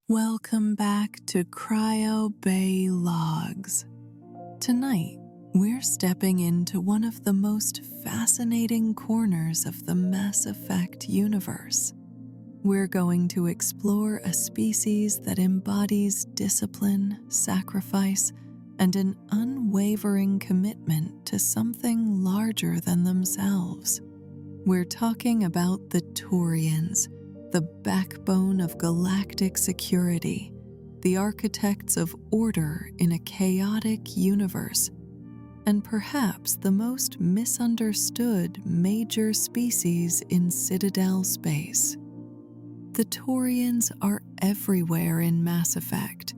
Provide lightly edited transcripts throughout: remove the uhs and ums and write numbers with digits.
Welcome back to Cryo Bay Logs. Tonight, we're stepping into one of the most fascinating corners of the Mass Effect universe. We're going to explore a species that embodies discipline, sacrifice, and an unwavering commitment to something larger than themselves. We're talking about the Turians, the backbone of galactic security, the architects of order in a chaotic universe, and perhaps the most misunderstood major species in Citadel space. The Turians are everywhere in Mass Effect.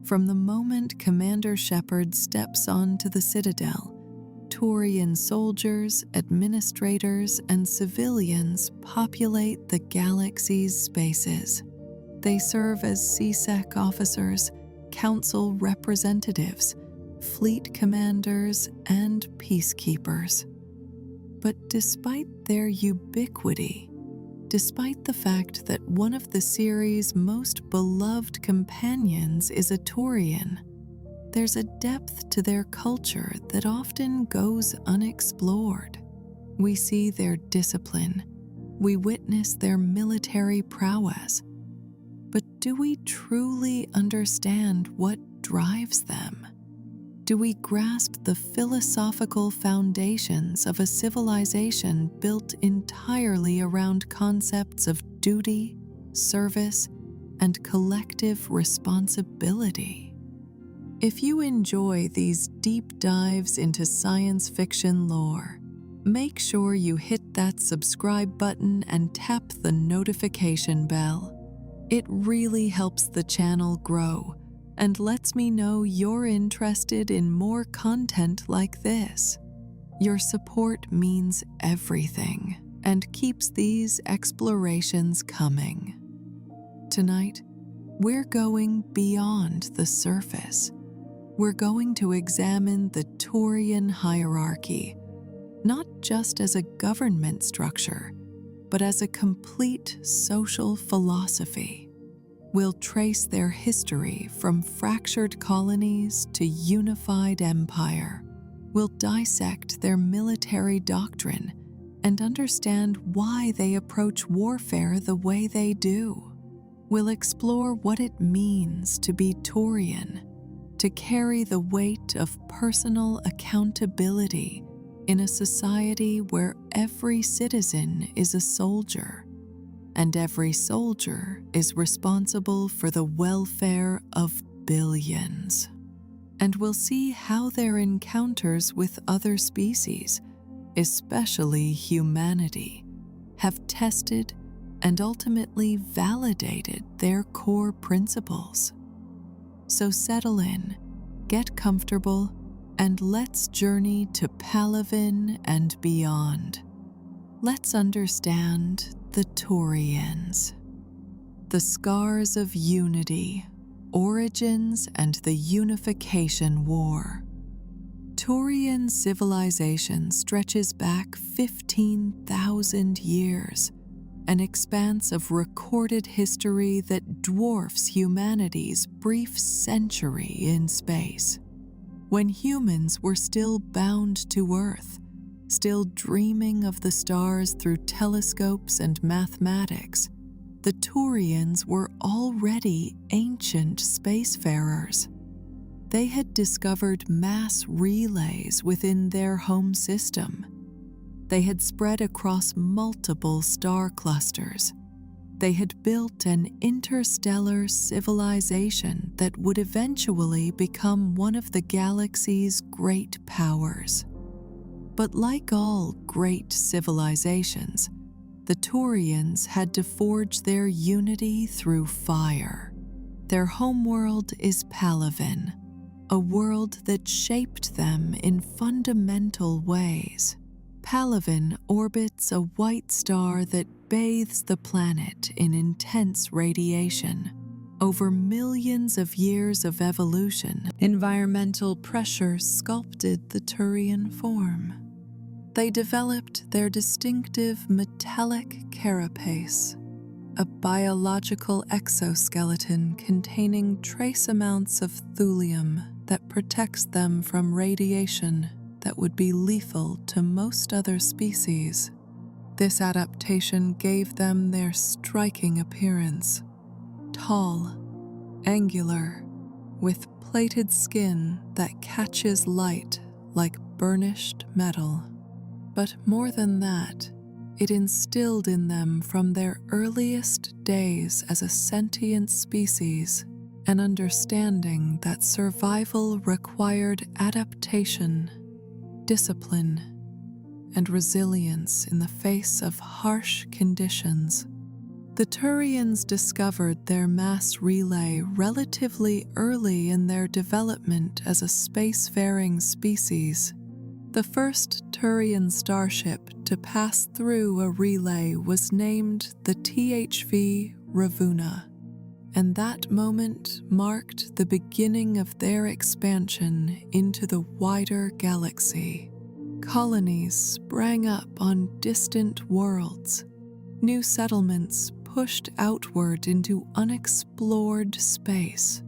From the moment Commander Shepard steps onto the Citadel, Turian soldiers, administrators, and civilians populate the galaxy's spaces. They serve as CSEC officers, council representatives, fleet commanders, and peacekeepers. But despite their ubiquity, despite the fact that one of the series' most beloved companions is a Turian, there's a depth to their culture that often goes unexplored. We see their discipline, we witness their military prowess, but do we truly understand what drives them? Do we grasp the philosophical foundations of a civilization built entirely around concepts of duty, service, and collective responsibility? If you enjoy these deep dives into science fiction lore, make sure you hit that subscribe button and tap the notification bell. It really helps the channel grow and lets me know you're interested in more content like this. Your support means everything and keeps these explorations coming. Tonight, we're going beyond the surface. We're going to examine the Turian hierarchy, not just as a government structure, but as a complete social philosophy. We'll trace their history from fractured colonies to unified empire. We'll dissect their military doctrine and understand why they approach warfare the way they do. We'll explore what it means to be Turian, to carry the weight of personal accountability in a society where every citizen is a soldier, and every soldier is responsible for the welfare of billions. And we'll see how their encounters with other species, especially humanity, have tested and ultimately validated their core principles. So settle in, get comfortable, and let's journey to Palaven and beyond. Let's understand the Turians. The scars of unity, origins, and the unification war. Turian civilization stretches back 15,000 years, an expanse of recorded history that dwarfs humanity's brief century in space. When humans were still bound to Earth, still dreaming of the stars through telescopes and mathematics, the Turians were already ancient spacefarers. They had discovered mass relays within their home system. They had spread across multiple star clusters. They had built an interstellar civilization that would eventually become one of the galaxy's great powers. But like all great civilizations, the Turians had to forge their unity through fire. Their homeworld is Palaven, a world that shaped them in fundamental ways. Palaven orbits a white star that bathes the planet in intense radiation. Over millions of years of evolution, environmental pressure sculpted the Turian form. They developed their distinctive metallic carapace, a biological exoskeleton containing trace amounts of thulium that protects them from radiation that would be lethal to most other species. This adaptation gave them their striking appearance: tall, angular, with plated skin that catches light like burnished metal. But more than that, it instilled in them from their earliest days as a sentient species an understanding that survival required adaptation, discipline, and resilience in the face of harsh conditions. The Turians discovered their mass relay relatively early in their development as a spacefaring species. The first Turian starship to pass through a relay was named the THV Ravuna, and that moment marked the beginning of their expansion into the wider galaxy. Colonies sprang up on distant worlds. New settlements pushed outward into unexplored space.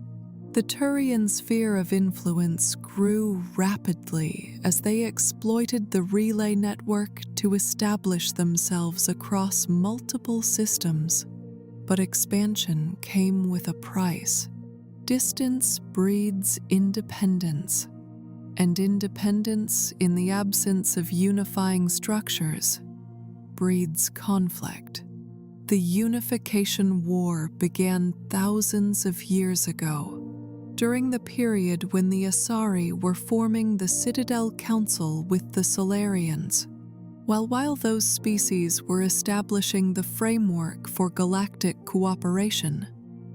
The Turian sphere of influence grew rapidly as they exploited the relay network to establish themselves across multiple systems. But expansion came with a price. Distance breeds independence, and independence, in the absence of unifying structures, breeds conflict. The Unification War began thousands of years ago, during the period when the Asari were forming the Citadel Council with the Solarians. While those species were establishing the framework for galactic cooperation,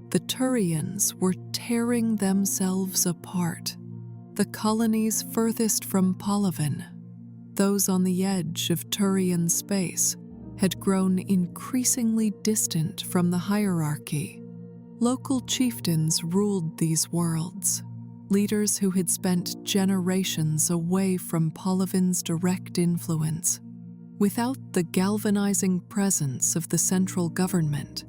the Turians were tearing themselves apart. The colonies furthest from Palaven, those on the edge of Turian space, had grown increasingly distant from the hierarchy. Local chieftains ruled these worlds, leaders who had spent generations away from Palaven's direct influence. Without the galvanizing presence of the central government,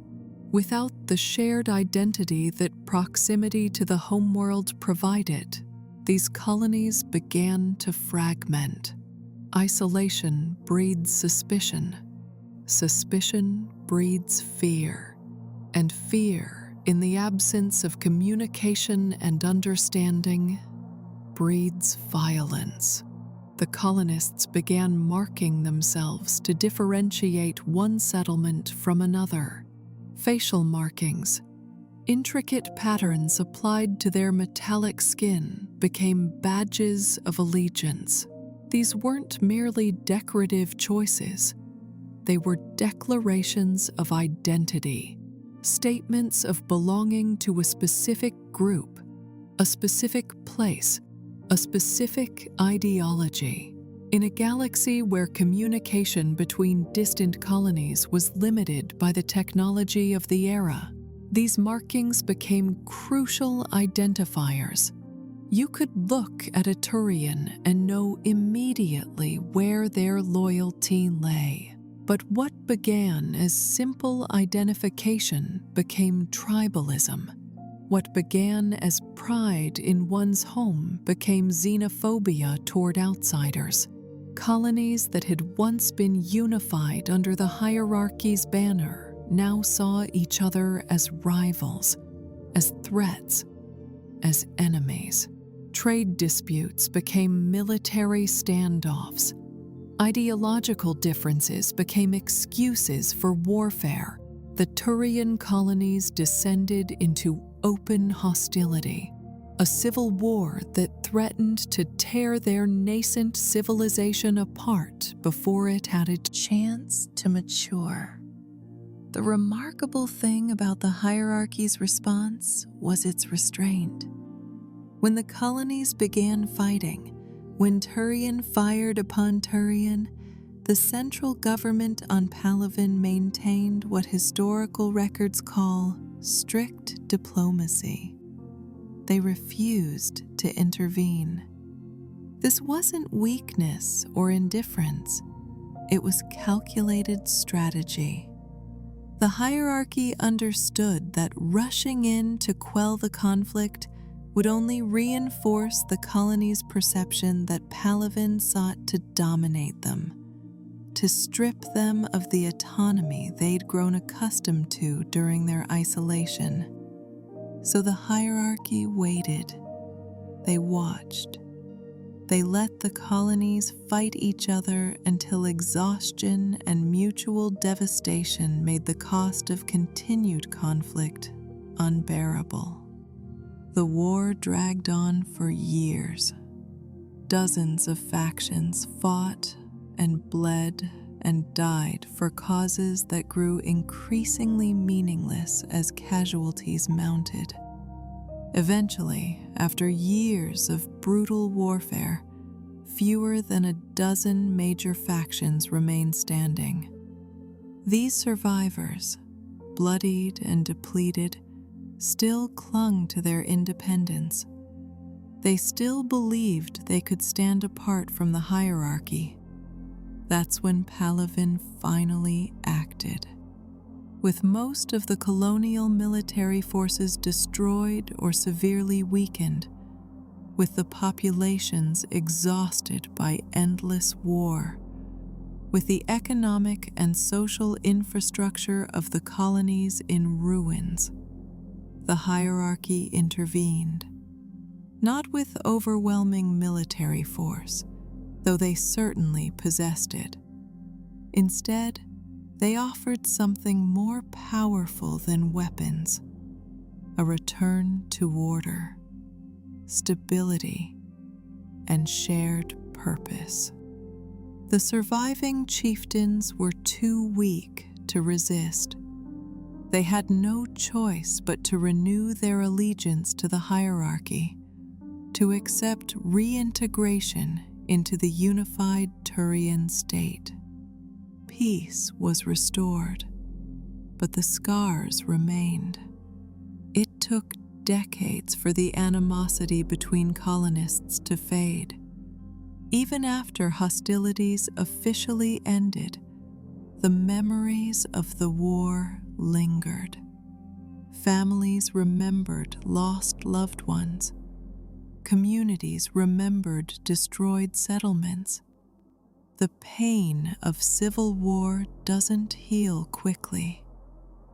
without the shared identity that proximity to the homeworld provided, these colonies began to fragment. Isolation breeds suspicion. Suspicion breeds fear. And fear, in the absence of communication and understanding, breeds violence. The colonists began marking themselves to differentiate one settlement from another. Facial markings, intricate patterns applied to their metallic skin, became badges of allegiance. These weren't merely decorative choices. They were declarations of identity, statements of belonging to a specific group, a specific place, a specific ideology. In a galaxy where communication between distant colonies was limited by the technology of the era, these markings became crucial identifiers. You could look at a Turian and know immediately where their loyalty lay. But what began as simple identification became tribalism. What began as pride in one's home became xenophobia toward outsiders. Colonies that had once been unified under the hierarchy's banner now saw each other as rivals, as threats, as enemies. Trade disputes became military standoffs. Ideological differences became excuses for warfare. The Turian colonies descended into open hostility, a civil war that threatened to tear their nascent civilization apart before it had a chance to mature. The remarkable thing about the hierarchy's response was its restraint. When the colonies began fighting, when Turian fired upon Turian, the central government on Palaven maintained what historical records call strict diplomacy. They refused to intervene. This wasn't weakness or indifference. It was calculated strategy. The The hierarchy understood that rushing in to quell the conflict would only reinforce the colony's perception that Palaven sought to dominate them, to strip them of the autonomy they'd grown accustomed to during their isolation. So the hierarchy waited. They watched. They let the colonies fight each other until exhaustion and mutual devastation made the cost of continued conflict unbearable. The war dragged on for years. Dozens of factions fought and bled and died for causes that grew increasingly meaningless as casualties mounted. Eventually, after years of brutal warfare, fewer than a dozen major factions remained standing. These survivors, bloodied and depleted, still clung to their independence. They still believed they could stand apart from the hierarchy. That's when Palaven finally acted. With most of the colonial military forces destroyed or severely weakened, with the populations exhausted by endless war, with the economic and social infrastructure of the colonies in ruins, the hierarchy intervened, not with overwhelming military force, though they certainly possessed it. Instead, they offered something more powerful than weapons, a return to order, stability, and shared purpose. The surviving chieftains were too weak to resist. They had no choice but to renew their allegiance to the hierarchy, to accept reintegration into the unified Turian state. Peace was restored, but the scars remained. It took decades for the animosity between colonists to fade. Even after hostilities officially ended, the memories of the war lingered. Families remembered lost loved ones. Communities remembered destroyed settlements. The pain of civil war doesn't heal quickly,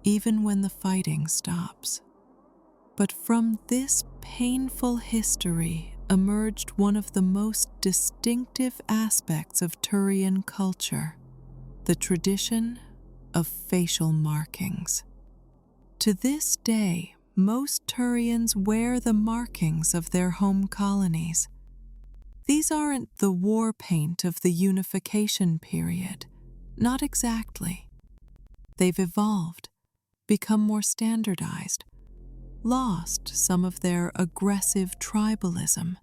even when the fighting stops. But from this painful history emerged one of the most distinctive aspects of Turian culture, the tradition of facial markings. To this day, most Turians wear the markings of their home colonies. These aren't the war paint of the unification period, not exactly. They've evolved, become more standardized, lost some of their aggressive tribalism,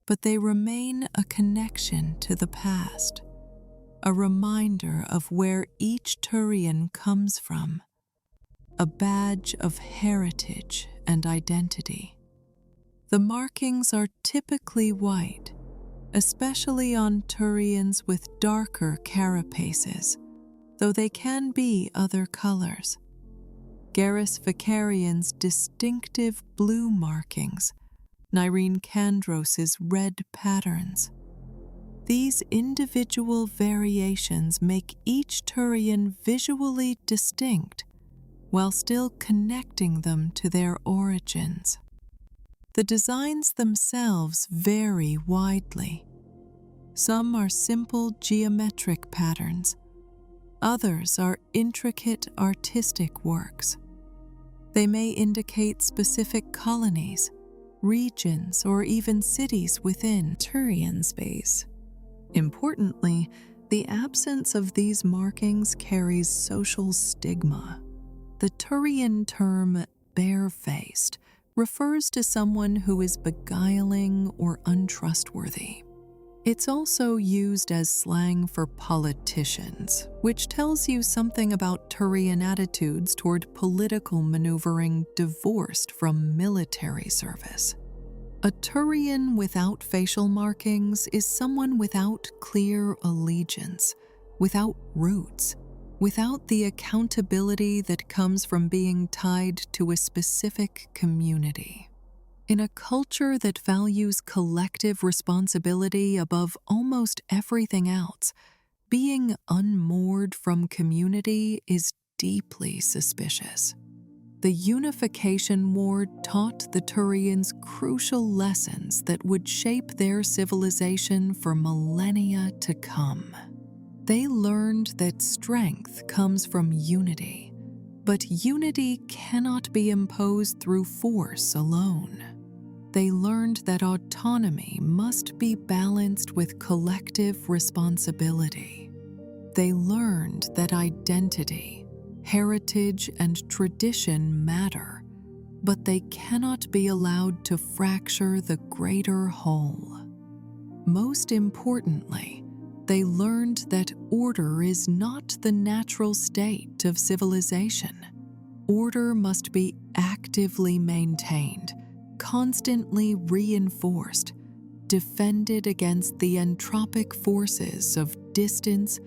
but they remain a connection to the past, a reminder of where each Turian comes from, a badge of heritage and identity. The markings are typically white, especially on Turians with darker carapaces, though they can be other colors. Garrus Vicarian's distinctive blue markings, Nyrene Kandros's red patterns. These individual variations make each Turian visually distinct, while still connecting them to their origins. The designs themselves vary widely. Some are simple geometric patterns. Others are intricate artistic works. They may indicate specific colonies, regions, or even cities within Turian space. Importantly, the absence of these markings carries social stigma. The Turian term barefaced refers to someone who is beguiling or untrustworthy. It's also used as slang for politicians, which tells you something about Turian attitudes toward political maneuvering divorced from military service. A Turian without facial markings is someone without clear allegiance, without roots. without the accountability that comes from being tied to a specific community. In a culture that values collective responsibility above almost everything else, being unmoored from community is deeply suspicious. The Unification War taught the Turians crucial lessons that would shape their civilization for millennia to come. They learned that strength comes from unity, but unity cannot be imposed through force alone. They learned that autonomy must be balanced with collective responsibility. They learned that identity, heritage, and tradition matter, but they cannot be allowed to fracture the greater whole. Most importantly, they learned that order is not the natural state of civilization. Order must be actively maintained, constantly reinforced, defended against the entropic forces of distance,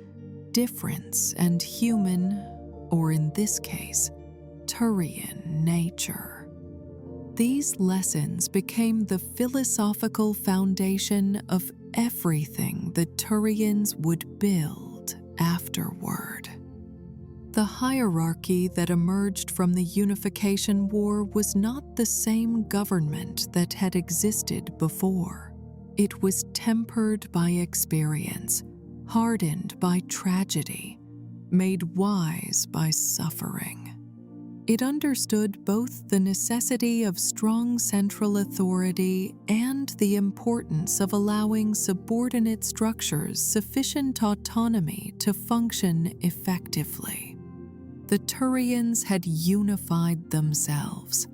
difference, and human, or in this case, Turian nature. These lessons became the philosophical foundation of everything the Turians would build afterward. The hierarchy that emerged from the Unification War was not the same government that had existed before. It was tempered by experience, hardened by tragedy, made wise by suffering. It understood both the necessity of strong central authority and the importance of allowing subordinate structures sufficient autonomy to function effectively. The Turians had unified themselves.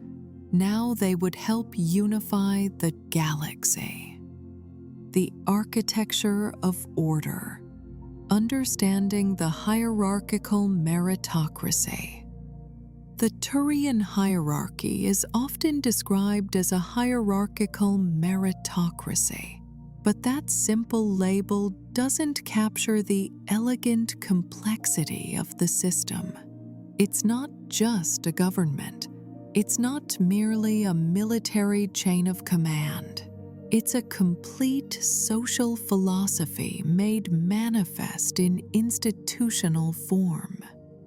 Now they would help unify the galaxy. The architecture of order, understanding the hierarchical meritocracy. The Turian hierarchy is often described as a hierarchical meritocracy, but that simple label doesn't capture the elegant complexity of the system. It's not just a government. It's not merely a military chain of command. It's a complete social philosophy made manifest in institutional form.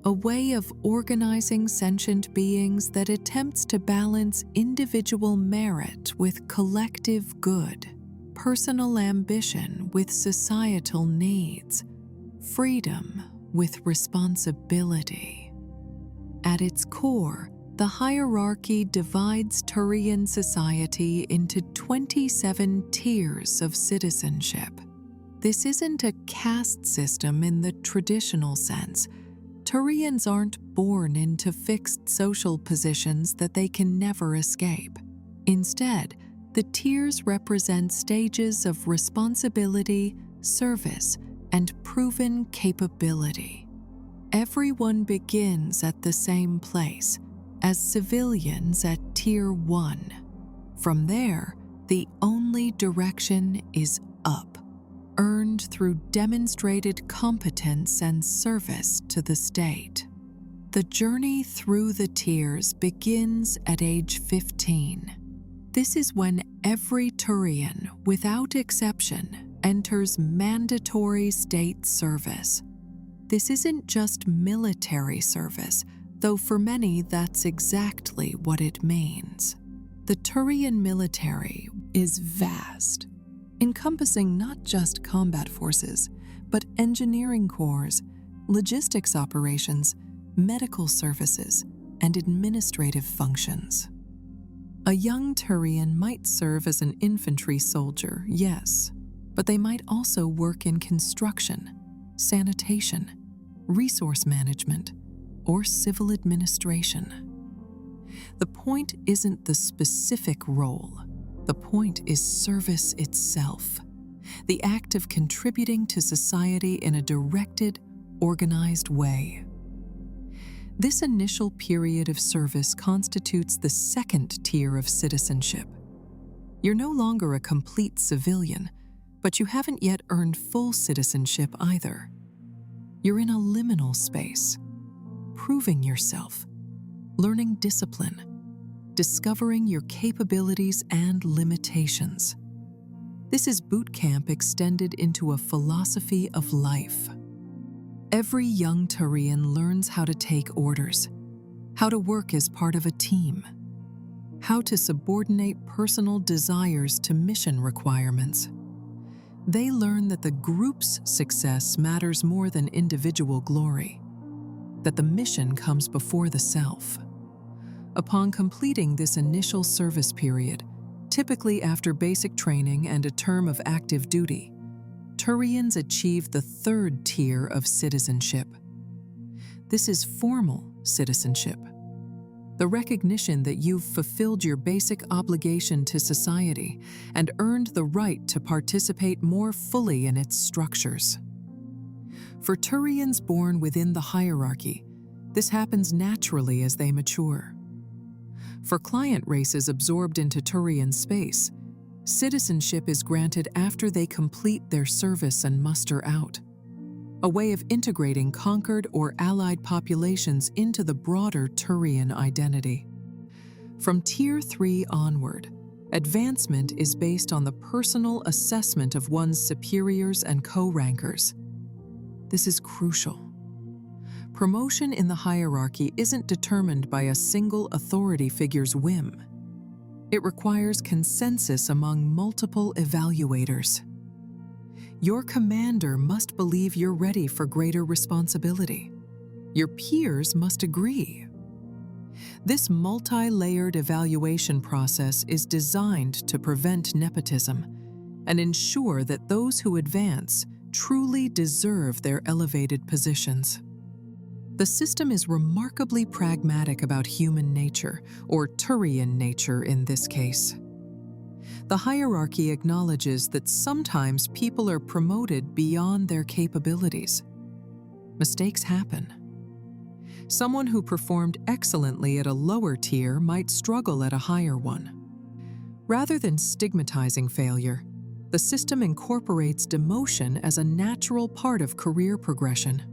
A way of organizing sentient beings that attempts to balance individual merit with collective good, personal ambition with societal needs, freedom with responsibility. At its core, the hierarchy divides Turian society into 27 tiers of citizenship. This isn't a caste system in the traditional sense. Turians aren't born into fixed social positions that they can never escape. Instead, the tiers represent stages of responsibility, service, and proven capability. Everyone begins at the same place, as civilians at Tier 1. From there, the only direction is up, earned through demonstrated competence and service to the state. The journey through the tiers begins at age 15. This is when every Turian, without exception, enters mandatory state service. This isn't just military service, though for many that's exactly what it means. The Turian military is vast, encompassing not just combat forces, but engineering corps, logistics operations, medical services, and administrative functions. A young Turian might serve as an infantry soldier, yes, but they might also work in construction, sanitation, resource management, or civil administration. The point isn't the specific role. The point is service itself, the act of contributing to society in a directed, organized way. This initial period of service constitutes the second tier of citizenship. You're no longer a complete civilian, but you haven't yet earned full citizenship either. You're in a liminal space, proving yourself, learning discipline, discovering your capabilities and limitations. This is boot camp extended into a philosophy of life. Every young Turian learns how to take orders, how to work as part of a team, how to subordinate personal desires to mission requirements. They learn that the group's success matters more than individual glory, that the mission comes before the self. Upon completing this initial service period, typically after basic training and a term of active duty, Turians achieve the third tier of citizenship. This is formal citizenship, the recognition that you've fulfilled your basic obligation to society and earned the right to participate more fully in its structures. For Turians born within the hierarchy, this happens naturally as they mature. For client races absorbed into Turian space, citizenship is granted after they complete their service and muster out, a way of integrating conquered or allied populations into the broader Turian identity. From Tier 3 onward, advancement is based on the personal assessment of one's superiors and co-rankers. This is crucial. Promotion in the hierarchy isn't determined by a single authority figure's whim. It requires consensus among multiple evaluators. Your commander must believe you're ready for greater responsibility. Your peers must agree. This multi-layered evaluation process is designed to prevent nepotism and ensure that those who advance truly deserve their elevated positions. The system is remarkably pragmatic about human nature, or Turian nature in this case. The hierarchy acknowledges that sometimes people are promoted beyond their capabilities. Mistakes happen. Someone who performed excellently at a lower tier might struggle at a higher one. Rather than stigmatizing failure, the system incorporates demotion as a natural part of career progression.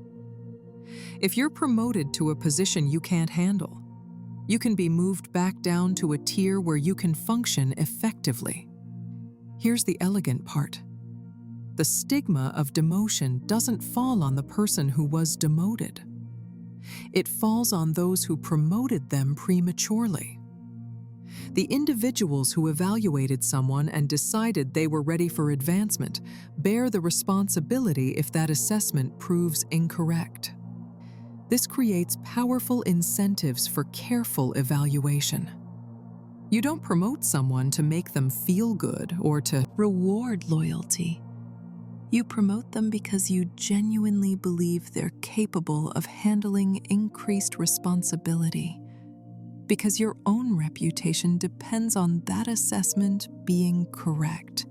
If you're promoted to a position you can't handle, you can be moved back down to a tier where you can function effectively. Here's the elegant part. The stigma of demotion doesn't fall on the person who was demoted. It falls on those who promoted them prematurely. The individuals who evaluated someone and decided they were ready for advancement bear the responsibility if that assessment proves incorrect. This creates powerful incentives for careful evaluation. You don't promote someone to make them feel good or to reward loyalty. You promote them because you genuinely believe they're capable of handling increased responsibility, because your own reputation depends on that assessment being correct.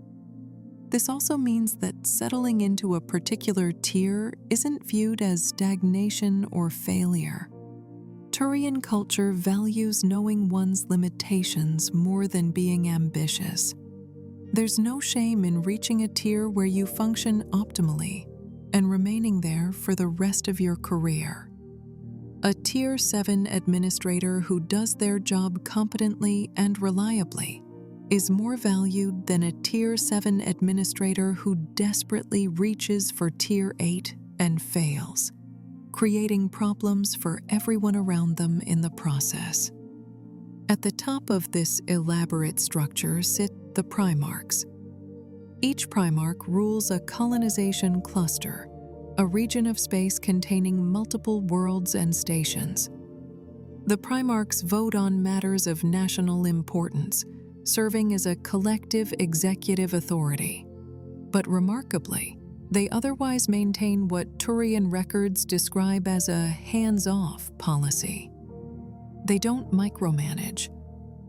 This also means that settling into a particular tier isn't viewed as stagnation or failure. Turian culture values knowing one's limitations more than being ambitious. There's no shame in reaching a tier where you function optimally and remaining there for the rest of your career. A Tier 7 administrator who does their job competently and reliably is more valued than a Tier 7 administrator who desperately reaches for Tier 8 and fails, creating problems for everyone around them in the process. At the top of this elaborate structure sit the Primarchs. Each Primarch rules a colonization cluster, a region of space containing multiple worlds and stations. The Primarchs vote on matters of national importance, serving as a collective executive authority. But remarkably, they otherwise maintain what Turian records describe as a hands-off policy. They don't micromanage.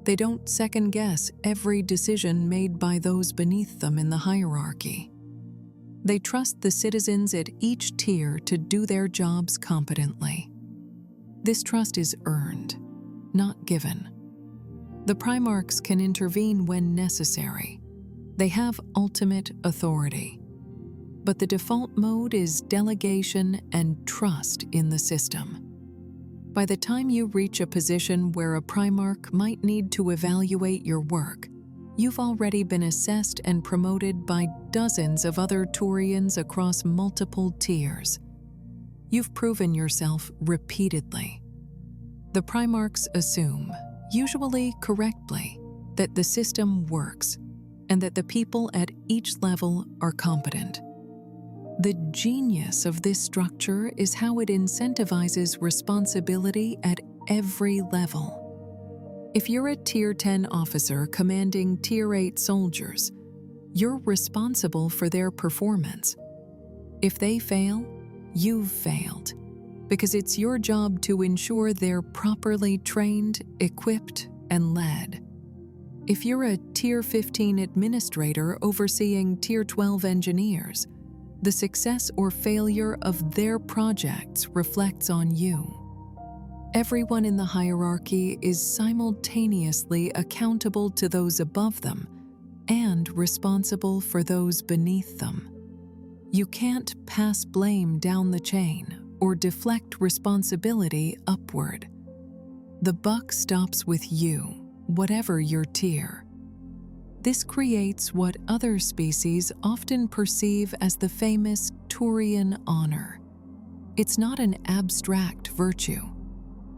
They don't second-guess every decision made by those beneath them in the hierarchy. They trust the citizens at each tier to do their jobs competently. This trust is earned, not given. The Primarchs can intervene when necessary. They have ultimate authority. but the default mode is delegation and trust in the system. By the time you reach a position where a Primarch might need to evaluate your work, you've already been assessed and promoted by dozens of other Turians across multiple tiers. You've proven yourself repeatedly. The Primarchs assume, usually correctly, that the system works and that the people at each level are competent. The genius of this structure is how it incentivizes responsibility at every level. If you're a Tier 10 officer commanding Tier 8 soldiers, you're responsible for their performance. If they fail, you've failed, because it's your job to ensure they're properly trained, equipped, and led. If you're a Tier 15 administrator overseeing Tier 12 engineers, the success or failure of their projects reflects on you. Everyone in the hierarchy is simultaneously accountable to those above them and responsible for those beneath them. You can't pass blame down the chain or deflect responsibility upward. The buck stops with you, whatever your tier. This creates what other species often perceive as the famous Turian honor. It's not an abstract virtue.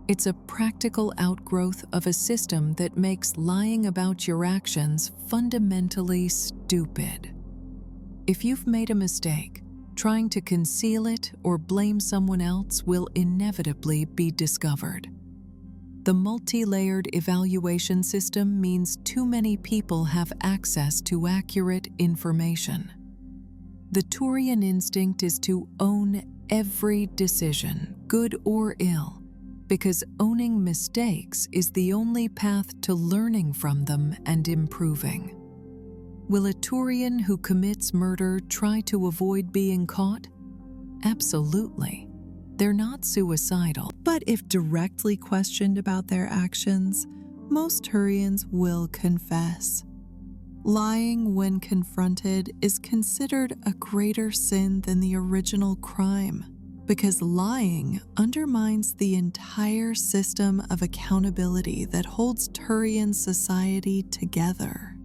It's a practical outgrowth of a system that makes lying about your actions fundamentally stupid. If you've made a mistake, trying to conceal it or blame someone else will inevitably be discovered. The multi-layered evaluation system means too many people have access to accurate information. The Turian instinct is to own every decision, good or ill, because owning mistakes is the only path to learning from them and improving. Will a Turian who commits murder try to avoid being caught? Absolutely. They're not suicidal. But if directly questioned about their actions, most Turians will confess. Lying when confronted is considered a greater sin than the original crime, because lying undermines the entire system of accountability that holds Turian society together.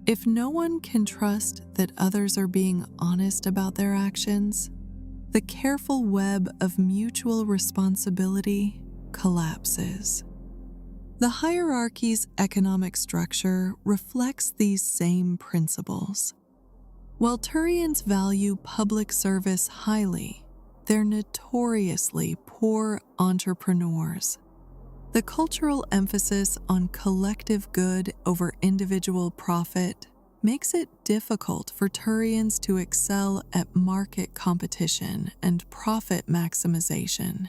If no one can trust that others are being honest about their actions, the careful web of mutual responsibility collapses. The hierarchy's economic structure reflects these same principles. While Turians value public service highly, they're notoriously poor entrepreneurs. The cultural emphasis on collective good over individual profit makes it difficult for Turians to excel at market competition and profit maximization.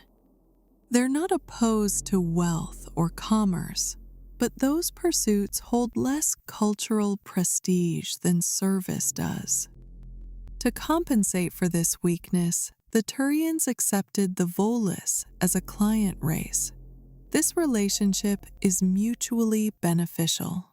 They're not opposed to wealth or commerce, but those pursuits hold less cultural prestige than service does. To compensate for this weakness, the Turians accepted the Volus as a client race. This relationship is mutually beneficial.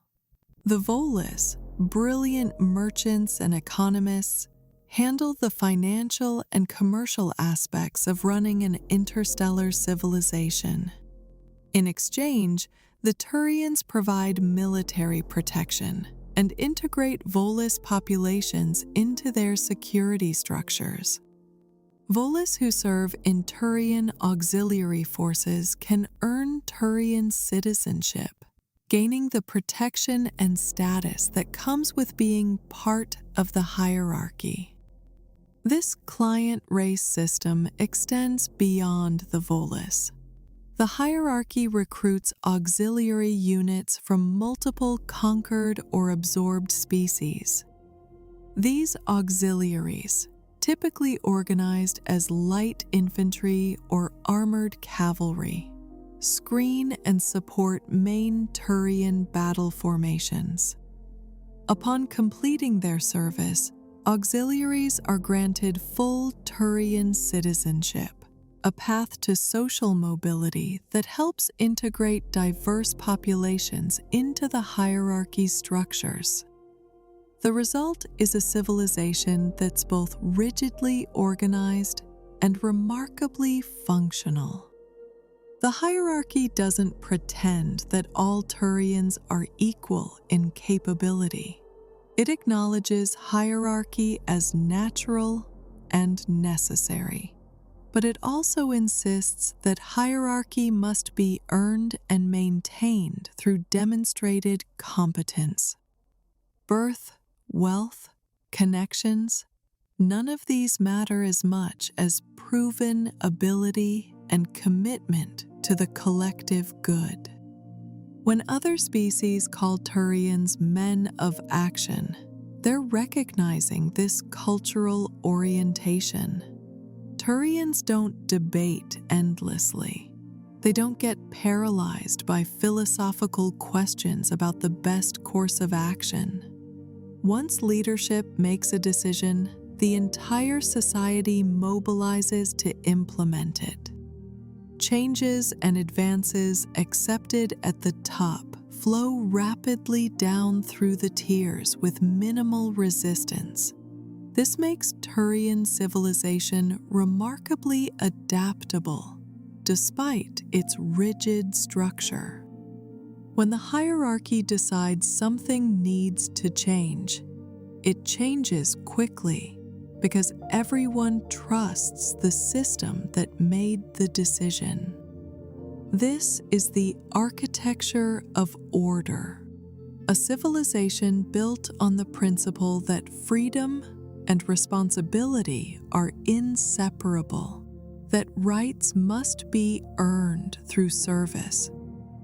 The Volus, brilliant merchants and economists, handle the financial and commercial aspects of running an interstellar civilization. In exchange, the Turians provide military protection and integrate Volus populations into their security structures. Volus who serve in Turian auxiliary forces can earn Turian citizenship, gaining the protection and status that comes with being part of the hierarchy. This client race system extends beyond the Volus. The hierarchy recruits auxiliary units from multiple conquered or absorbed species. These auxiliaries, typically organized as light infantry or armored cavalry, screen and support main Turian battle formations. Upon completing their service, auxiliaries are granted full Turian citizenship, a path to social mobility that helps integrate diverse populations into the hierarchy structures. The result is a civilization that's both rigidly organized and remarkably functional. The hierarchy doesn't pretend that all Turians are equal in capability. It acknowledges hierarchy as natural and necessary. But it also insists that hierarchy must be earned and maintained through demonstrated competence. Birth, wealth, connections, none of these matter as much as proven ability and commitment to the collective good. When other species call Turians men of action, they're recognizing this cultural orientation. Turians don't debate endlessly. They don't get paralyzed by philosophical questions about the best course of action. Once leadership makes a decision, the entire society mobilizes to implement it. Changes and advances accepted at the top flow rapidly down through the tiers with minimal resistance. This makes Turian civilization remarkably adaptable, despite its rigid structure. When the hierarchy decides something needs to change, it changes quickly because everyone trusts the system that made the decision. This is the architecture of order, a civilization built on the principle that freedom and responsibility are inseparable, that rights must be earned through service,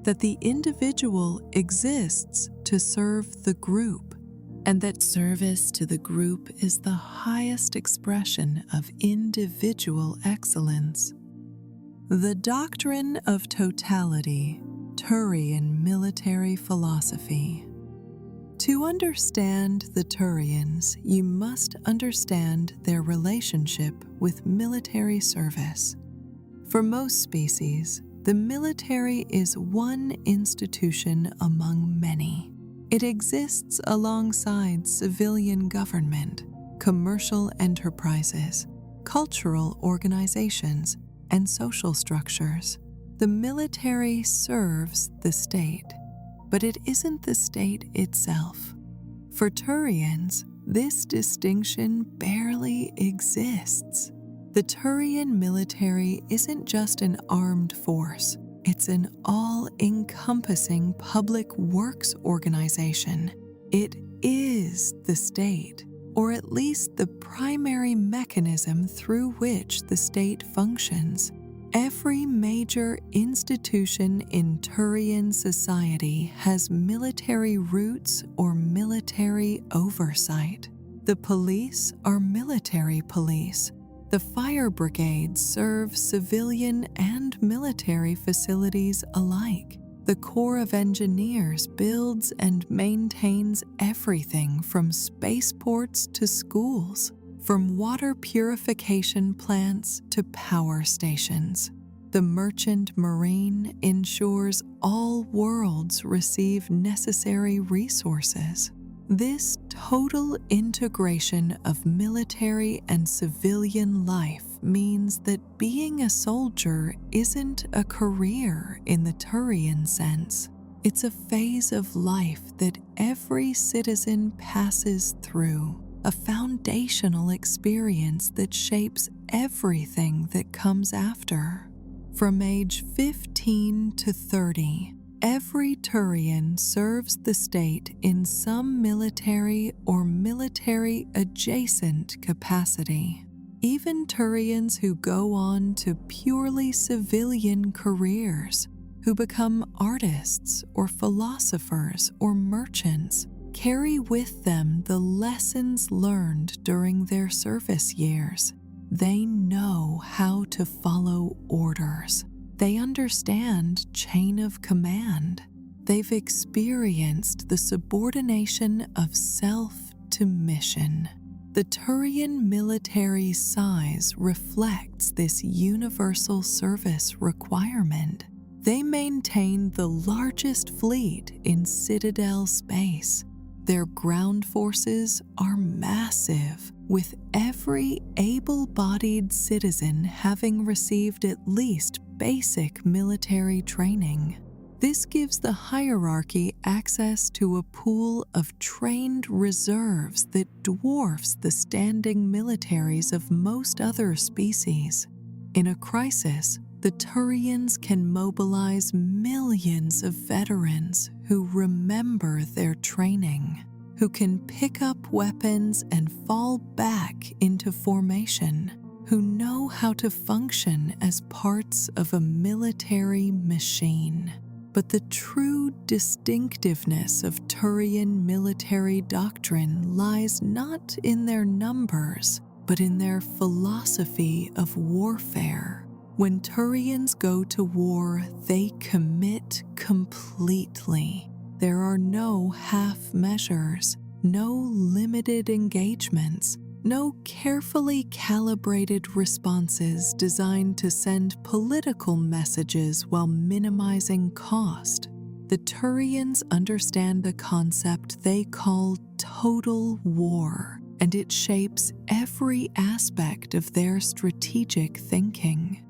that the individual exists to serve the group, and that service to the group is the highest expression of individual excellence. The doctrine of totality, Turian military philosophy. To understand the Turians, you must understand their relationship with military service. For most species, the military is one institution among many. It exists alongside civilian government, commercial enterprises, cultural organizations, and social structures. The military serves the state, but it isn't the state itself. For Turians, this distinction barely exists. The Turian military isn't just an armed force, it's an all-encompassing public works organization. It is the state, or at least the primary mechanism through which the state functions. Every major institution in Turian society has military roots or military oversight. The police are military police. The fire brigade serve civilian and military facilities alike. The Corps of Engineers builds and maintains everything from spaceports to schools, from water purification plants to power stations. The Merchant Marine ensures all worlds receive necessary resources. This total integration of military and civilian life means that being a soldier isn't a career in the Turian sense. It's a phase of life that every citizen passes through, a foundational experience that shapes everything that comes after. From age 15 to 30, every Turian serves the state in some military or military-adjacent capacity. Even Turians who go on to purely civilian careers, who become artists or philosophers or merchants, carry with them the lessons learned during their service years. They know how to follow orders. They understand chain of command. They've experienced the subordination of self to mission. The Turian military size reflects this universal service requirement. They maintain the largest fleet in Citadel space. Their ground forces are massive, with every able-bodied citizen having received at least basic military training. This gives the hierarchy access to a pool of trained reserves that dwarfs the standing militaries of most other species. In a crisis, the Turians can mobilize millions of veterans who remember their training, who can pick up weapons and fall back into formation, who know how to function as parts of a military machine. But the true distinctiveness of Turian military doctrine lies not in their numbers, but in their philosophy of warfare. When Turians go to war, they commit completely. There are no half measures, no limited engagements, no carefully calibrated responses designed to send political messages while minimizing cost. The Turians understand a concept they call total war, and it shapes every aspect of their strategic thinking.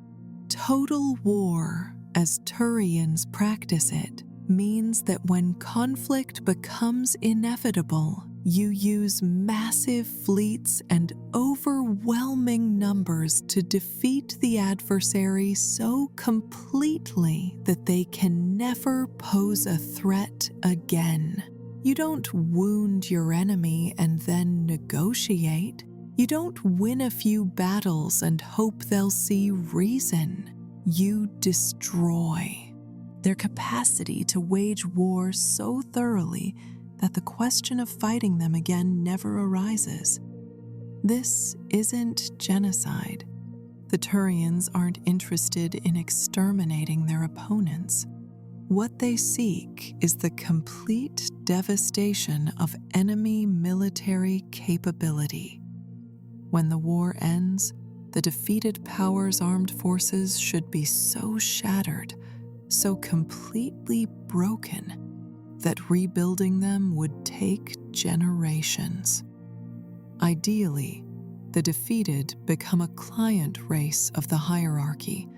Total war, as Turians practice it, means that when conflict becomes inevitable, you use massive fleets and overwhelming numbers to defeat the adversary so completely that they can never pose a threat again. You don't wound your enemy and then negotiate. You don't win a few battles and hope they'll see reason. You destroy. Their capacity to wage war so thoroughly that the question of fighting them again never arises. This isn't genocide. The Turians aren't interested in exterminating their opponents. What they seek is the complete devastation of enemy military capability. When the war ends, the defeated power's armed forces should be so shattered, so completely broken, that rebuilding them would take generations. Ideally, the defeated become a client race of the hierarchy,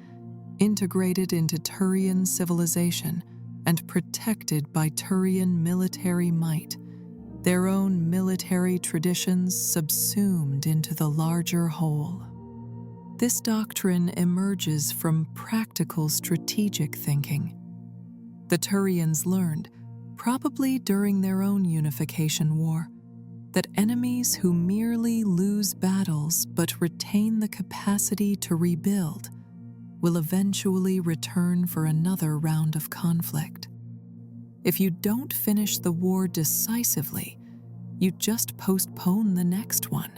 integrated into Turian civilization and protected by Turian military might, their own military traditions subsumed into the larger whole. This doctrine emerges from practical strategic thinking. The Turians learned, probably during their own unification war, that enemies who merely lose battles but retain the capacity to rebuild will eventually return for another round of conflict. If you don't finish the war decisively, you just postpone the next one.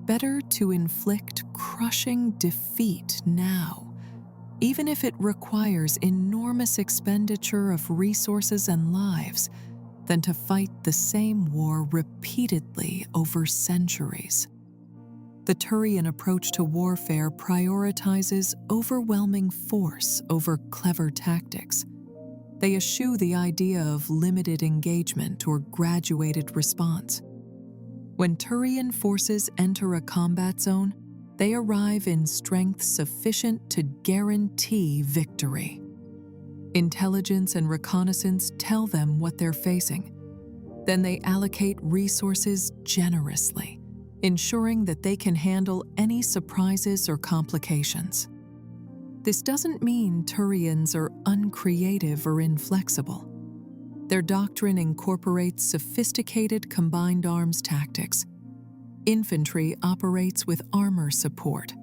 Better to inflict crushing defeat now, even if it requires enormous expenditure of resources and lives, than to fight the same war repeatedly over centuries. The Turian approach to warfare prioritizes overwhelming force over clever tactics. They eschew the idea of limited engagement or graduated response. When Turian forces enter a combat zone, they arrive in strength sufficient to guarantee victory. Intelligence and reconnaissance tell them what they're facing. Then they allocate resources generously, ensuring that they can handle any surprises or complications. This doesn't mean Turians are uncreative or inflexible. Their doctrine incorporates sophisticated combined arms tactics. Infantry operates with armor support.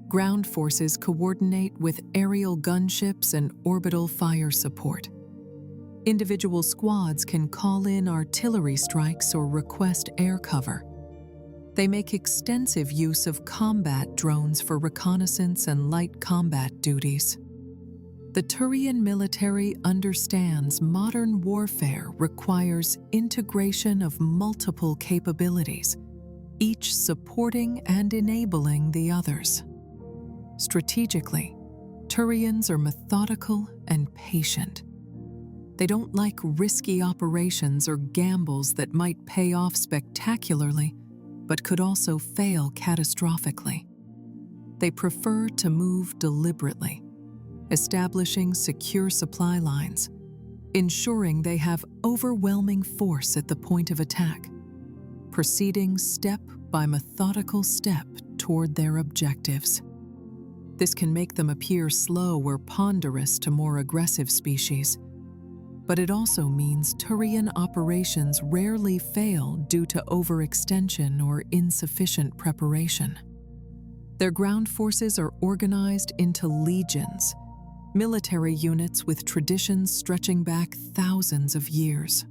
Ground forces coordinate with aerial gunships and orbital fire support. Individual squads can call in artillery strikes or request air cover. They make extensive use of combat drones for reconnaissance and light combat duties. The Turian military understands modern warfare requires integration of multiple capabilities, each supporting and enabling the others. Strategically, Turians are methodical and patient. They don't like risky operations or gambles that might pay off spectacularly, but could also fail catastrophically. They prefer to move deliberately, establishing secure supply lines, ensuring they have overwhelming force at the point of attack, proceeding step by methodical step toward their objectives. This can make them appear slow or ponderous to more aggressive species, but it also means Turian operations rarely fail due to overextension or insufficient preparation. Their ground forces are organized into legions, military units with traditions stretching back thousands of years.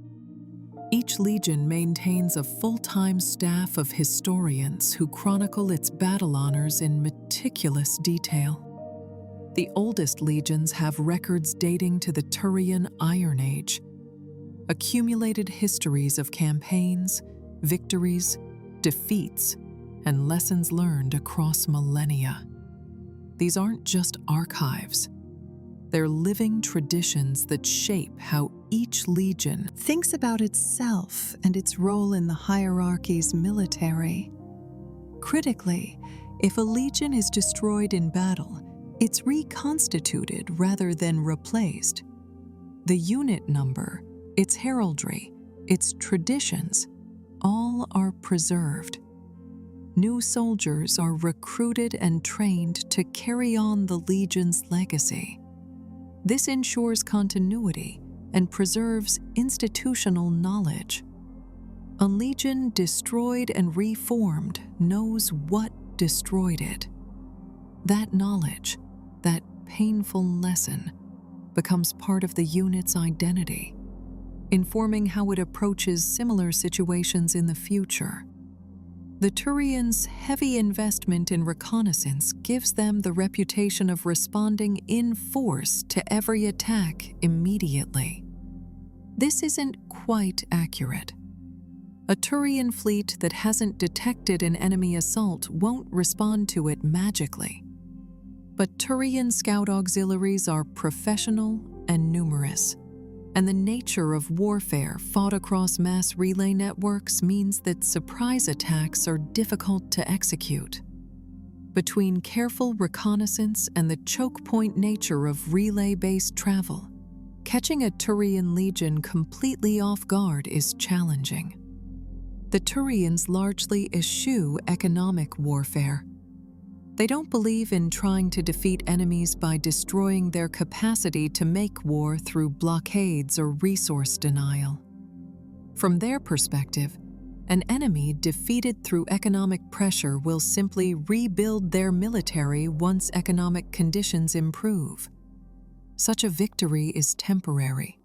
Each legion maintains a full-time staff of historians who chronicle its battle honors in meticulous detail. The oldest legions have records dating to the Turian Iron Age, accumulated histories of campaigns, victories, defeats, and lessons learned across millennia. These aren't just archives. They're living traditions that shape how each legion thinks about itself and its role in the hierarchy's military. Critically, if a legion is destroyed in battle, it's reconstituted rather than replaced. The unit number, its heraldry, its traditions, all are preserved. New soldiers are recruited and trained to carry on the legion's legacy. This ensures continuity and preserves institutional knowledge. A legion destroyed and reformed knows what destroyed it. That knowledge, that painful lesson, becomes part of the unit's identity, informing how it approaches similar situations in the future. The Turians' heavy investment in reconnaissance gives them the reputation of responding in force to every attack immediately. This isn't quite accurate. A Turian fleet that hasn't detected an enemy assault won't respond to it magically. But Turian scout auxiliaries are professional and numerous, and the nature of warfare fought across mass relay networks means that surprise attacks are difficult to execute. Between careful reconnaissance and the choke point nature of relay-based travel, catching a Turian legion completely off guard is challenging. The Turians largely eschew economic warfare. They don't believe in trying to defeat enemies by destroying their capacity to make war through blockades or resource denial. From their perspective, an enemy defeated through economic pressure will simply rebuild their military once economic conditions improve. Such a victory is temporary.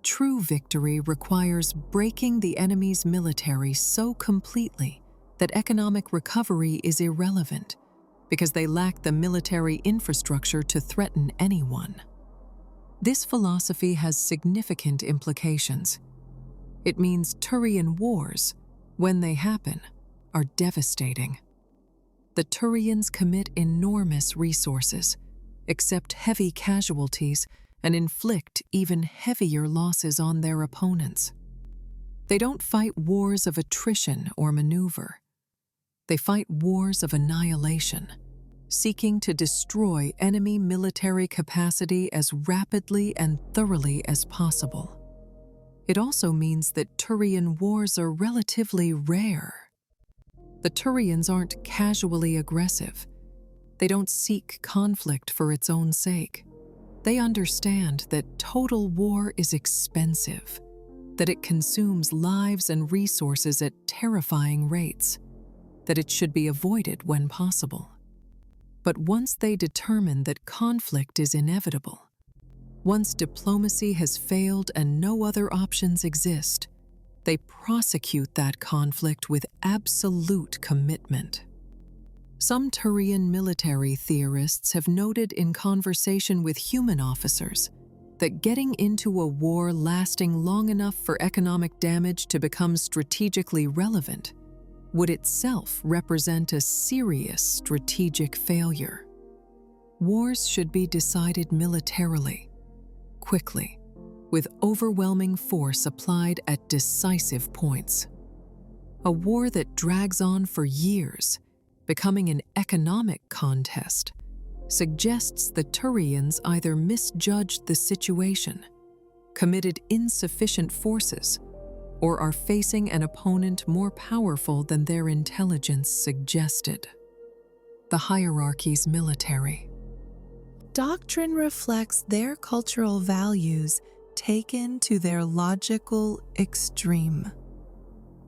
True victory requires breaking the enemy's military so completely that economic recovery is irrelevant, because they lack the military infrastructure to threaten anyone. This philosophy has significant implications. It means Turian wars, when they happen, are devastating. The Turians commit enormous resources, accept heavy casualties, and inflict even heavier losses on their opponents. They don't fight wars of attrition or maneuver. They fight wars of annihilation, seeking to destroy enemy military capacity as rapidly and thoroughly as possible. It also means that Turian wars are relatively rare. The Turians aren't casually aggressive. They don't seek conflict for its own sake. They understand that total war is expensive, that it consumes lives and resources at terrifying rates, that it should be avoided when possible. But once they determine that conflict is inevitable, once diplomacy has failed and no other options exist, they prosecute that conflict with absolute commitment. Some Turian military theorists have noted in conversation with human officers that getting into a war lasting long enough for economic damage to become strategically relevant would itself represent a serious strategic failure. Wars should be decided militarily, quickly, with overwhelming force applied at decisive points. A war that drags on for years, becoming an economic contest, suggests the Turians either misjudged the situation, committed insufficient forces, or are facing an opponent more powerful than their intelligence suggested. The hierarchy's military. Doctrine reflects their cultural values taken to their logical extreme.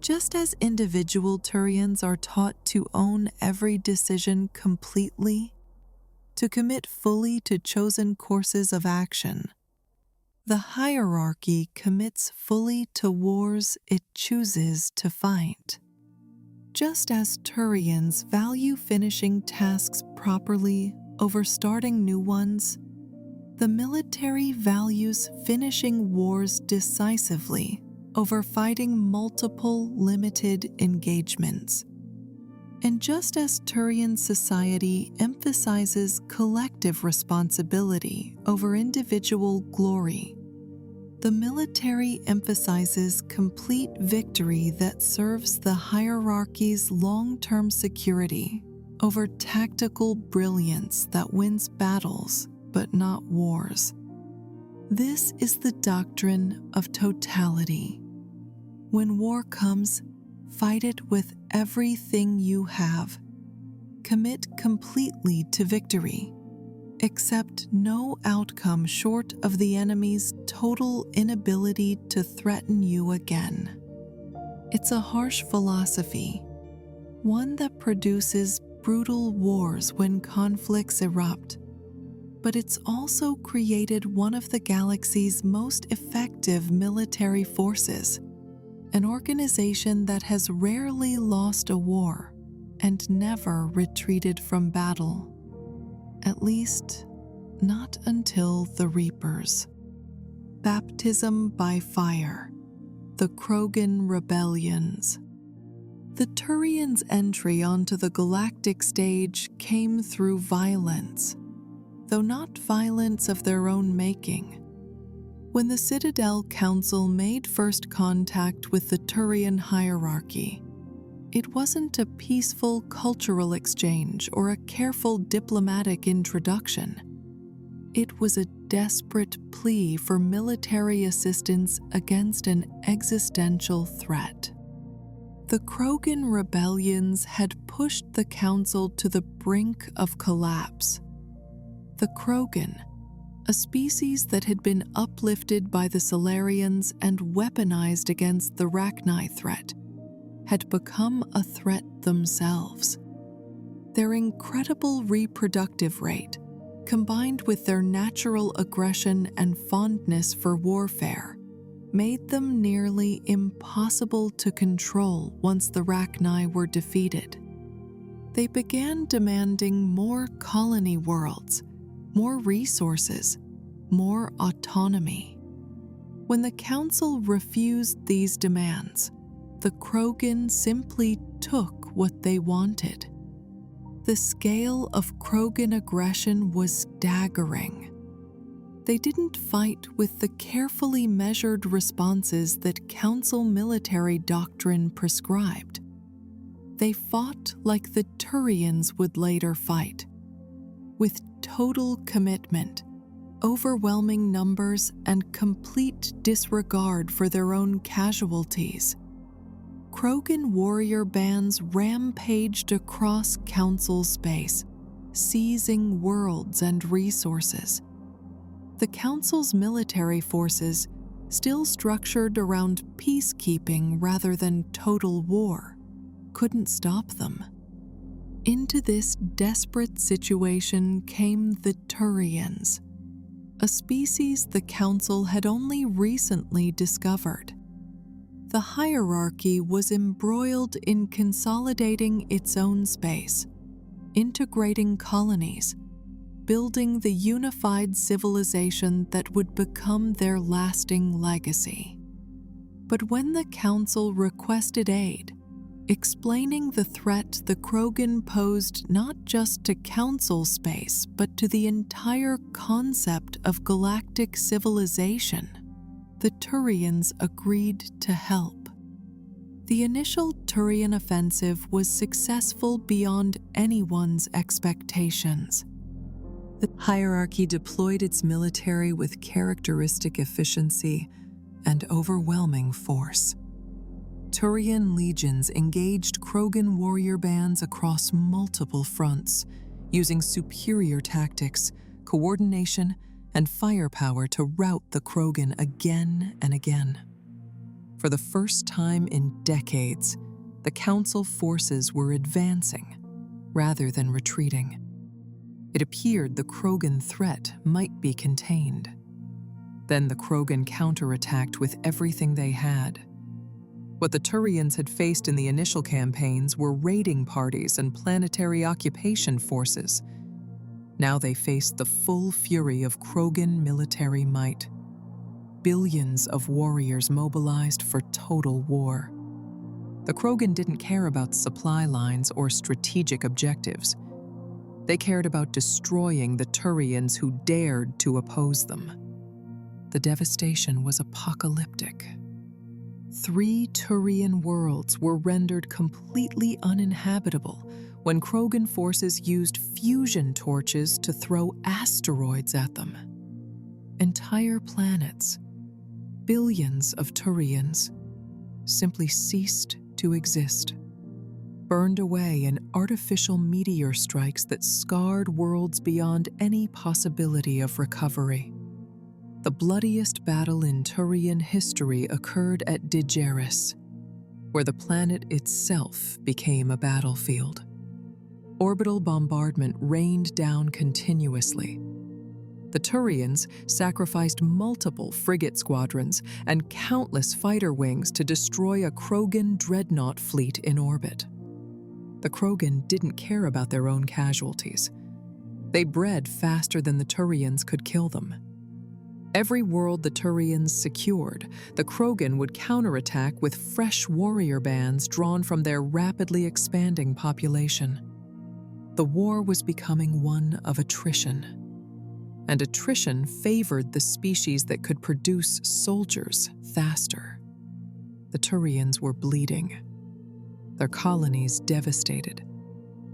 Just as individual Turians are taught to own every decision completely, to commit fully to chosen courses of action, the hierarchy commits fully to wars it chooses to fight. Just as Turians value finishing tasks properly over starting new ones, the military values finishing wars decisively over fighting multiple limited engagements. And just as Turian society emphasizes collective responsibility over individual glory, the military emphasizes complete victory that serves the hierarchy's long-term security over tactical brilliance that wins battles but not wars. This is the doctrine of totality. When war comes, fight it with everything you have. Commit completely to victory. Accept no outcome short of the enemy's total inability to threaten you again. It's a harsh philosophy, one that produces brutal wars when conflicts erupt, but it's also created one of the galaxy's most effective military forces, an organization that has rarely lost a war and never retreated from battle. At least, not until the Reapers. Baptism by fire. The Krogan rebellions. The Turians' entry onto the galactic stage came through violence, though not violence of their own making. When the Citadel Council made first contact with the Turian hierarchy, it wasn't a peaceful cultural exchange or a careful diplomatic introduction. It was a desperate plea for military assistance against an existential threat. The Krogan rebellions had pushed the Council to the brink of collapse. The Krogan, a species that had been uplifted by the Solarians and weaponized against the Rachni threat, had become a threat themselves. Their incredible reproductive rate, combined with their natural aggression and fondness for warfare, made them nearly impossible to control once the Rachni were defeated. They began demanding more colony worlds, more resources, more autonomy. When the Council refused these demands, the Krogan simply took what they wanted. The scale of Krogan aggression was staggering. They didn't fight with the carefully measured responses that Council military doctrine prescribed. They fought like the Turians would later fight, with total commitment, overwhelming numbers, and complete disregard for their own casualties. Krogan warrior bands rampaged across Council space, seizing worlds and resources. The Council's military forces, still structured around peacekeeping rather than total war, couldn't stop them. Into this desperate situation came the Turians, a species the Council had only recently discovered. The hierarchy was embroiled in consolidating its own space, integrating colonies, building the unified civilization that would become their lasting legacy. But when the Council requested aid, explaining the threat the Krogan posed not just to Council space, but to the entire concept of galactic civilization, the Turians agreed to help. The initial Turian offensive was successful beyond anyone's expectations. The hierarchy deployed its military with characteristic efficiency and overwhelming force. Turian legions engaged Krogan warrior bands across multiple fronts, using superior tactics, coordination, and firepower to rout the Krogan again and again. For the first time in decades, the Council forces were advancing rather than retreating. It appeared the Krogan threat might be contained. Then the Krogan counterattacked with everything they had. What the Turians had faced in the initial campaigns were raiding parties and planetary occupation forces. Now they faced the full fury of Krogan military might. Billions of warriors mobilized for total war. The Krogan didn't care about supply lines or strategic objectives. They cared about destroying the Turians who dared to oppose them. The devastation was apocalyptic. 3 Turian worlds were rendered completely uninhabitable when Krogan forces used fusion torches to throw asteroids at them. Entire planets, billions of Turians, simply ceased to exist, burned away in artificial meteor strikes that scarred worlds beyond any possibility of recovery. The bloodiest battle in Turian history occurred at Digeris, where the planet itself became a battlefield. Orbital bombardment rained down continuously. The Turians sacrificed multiple frigate squadrons and countless fighter wings to destroy a Krogan dreadnought fleet in orbit. The Krogan didn't care about their own casualties. They bred faster than the Turians could kill them. Every world the Turians secured, the Krogan would counterattack with fresh warrior bands drawn from their rapidly expanding population. The war was becoming one of attrition. And attrition favored the species that could produce soldiers faster. The Turians were bleeding, their colonies devastated,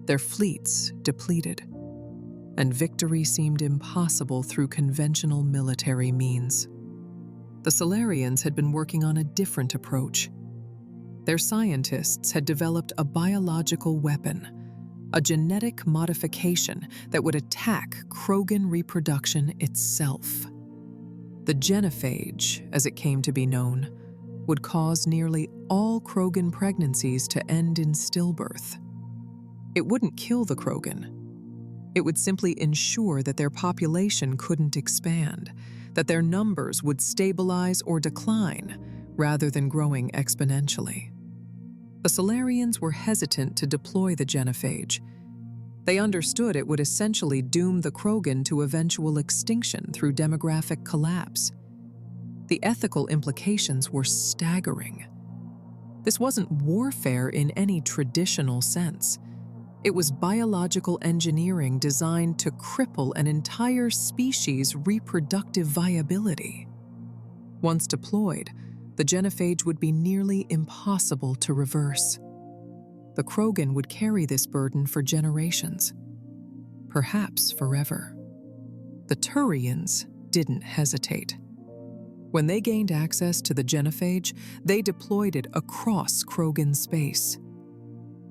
their fleets depleted, and victory seemed impossible through conventional military means. The Solarians had been working on a different approach. Their scientists had developed a biological weapon, a genetic modification that would attack Krogan reproduction itself. The genophage, as it came to be known, would cause nearly all Krogan pregnancies to end in stillbirth. It wouldn't kill the Krogan. It would simply ensure that their population couldn't expand, that their numbers would stabilize or decline rather than growing exponentially. The Solarians were hesitant to deploy the genophage. They understood it would essentially doom the Krogan to eventual extinction through demographic collapse. The ethical implications were staggering. This wasn't warfare in any traditional sense. It was biological engineering designed to cripple an entire species' reproductive viability. Once deployed, the genophage would be nearly impossible to reverse. The Krogan would carry this burden for generations, perhaps forever. The Turians didn't hesitate. When they gained access to the genophage, they deployed it across Krogan space.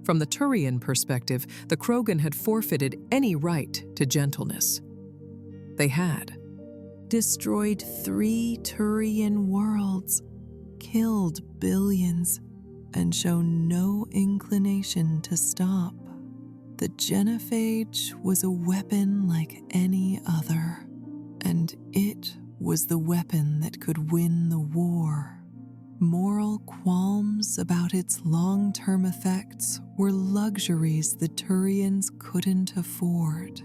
From the Turian perspective, the Krogan had forfeited any right to gentleness. They had destroyed 3 Turian worlds, killed billions, and shown no inclination to stop. The genophage was a weapon like any other, and it was the weapon that could win the war. Moral qualms about its long-term effects were luxuries the Turians couldn't afford.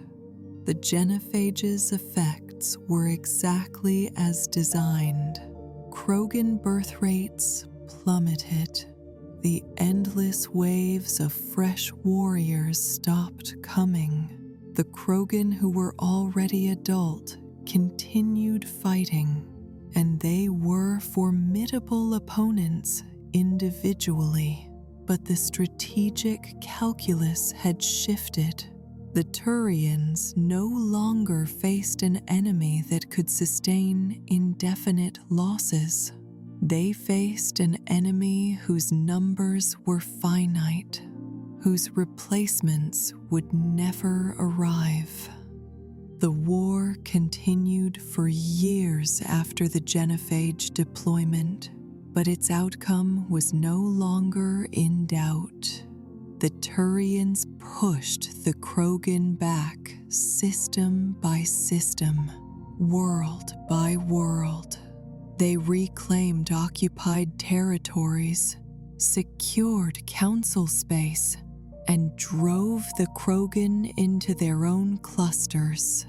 The genophage's effects were exactly as designed. Krogan birth rates plummeted. The endless waves of fresh warriors stopped coming. The Krogan who were already adult continued fighting, and they were formidable opponents individually. But the strategic calculus had shifted. The Turians no longer faced an enemy that could sustain indefinite losses. They faced an enemy whose numbers were finite, whose replacements would never arrive. The war continued for years after the genophage deployment, but its outcome was no longer in doubt. The Turians pushed the Krogan back system by system, world by world. They reclaimed occupied territories, secured council space, and drove the Krogan into their own clusters.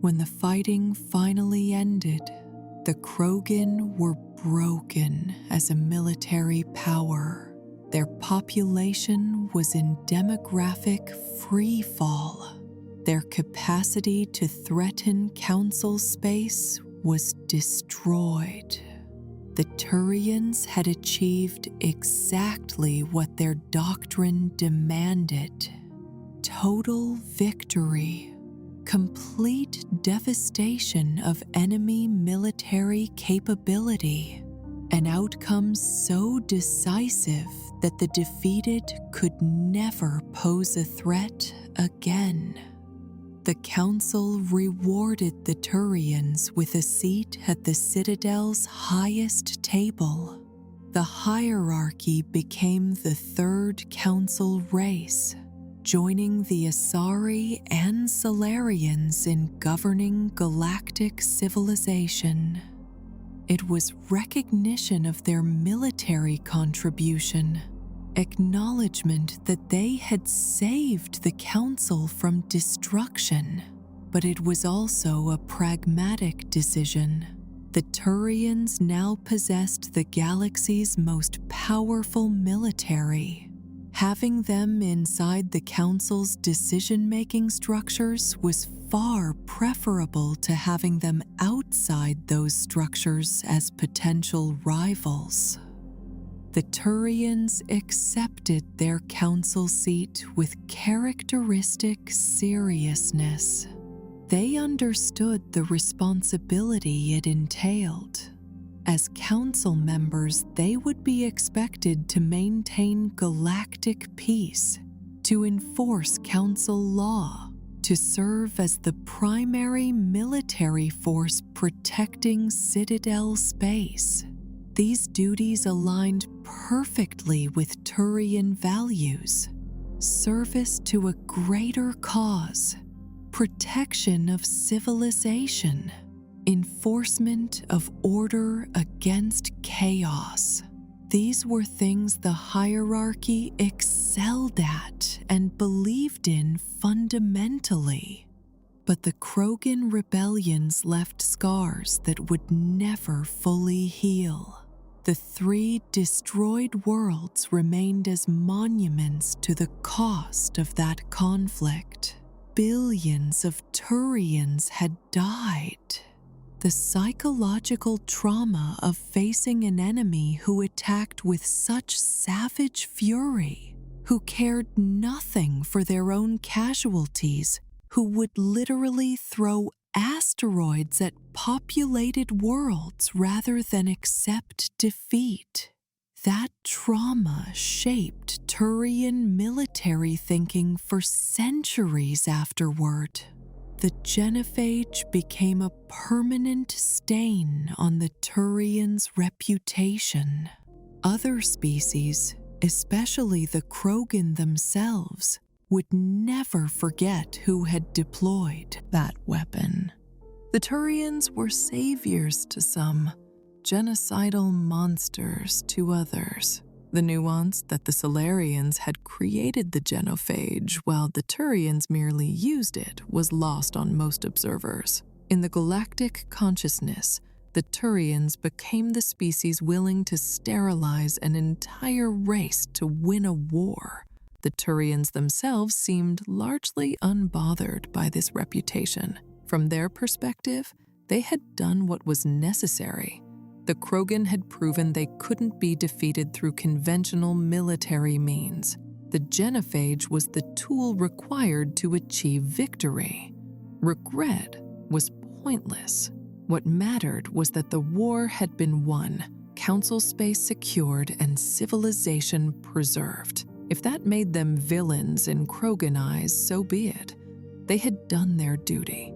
When the fighting finally ended, the Krogan were broken as a military power. Their population was in demographic freefall. Their capacity to threaten council space was destroyed. The Turians had achieved exactly what their doctrine demanded: total victory, complete devastation of enemy military capability, an outcome so decisive that the defeated could never pose a threat again. The council rewarded the Turians with a seat at the Citadel's highest table. The hierarchy became the third council race, joining the Asari and Solarians in governing galactic civilization. It was recognition of their military contribution, acknowledgement that they had saved the council from destruction, but it was also a pragmatic decision. The Turians now possessed the galaxy's most powerful military. Having them inside the council's decision-making structures was far preferable to having them outside those structures as potential rivals. The Turians accepted their council seat with characteristic seriousness. They understood the responsibility it entailed. As council members, they would be expected to maintain galactic peace, to enforce council law, to serve as the primary military force protecting Citadel space. These duties aligned perfectly with Turian values: service to a greater cause, protection of civilization, enforcement of order against chaos. These were things the hierarchy excelled at and believed in fundamentally. But the Krogan rebellions left scars that would never fully heal. The 3 destroyed worlds remained as monuments to the cost of that conflict. Billions of Turians had died. The psychological trauma of facing an enemy who attacked with such savage fury, who cared nothing for their own casualties, who would literally throw asteroids at populated worlds rather than accept defeat. That trauma shaped Turian military thinking for centuries afterward. The genophage became a permanent stain on the Turians' reputation. Other species, especially the Krogan themselves, would never forget who had deployed that weapon. The Turians were saviors to some, genocidal monsters to others. The nuance that the Solarians had created the genophage while the Turians merely used it was lost on most observers. In the galactic consciousness, the Turians became the species willing to sterilize an entire race to win a war. The Turians themselves seemed largely unbothered by this reputation. From their perspective, They had done what was necessary. The Krogan had proven they couldn't be defeated through conventional military means. The genophage was the tool required to achieve victory. Regret was pointless. What mattered was that the war had been won, council space secured, and civilization preserved. If that made them villains in Krogan eyes, so be it. They had done their duty.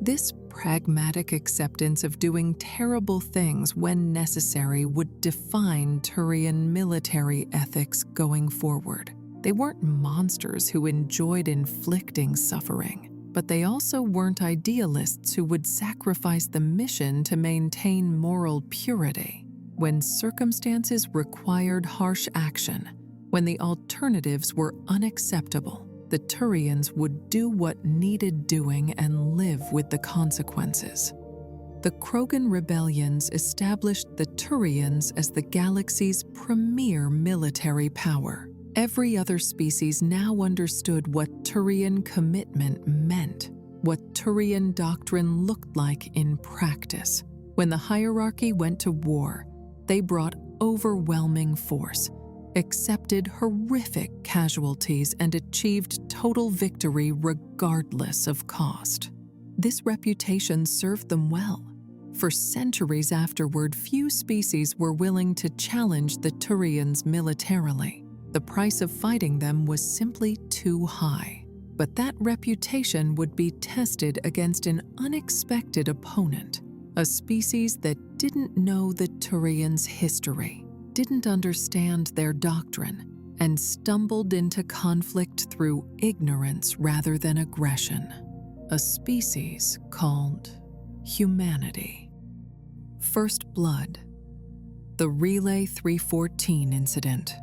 This pragmatic acceptance of doing terrible things when necessary would define Turian military ethics going forward. They weren't monsters who enjoyed inflicting suffering, but they also weren't idealists who would sacrifice the mission to maintain moral purity. When circumstances required harsh action, when the alternatives were unacceptable, the Turians would do what needed doing and live with the consequences. The Krogan rebellions established the Turians as the galaxy's premier military power. Every other species now understood what Turian commitment meant, what Turian doctrine looked like in practice. When the hierarchy went to war, they brought overwhelming force, accepted horrific casualties, and achieved total victory regardless of cost. This reputation served them well. For centuries afterward, few species were willing to challenge the Turians militarily. The price of fighting them was simply too high. But that reputation would be tested against an unexpected opponent, a species that didn't know the Turians' history, didn't understand their doctrine, and stumbled into conflict through ignorance rather than aggression. A species called humanity. First Blood. The Relay 314 incident.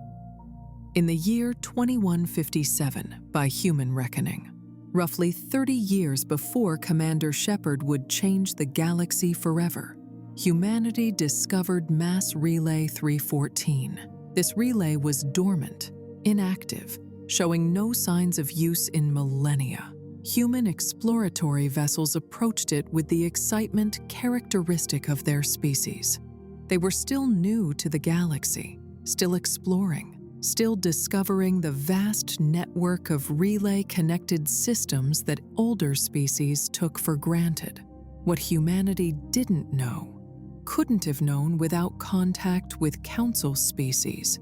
In the year 2157, by human reckoning, roughly 30 years before Commander Shepard would change the galaxy forever, humanity discovered Mass Relay 314. This relay was dormant, inactive, showing no signs of use in millennia. Human exploratory vessels approached it with the excitement characteristic of their species. They were still new to the galaxy, still exploring, still discovering the vast network of relay-connected systems that older species took for granted. What humanity didn't know, couldn't have known without contact with Council species,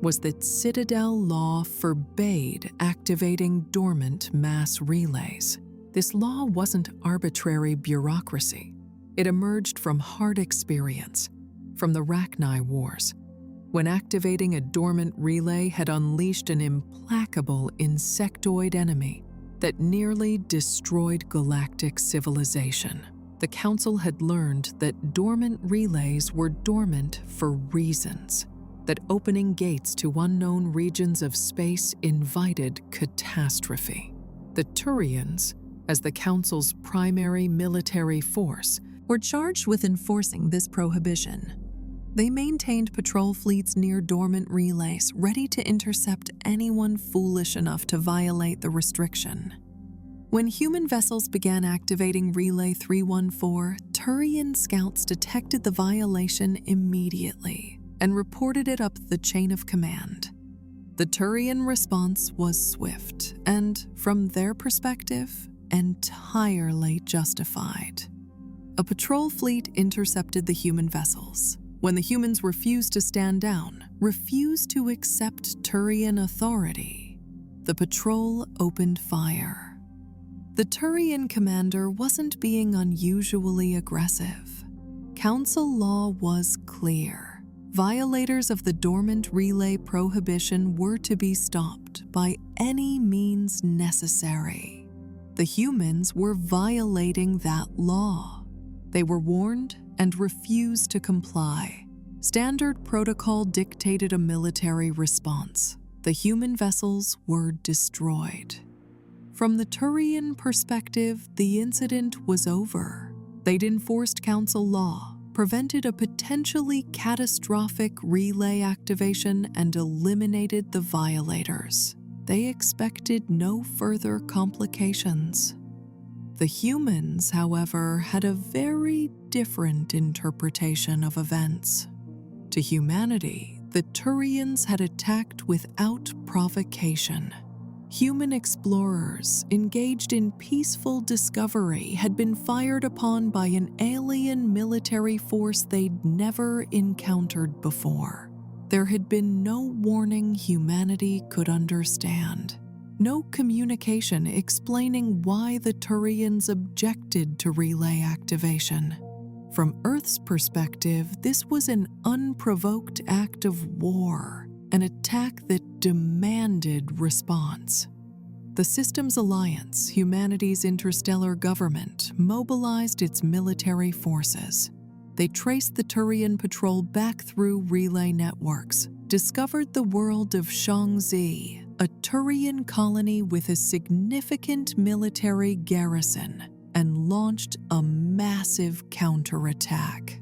was that Citadel law forbade activating dormant mass relays. This law wasn't arbitrary bureaucracy. It emerged from hard experience, from the Rachni Wars, when activating a dormant relay had unleashed an implacable insectoid enemy that nearly destroyed galactic civilization. The Council had learned that dormant relays were dormant for reasons, that opening gates to unknown regions of space invited catastrophe. The Turians, as the Council's primary military force, were charged with enforcing this prohibition. They maintained patrol fleets near dormant relays, ready to intercept anyone foolish enough to violate the restriction. When human vessels began activating Relay 314, Turian scouts detected the violation immediately and reported it up the chain of command. The Turian response was swift and, from their perspective, entirely justified. A patrol fleet intercepted the human vessels. When the humans refused to stand down, refused to accept Turian authority, the patrol opened fire. The Turian commander wasn't being unusually aggressive. Council law was clear. Violators of the dormant relay prohibition were to be stopped by any means necessary. The humans were violating that law. They were warned and refused to comply. Standard protocol dictated a military response. The human vessels were destroyed. From the Turian perspective, the incident was over. They'd enforced Council law, prevented a potentially catastrophic relay activation, and eliminated the violators. They expected no further complications. The humans, however, had a very different interpretation of events. To humanity, the Turians had attacked without provocation. Human explorers engaged in peaceful discovery had been fired upon by an alien military force they'd never encountered before. There had been no warning humanity could understand. No communication explaining why the Turians objected to relay activation. From Earth's perspective, this was an unprovoked act of war, an attack that demanded response. The Systems Alliance, humanity's interstellar government, mobilized its military forces. They traced the Turian patrol back through relay networks, discovered the world of Shangzi, a Turian colony with a significant military garrison, and launched a massive counterattack.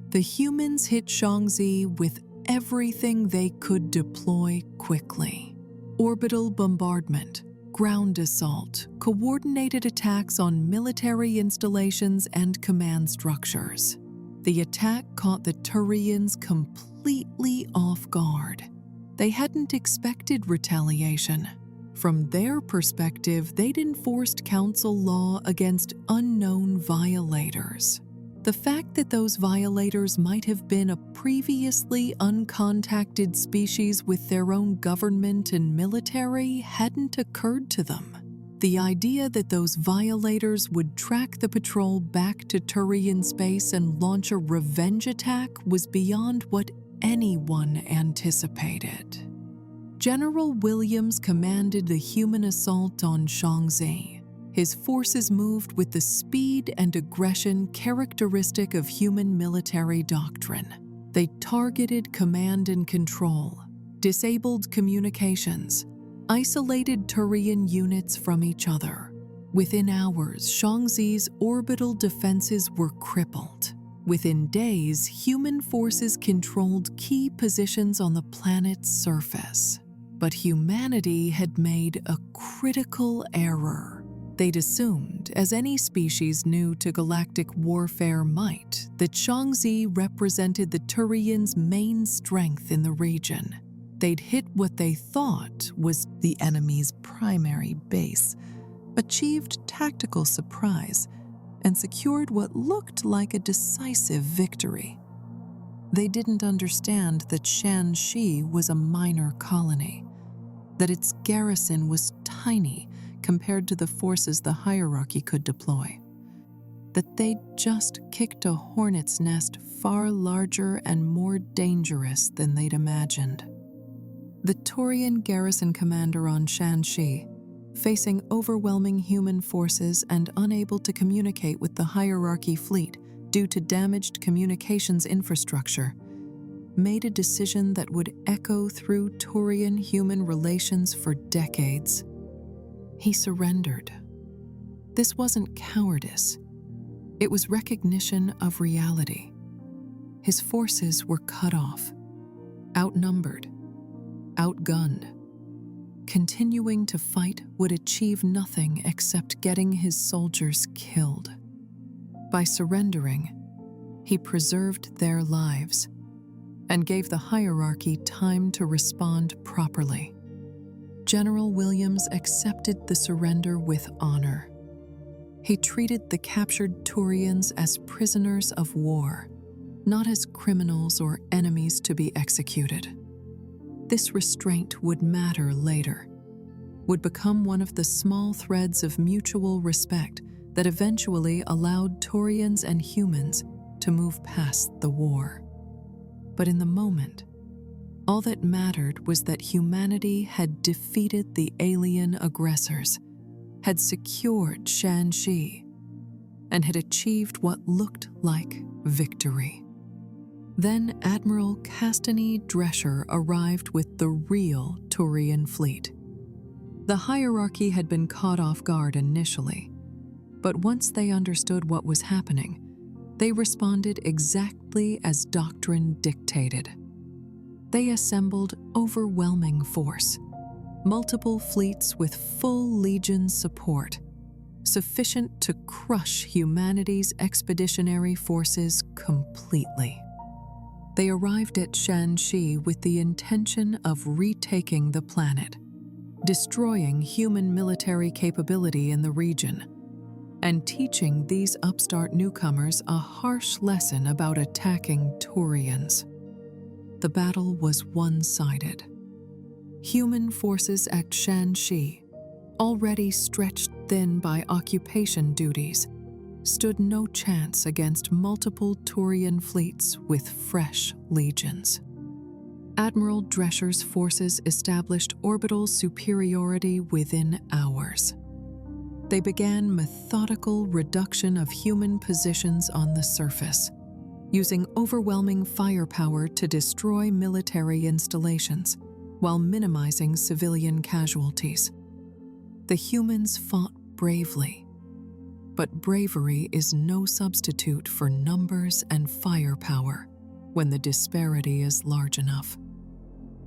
The humans hit Shangzi with everything they could deploy quickly. Orbital bombardment, ground assault, coordinated attacks on military installations and command structures. The attack caught the Turians completely off guard. They hadn't expected retaliation. From their perspective, they'd enforced council law against unknown violators. The fact that those violators might have been a previously uncontacted species with their own government and military hadn't occurred to them. The idea that those violators would track the patrol back to Turian space and launch a revenge attack was beyond what anyone anticipated. General Williams commanded the human assault on Shangzi. His forces moved with the speed and aggression characteristic of human military doctrine. They targeted command and control, disabled communications, isolated Turian units from each other. Within hours, Shangzi's orbital defenses were crippled. Within days, human forces controlled key positions on the planet's surface. But humanity had made a critical error. They'd assumed, as any species new to galactic warfare might, that Shangzi represented the Turians' main strength in the region. They'd hit what they thought was the enemy's primary base, achieved tactical surprise, and secured what looked like a decisive victory. They didn't understand that Shanxi was a minor colony, that its garrison was tiny compared to the forces the hierarchy could deploy, that they'd just kicked a hornet's nest far larger and more dangerous than they'd imagined. The Turian garrison commander on Shanxi, facing overwhelming human forces and unable to communicate with the hierarchy fleet due to damaged communications infrastructure, made a decision that would echo through Turian-human relations for decades. He surrendered. This wasn't cowardice. It was recognition of reality. His forces were cut off, outnumbered, outgunned. Continuing to fight would achieve nothing except getting his soldiers killed. By surrendering, he preserved their lives and gave the hierarchy time to respond properly. General Williams accepted the surrender with honor. He treated the captured Turians as prisoners of war, not as criminals or enemies to be executed. This restraint would matter later, would become one of the small threads of mutual respect that eventually allowed Turians and humans to move past the war. But in the moment, all that mattered was that humanity had defeated the alien aggressors, had secured Shanxi, and had achieved what looked like victory. Then Admiral Castany Drescher arrived with the real Turian fleet. The hierarchy had been caught off guard initially, but once they understood what was happening, they responded exactly as Doctrine dictated. They assembled overwhelming force, multiple fleets with full Legion support, sufficient to crush humanity's expeditionary forces completely. They arrived at Shanxi with the intention of retaking the planet, destroying human military capability in the region, and teaching these upstart newcomers a harsh lesson about attacking Turians. The battle was one-sided. Human forces at Shanxi, already stretched thin by occupation duties, stood no chance against multiple Turian fleets with fresh legions. Admiral Drescher's forces established orbital superiority within hours. They began methodical reduction of human positions on the surface, using overwhelming firepower to destroy military installations while minimizing civilian casualties. The humans fought bravely, but bravery is no substitute for numbers and firepower when the disparity is large enough.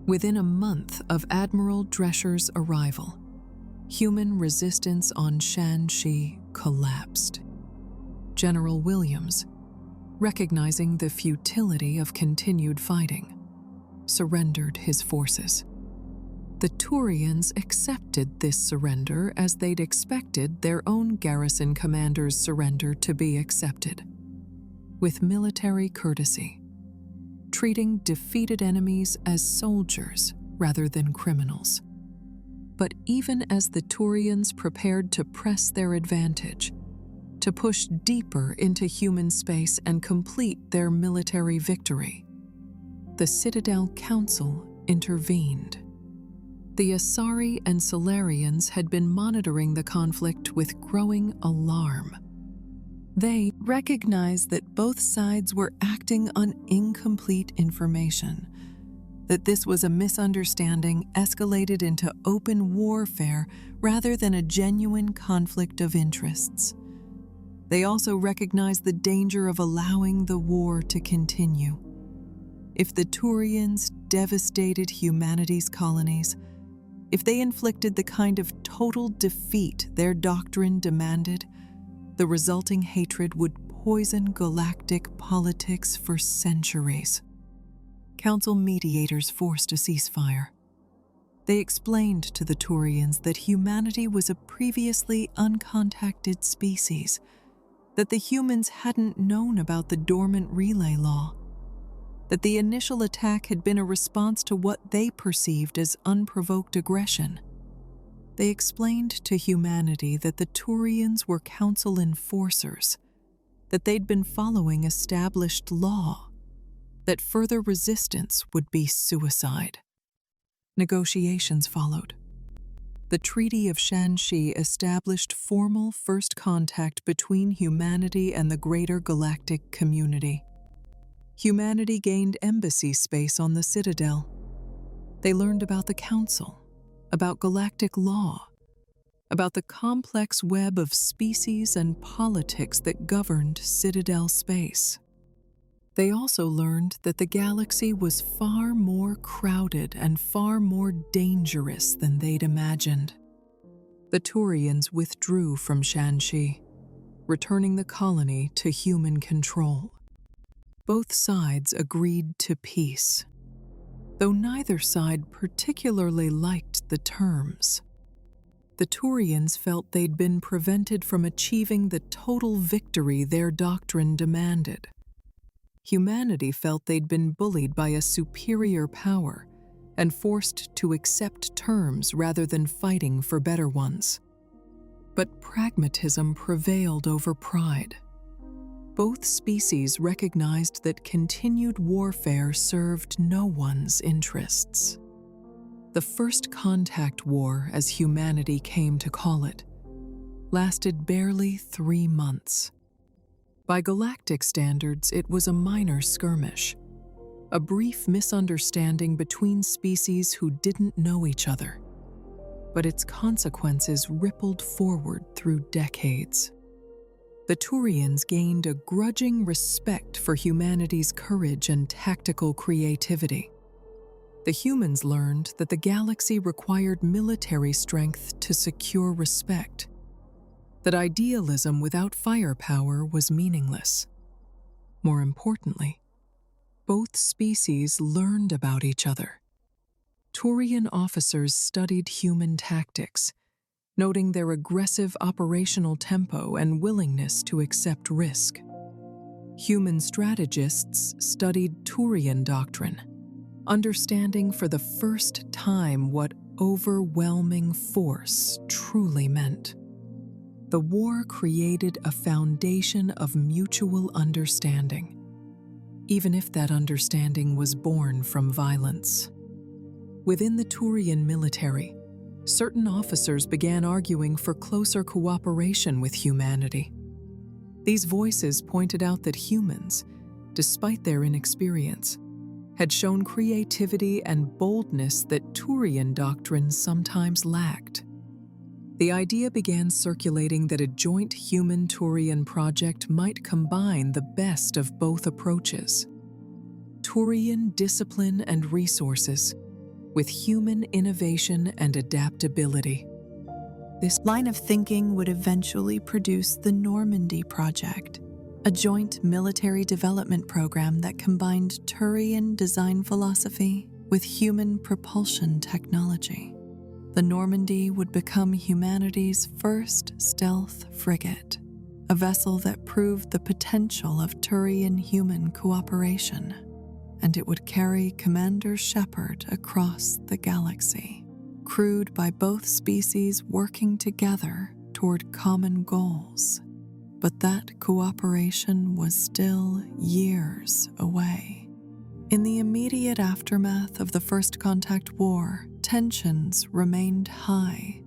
Within a month of Admiral Drescher's arrival, human resistance on Shanxi collapsed. General Williams, recognizing the futility of continued fighting, surrendered his forces. The Turians accepted this surrender as they'd expected their own garrison commander's surrender to be accepted, with military courtesy, treating defeated enemies as soldiers rather than criminals. But even as the Turians prepared to press their advantage, to push deeper into human space and complete their military victory, the Citadel Council intervened. The Asari and Solarians had been monitoring the conflict with growing alarm. They recognized that both sides were acting on incomplete information, that this was a misunderstanding escalated into open warfare rather than a genuine conflict of interests. They also recognized the danger of allowing the war to continue. If the Turians devastated humanity's colonies, if they inflicted the kind of total defeat their doctrine demanded, the resulting hatred would poison galactic politics for centuries. Council mediators forced a ceasefire. They explained to the Turians that humanity was a previously uncontacted species, that the humans hadn't known about the dormant relay law, that the initial attack had been a response to what they perceived as unprovoked aggression. They explained to humanity that the Turians were council enforcers, that they'd been following established law, that further resistance would be suicide. Negotiations followed. The Treaty of Shanxi established formal first contact between humanity and the greater galactic community. Humanity gained embassy space on the Citadel. They learned about the Council, about galactic law, about the complex web of species and politics that governed Citadel space. They also learned that the galaxy was far more crowded and far more dangerous than they'd imagined. The Turians withdrew from Shanxi, returning the colony to human control. Both sides agreed to peace, though neither side particularly liked the terms. The Turians felt they'd been prevented from achieving the total victory their doctrine demanded. Humanity felt they'd been bullied by a superior power and forced to accept terms rather than fighting for better ones. But pragmatism prevailed over pride. Both species recognized that continued warfare served no one's interests. The First Contact War, as humanity came to call it, lasted barely 3 months. By galactic standards, it was a minor skirmish, a brief misunderstanding between species who didn't know each other. But its consequences rippled forward through decades. The Turians gained a grudging respect for humanity's courage and tactical creativity. The humans learned that the galaxy required military strength to secure respect. that idealism without firepower was meaningless. More importantly, both species learned about each other. Turian officers studied human tactics, noting their aggressive operational tempo and willingness to accept risk. Human strategists studied Turian doctrine, understanding for the first time what overwhelming force truly meant. The war created a foundation of mutual understanding, even if that understanding was born from violence. Within the Turian military, certain officers began arguing for closer cooperation with humanity. These voices pointed out that humans, despite their inexperience, had shown creativity and boldness that Turian doctrines sometimes lacked. The idea began circulating that a joint human-Turian project might combine the best of both approaches: Turian discipline and resources with human innovation and adaptability. This line of thinking would eventually produce the Normandy Project, a joint military development program that combined Turian design philosophy with human propulsion technology. The Normandy would become humanity's first stealth frigate, a vessel that proved the potential of Turian-human cooperation, and it would carry Commander Shepard across the galaxy, crewed by both species working together toward common goals. But that cooperation was still years away. In the immediate aftermath of the First Contact War, tensions remained high.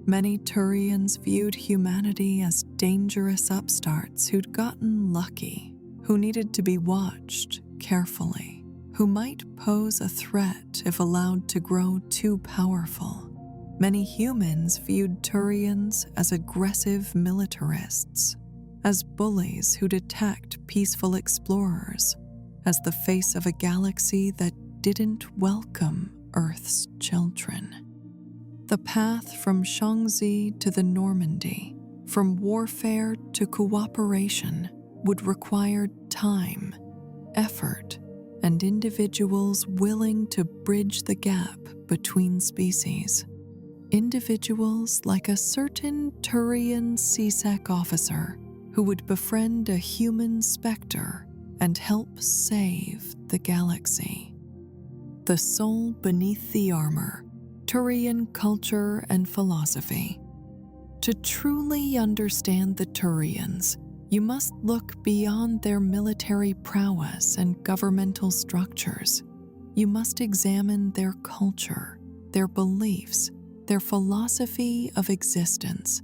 Many Turians viewed humanity as dangerous upstarts who'd gotten lucky, who needed to be watched carefully, who might pose a threat if allowed to grow too powerful. Many humans viewed Turians as aggressive militarists, as bullies who'd attacked peaceful explorers, as the face of a galaxy that didn't welcome Earth's children. The path from Shaanxi to the Normandy, from warfare to cooperation, would require time, effort, and individuals willing to bridge the gap between species. Individuals like a certain Turian CSEC officer who would befriend a human specter and help save the galaxy. The soul beneath the armor, Turian culture and philosophy. To truly understand the Turians, you must look beyond their military prowess and governmental structures. You must examine their culture, their beliefs, their philosophy of existence.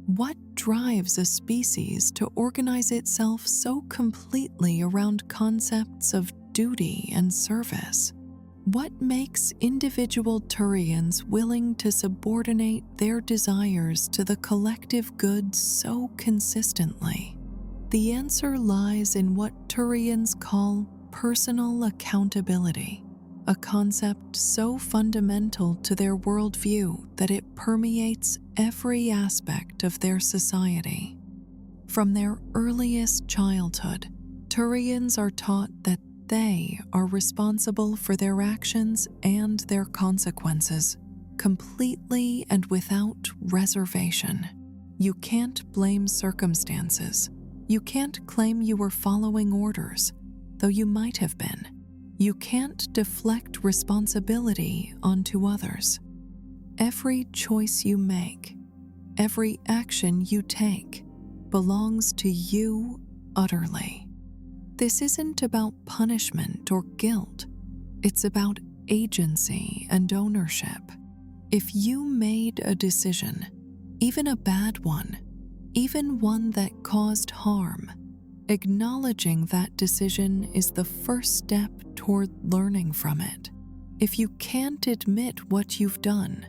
What drives a species to organize itself so completely around concepts of duty and service? What makes individual Turians willing to subordinate their desires to the collective good so consistently? The answer lies in what Turians call personal accountability, a concept so fundamental to their worldview that it permeates every aspect of their society. From their earliest childhood, Turians are taught that they are responsible for their actions and their consequences, completely and without reservation. You can't blame circumstances. You can't claim you were following orders, though you might have been. You can't deflect responsibility onto others. Every choice you make, every action you take, belongs to you utterly. This isn't about punishment or guilt. It's about agency and ownership. If you made a decision, even a bad one, even one that caused harm, acknowledging that decision is the first step toward learning from it. If you can't admit what you've done,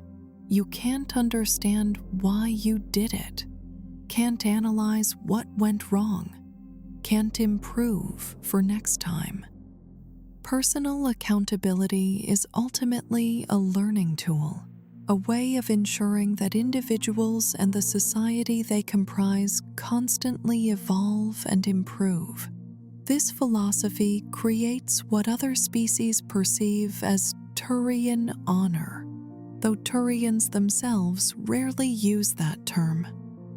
you can't understand why you did it, can't analyze what went wrong, can't improve for next time. Personal accountability is ultimately a learning tool. a way of ensuring that individuals and the society they comprise constantly evolve and improve. This philosophy creates what other species perceive as Turian honor, though Turians themselves rarely use that term.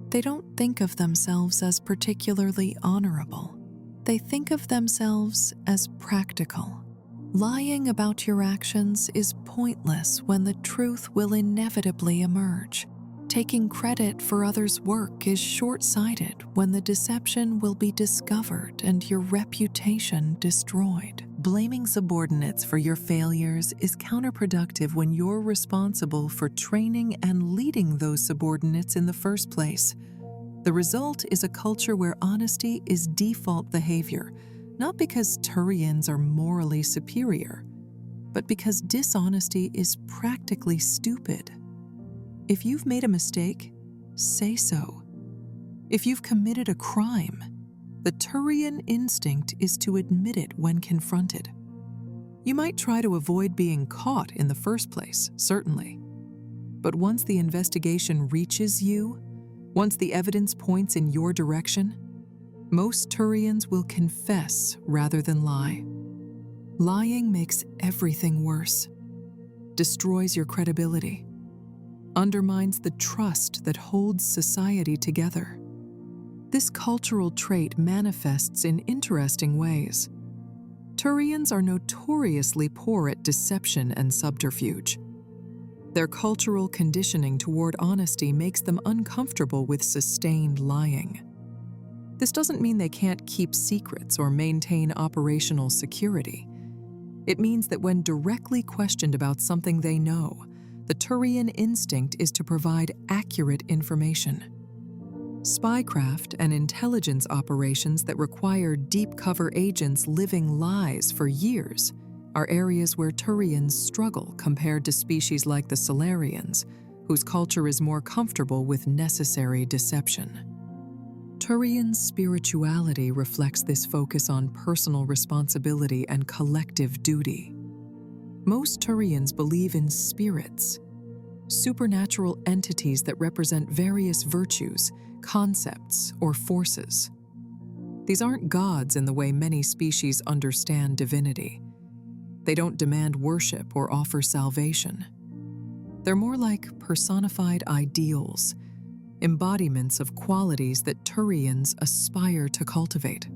They don't think of themselves as particularly honorable. They think of themselves as practical. Lying about your actions is pointless when the truth will inevitably emerge. Taking credit for others' work is short-sighted when the deception will be discovered and your reputation destroyed. Blaming subordinates for your failures is counterproductive when you're responsible for training and leading those subordinates in the first place. The result is a culture where honesty is default behavior, not because Turians are morally superior, but because dishonesty is practically stupid. If you've made a mistake, say so. If you've committed a crime, the Turian instinct is to admit it when confronted. You might try to avoid being caught in the first place, certainly. But once the investigation reaches you, once the evidence points in your direction, most Turians will confess rather than lie. Lying makes everything worse, destroys your credibility, undermines the trust that holds society together. This cultural trait manifests in interesting ways. Turians are notoriously poor at deception and subterfuge. Their cultural conditioning toward honesty makes them uncomfortable with sustained lying. This doesn't mean they can't keep secrets or maintain operational security. It means that when directly questioned about something they know, the Turian instinct is to provide accurate information. Spycraft and intelligence operations that require deep cover agents living lies for years are areas where Turians struggle compared to species like the Solarians, whose culture is more comfortable with necessary deception. Turian spirituality reflects this focus on personal responsibility and collective duty. Most Turians believe in spirits, supernatural entities that represent various virtues, concepts, or forces. These aren't gods in the way many species understand divinity. They don't demand worship or offer salvation. They're more like personified ideals, embodiments of qualities that Turians aspire to cultivate.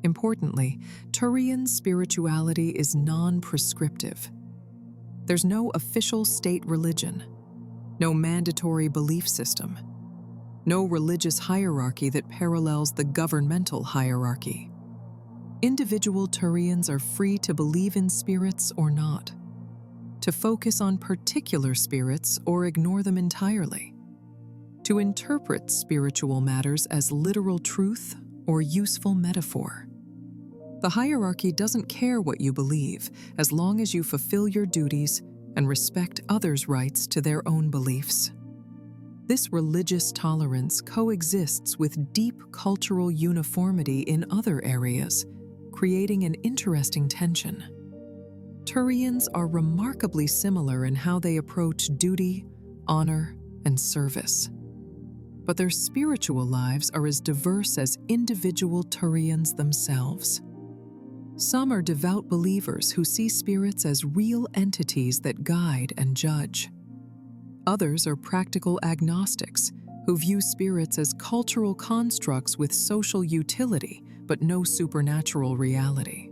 Importantly, Turian spirituality is non-prescriptive. There's no official state religion, no mandatory belief system, no religious hierarchy that parallels the governmental hierarchy. Individual Turians are free to believe in spirits or not, to focus on particular spirits or ignore them entirely, to interpret spiritual matters as literal truth or useful metaphor. The hierarchy doesn't care what you believe as long as you fulfill your duties and respect others' rights to their own beliefs. This religious tolerance coexists with deep cultural uniformity in other areas, creating an interesting tension. Turians are remarkably similar in how they approach duty, honor, and service. But their spiritual lives are as diverse as individual Turians themselves. Some are devout believers who see spirits as real entities that guide and judge. Others are practical agnostics who view spirits as cultural constructs with social utility but no supernatural reality.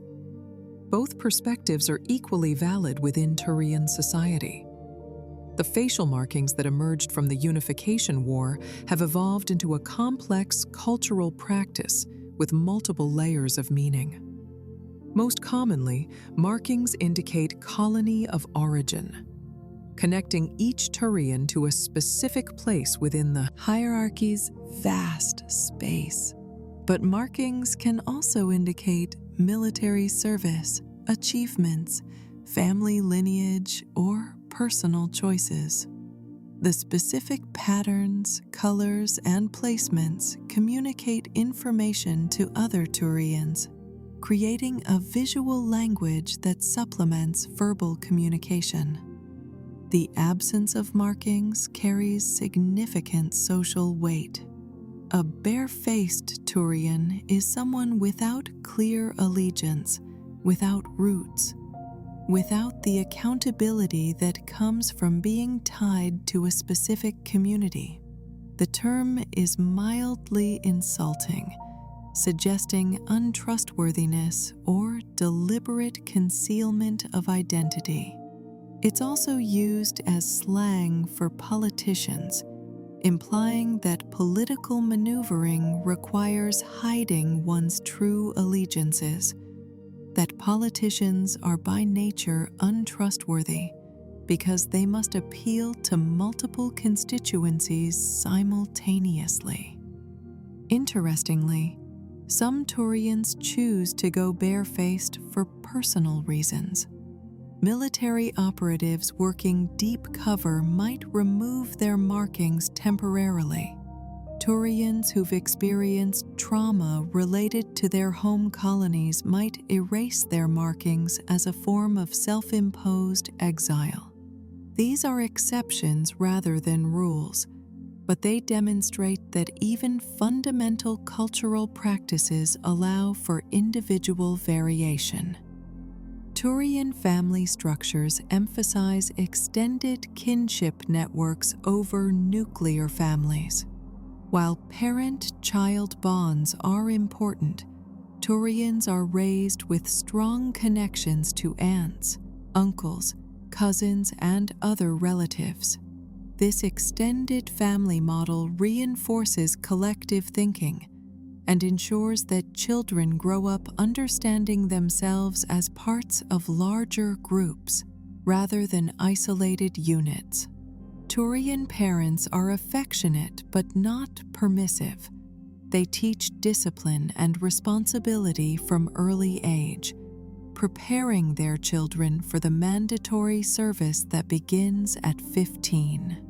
Both perspectives are equally valid within Turian society. The facial markings that emerged from the Unification War have evolved into a complex cultural practice with multiple layers of meaning. Most commonly, markings indicate colony of origin, connecting each Turian to a specific place within the hierarchy's vast space. But markings can also indicate military service, achievements, family lineage, or personal choices. The specific patterns, colors, and placements communicate information to other Turians, creating a visual language that supplements verbal communication. The absence of markings carries significant social weight. A bare-faced Turian is someone without clear allegiance, without roots, without the accountability that comes from being tied to a specific community. The term is mildly insulting, suggesting untrustworthiness or deliberate concealment of identity. It's also used as slang for politicians, implying that political maneuvering requires hiding one's true allegiances, that politicians are by nature untrustworthy because they must appeal to multiple constituencies simultaneously. Interestingly, some Turians choose to go barefaced for personal reasons. Military operatives working deep cover might remove their markings temporarily. Turians who've experienced trauma related to their home colonies might erase their markings as a form of self-imposed exile. These are exceptions rather than rules, but they demonstrate that even fundamental cultural practices allow for individual variation. Turian family structures emphasize extended kinship networks over nuclear families. While parent-child bonds are important, Turians are raised with strong connections to aunts, uncles, cousins, and other relatives. This extended family model reinforces collective thinking and ensures that children grow up understanding themselves as parts of larger groups rather than isolated units. Turian parents are affectionate but not permissive. They teach discipline and responsibility from early age, preparing their children for the mandatory service that begins at 15.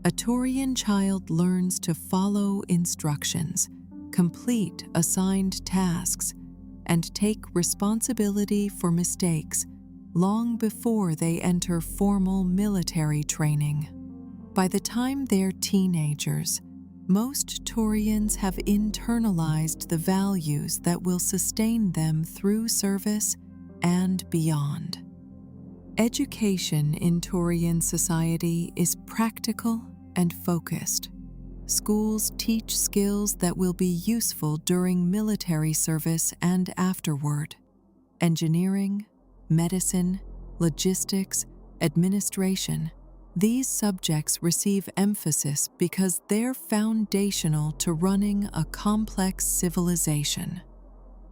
A Turian child learns to follow instructions, complete assigned tasks, and take responsibility for mistakes long before they enter formal military training. By the time they're teenagers, most Turians have internalized the values that will sustain them through service and beyond. Education in Turian society is practical and focused. Schools teach skills that will be useful during military service and afterward. Engineering, medicine, logistics, administration. These subjects receive emphasis because they're foundational to running a complex civilization.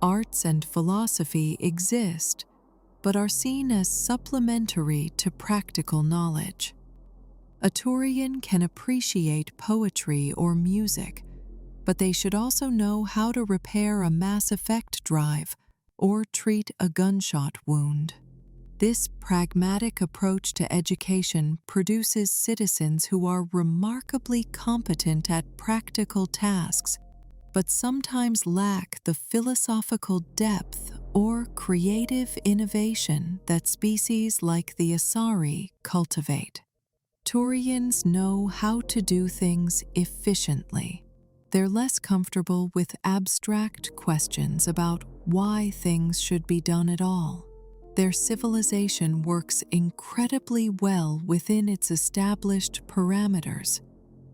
Arts and philosophy exist, but are seen as supplementary to practical knowledge. A Turian can appreciate poetry or music, but they should also know how to repair a Mass Effect drive or treat a gunshot wound. This pragmatic approach to education produces citizens who are remarkably competent at practical tasks, but sometimes lack the philosophical depth or creative innovation that species like the Asari cultivate. Turians know how to do things efficiently. They're less comfortable with abstract questions about why things should be done at all. Their civilization works incredibly well within its established parameters,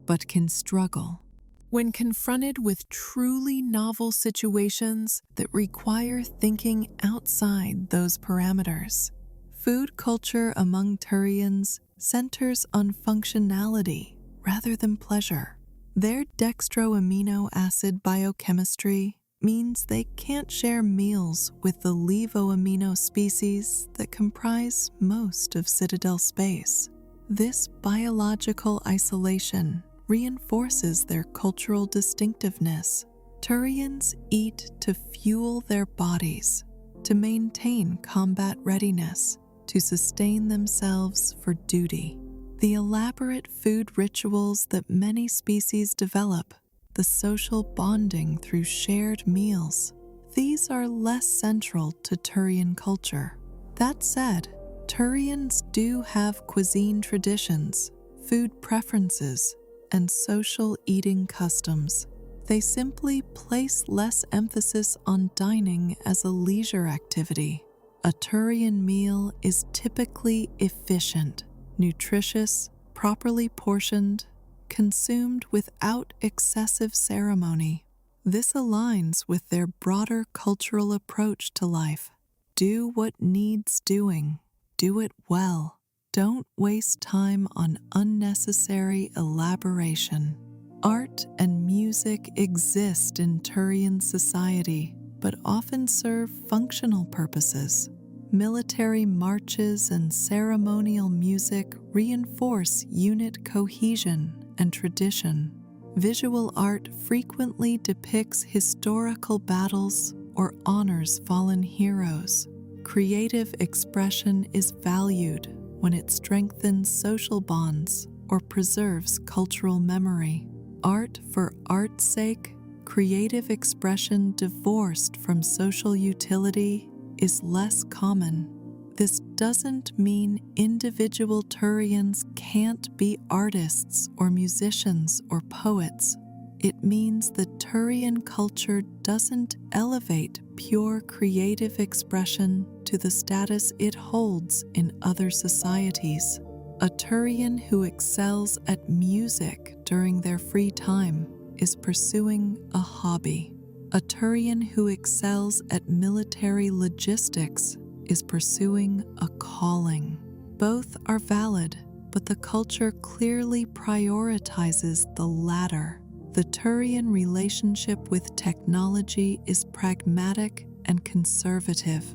but can struggle when confronted with truly novel situations that require thinking outside those parameters. Food culture among Turians centers on functionality rather than pleasure. Their dextroamino acid biochemistry means they can't share meals with the levoamino species that comprise most of Citadel space. This biological isolation reinforces their cultural distinctiveness. Turians eat to fuel their bodies, to maintain combat readiness, to sustain themselves for duty. The elaborate food rituals that many species develop, the social bonding through shared meals, these are less central to Turian culture. That said, Turians do have cuisine traditions, food preferences, and social eating customs. They simply place less emphasis on dining as a leisure activity. A Turian meal is typically efficient, nutritious, properly portioned, consumed without excessive ceremony. This aligns with their broader cultural approach to life. Do what needs doing. Do it well. Don't waste time on unnecessary elaboration. Art and music exist in Turian society, but often serve functional purposes. Military marches and ceremonial music reinforce unit cohesion and tradition. Visual art frequently depicts historical battles or honors fallen heroes. Creative expression is valued when it strengthens social bonds or preserves cultural memory. Art for art's sake, creative expression divorced from social utility is less common. This doesn't mean individual Turians can't be artists or musicians or poets. It means that Turian culture doesn't elevate pure creative expression to the status it holds in other societies. A Turian who excels at music during their free time is pursuing a hobby. A Turian who excels at military logistics is pursuing a calling. Both are valid, but the culture clearly prioritizes the latter. The Turian relationship with technology is pragmatic and conservative.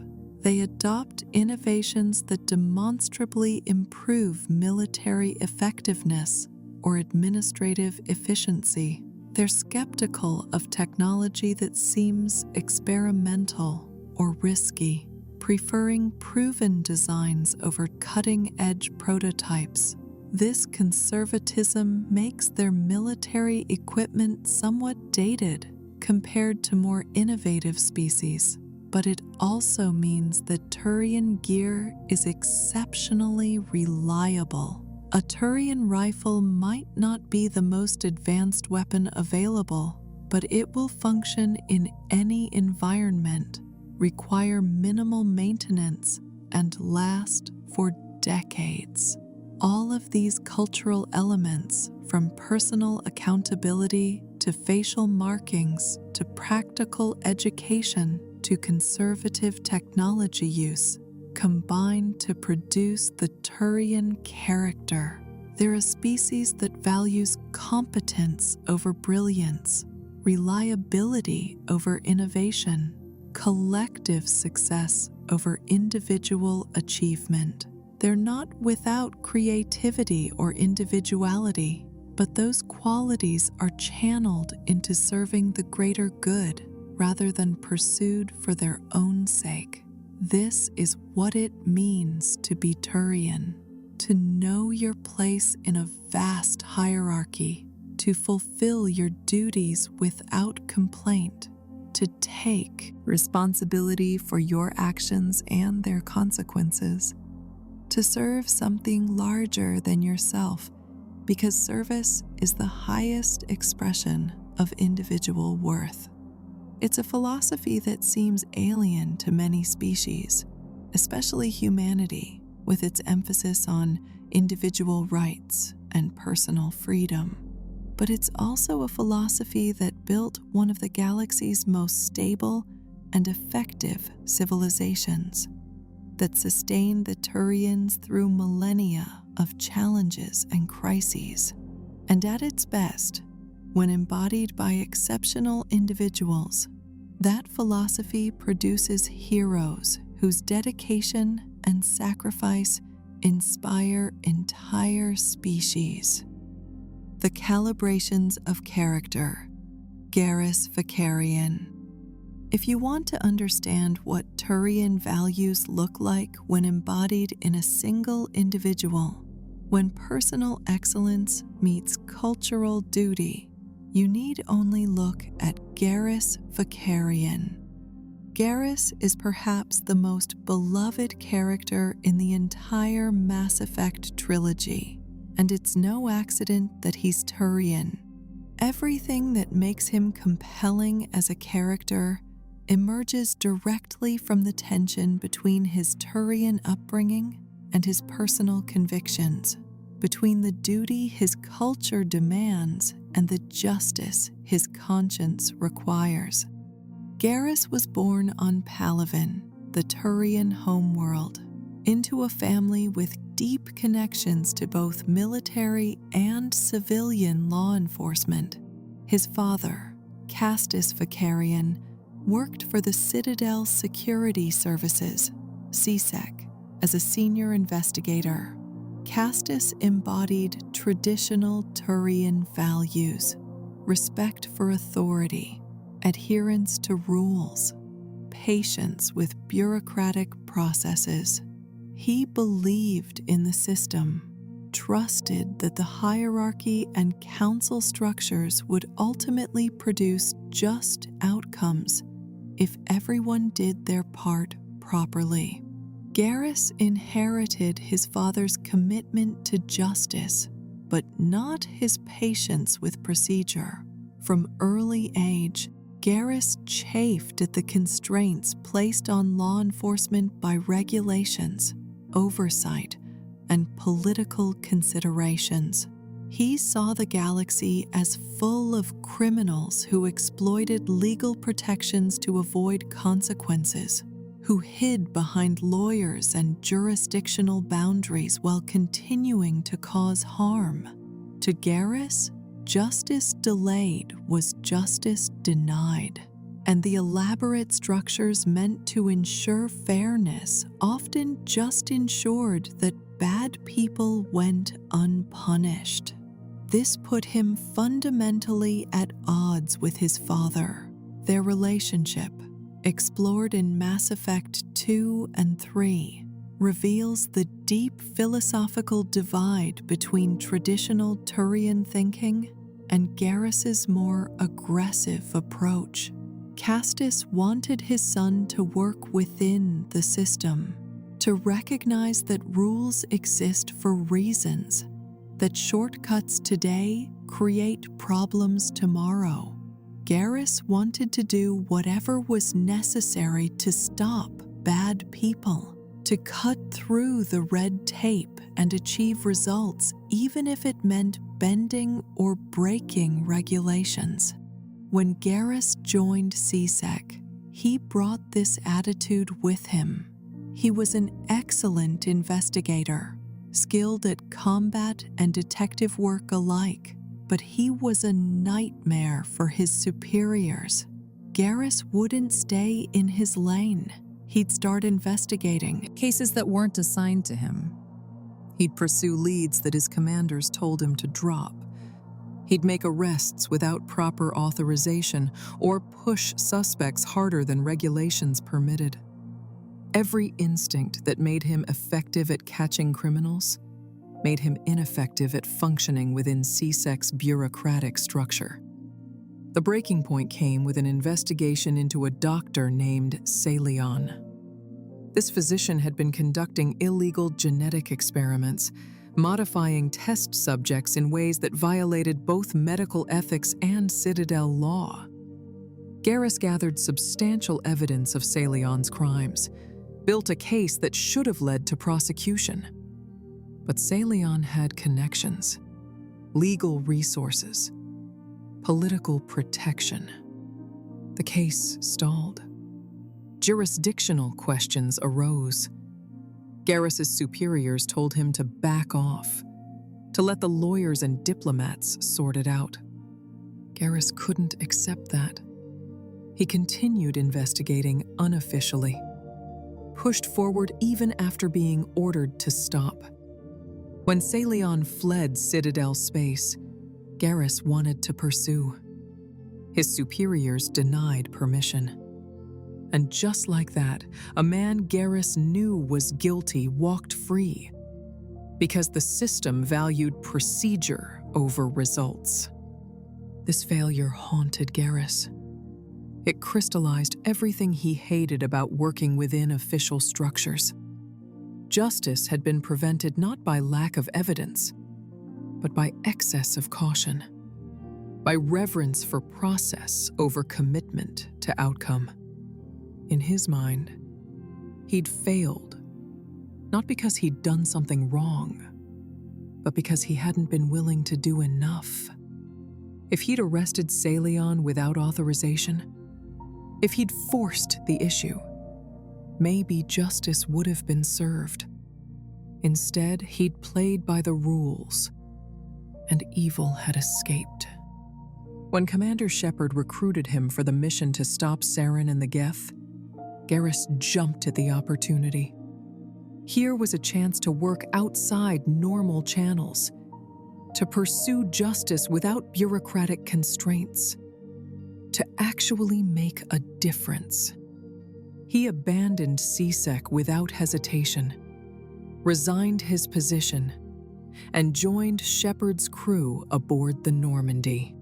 They adopt innovations that demonstrably improve military effectiveness or administrative efficiency. They're skeptical of technology that seems experimental or risky, preferring proven designs over cutting-edge prototypes. This conservatism makes their military equipment somewhat dated compared to more innovative species, but it also means that Turian gear is exceptionally reliable. A Turian rifle might not be the most advanced weapon available, but it will function in any environment, require minimal maintenance, and last for decades. All of these cultural elements, from personal accountability to facial markings to practical education to conservative technology use, combine to produce the Turian character. They're a species that values competence over brilliance, reliability over innovation, collective success over individual achievement. They're not without creativity or individuality, but those qualities are channeled into serving the greater good rather than pursued for their own sake. This is what it means to be Turian, to know your place in a vast hierarchy, to fulfill your duties without complaint, to take responsibility for your actions and their consequences, to serve something larger than yourself, because service is the highest expression of individual worth. It's a philosophy that seems alien to many species, especially humanity, with its emphasis on individual rights and personal freedom. But it's also a philosophy that built one of the galaxy's most stable and effective civilizations, that sustained the Turians through millennia of challenges and crises. And at its best, when embodied by exceptional individuals, that philosophy produces heroes whose dedication and sacrifice inspire entire species. The calibrations of character, Garrus Vicarian. If you want to understand what Turian values look like when embodied in a single individual, when personal excellence meets cultural duty, you need only look at Garrus Vicarian. Garrus is perhaps the most beloved character in the entire Mass Effect trilogy, and it's no accident that he's Turian. Everything that makes him compelling as a character emerges directly from the tension between his Turian upbringing and his personal convictions, between the duty his culture demands and the justice his conscience requires. Garrus was born on Palaven, the Turian homeworld, into a family with deep connections to both military and civilian law enforcement. His father, Castus Vicarian, worked for the Citadel Security Services, CSEC, as a senior investigator. Castus embodied traditional Turian values: respect for authority, adherence to rules, patience with bureaucratic processes. He believed in the system, trusted that the hierarchy and council structures would ultimately produce just outcomes if everyone did their part properly. Garrus inherited his father's commitment to justice, but not his patience with procedure. From early age, Garrus chafed at the constraints placed on law enforcement by regulations, oversight, and political considerations. He saw the galaxy as full of criminals who exploited legal protections to avoid consequences, who hid behind lawyers and jurisdictional boundaries while continuing to cause harm. To Garrus, justice delayed was justice denied, and the elaborate structures meant to ensure fairness often just ensured that bad people went unpunished. This put him fundamentally at odds with his father. Their relationship, explored in Mass Effect 2 and 3, reveals the deep philosophical divide between traditional Turian thinking and Garrus's more aggressive approach. Castus wanted his son to work within the system, to recognize that rules exist for reasons, that shortcuts today create problems tomorrow. Garrus wanted to do whatever was necessary to stop bad people, to cut through the red tape and achieve results, even if it meant bending or breaking regulations. When Garrus joined CSEC, he brought this attitude with him. He was an excellent investigator, skilled at combat and detective work alike, but he was a nightmare for his superiors. Garrus wouldn't stay in his lane. He'd start investigating cases that weren't assigned to him. He'd pursue leads that his commanders told him to drop. He'd make arrests without proper authorization or push suspects harder than regulations permitted. Every instinct that made him effective at catching criminals made him ineffective at functioning within CSEC's bureaucratic structure. The breaking point came with an investigation into a doctor named Salion. This physician had been conducting illegal genetic experiments, modifying test subjects in ways that violated both medical ethics and Citadel law. Garrus gathered substantial evidence of Salion's crimes, built a case that should have led to prosecution. But Salion had connections, legal resources, political protection. The case stalled. Jurisdictional questions arose. Garrus's superiors told him to back off, to let the lawyers and diplomats sort it out. Garrus couldn't accept that. He continued investigating unofficially, pushed forward even after being ordered to stop. When Salion fled Citadel space, Garrus wanted to pursue. His superiors denied permission. And just like that, a man Garrus knew was guilty walked free, because the system valued procedure over results. This failure haunted Garrus. It crystallized everything he hated about working within official structures. Justice had been prevented not by lack of evidence, but by excess of caution, by reverence for process over commitment to outcome. In his mind, he'd failed, not because he'd done something wrong, but because he hadn't been willing to do enough. If he'd arrested Salion without authorization, if he'd forced the issue, maybe justice would have been served. Instead, he'd played by the rules, and evil had escaped. When Commander Shepard recruited him for the mission to stop Saren and the Geth, Garrus jumped at the opportunity. Here was a chance to work outside normal channels, to pursue justice without bureaucratic constraints, to actually make a difference. He abandoned CSEC without hesitation, resigned his position, and joined Shepard's crew aboard the Normandy.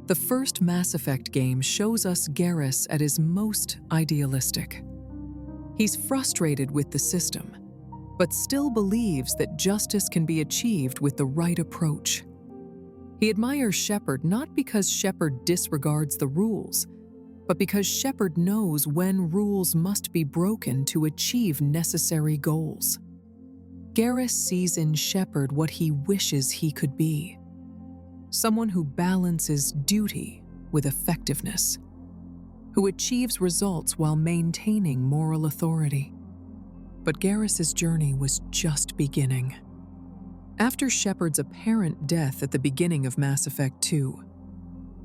The first Mass Effect game shows us Garrus at his most idealistic. He's frustrated with the system, but still believes that justice can be achieved with the right approach. He admires Shepard not because Shepard disregards the rules, but because Shepard knows when rules must be broken to achieve necessary goals. Garrus sees in Shepard what he wishes he could be: someone who balances duty with effectiveness, who achieves results while maintaining moral authority. But Garrus's journey was just beginning. After Shepard's apparent death at the beginning of Mass Effect 2,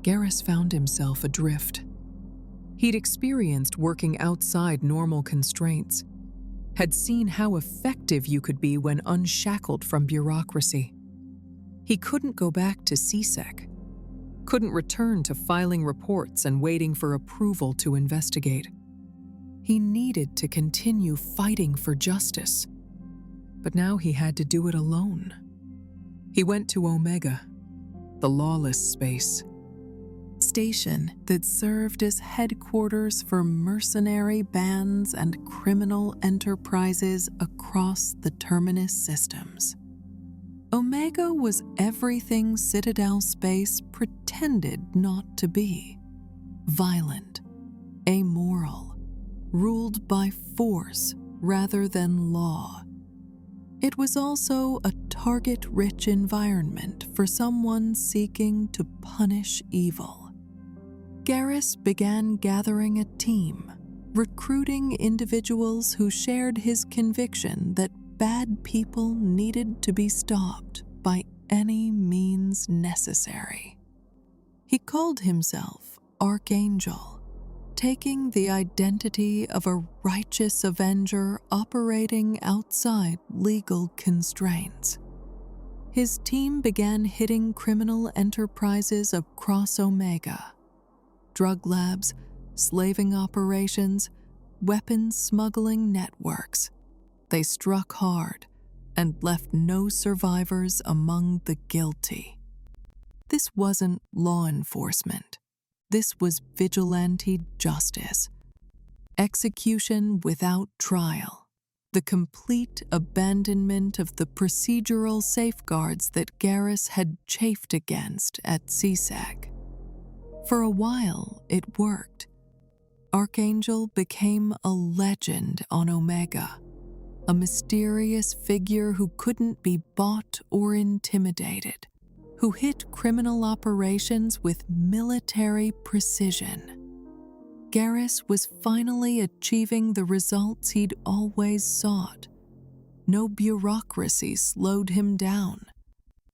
Garrus found himself adrift. He'd experienced working outside normal constraints, had seen how effective you could be when unshackled from bureaucracy. He couldn't go back to CSEC, couldn't return to filing reports and waiting for approval to investigate. He needed to continue fighting for justice, but now he had to do it alone. He went to Omega, the lawless space, station that served as headquarters for mercenary bands and criminal enterprises across the Terminus systems. Omega was everything Citadel space pretended not to be: violent, amoral, ruled by force rather than law. It was also a target-rich environment for someone seeking to punish evil. Garrus began gathering a team, recruiting individuals who shared his conviction that bad people needed to be stopped by any means necessary. He called himself Archangel, taking the identity of a righteous avenger operating outside legal constraints. His team began hitting criminal enterprises across Omega: drug labs, slaving operations, weapons smuggling networks. They struck hard and left no survivors among the guilty. This wasn't law enforcement. This was vigilante justice. Execution without trial. The complete abandonment of the procedural safeguards that Garrus had chafed against at CSEC. For a while, it worked. Archangel became a legend on Omega, a mysterious figure who couldn't be bought or intimidated, who hit criminal operations with military precision. Garrus was finally achieving the results he'd always sought. No bureaucracy slowed him down.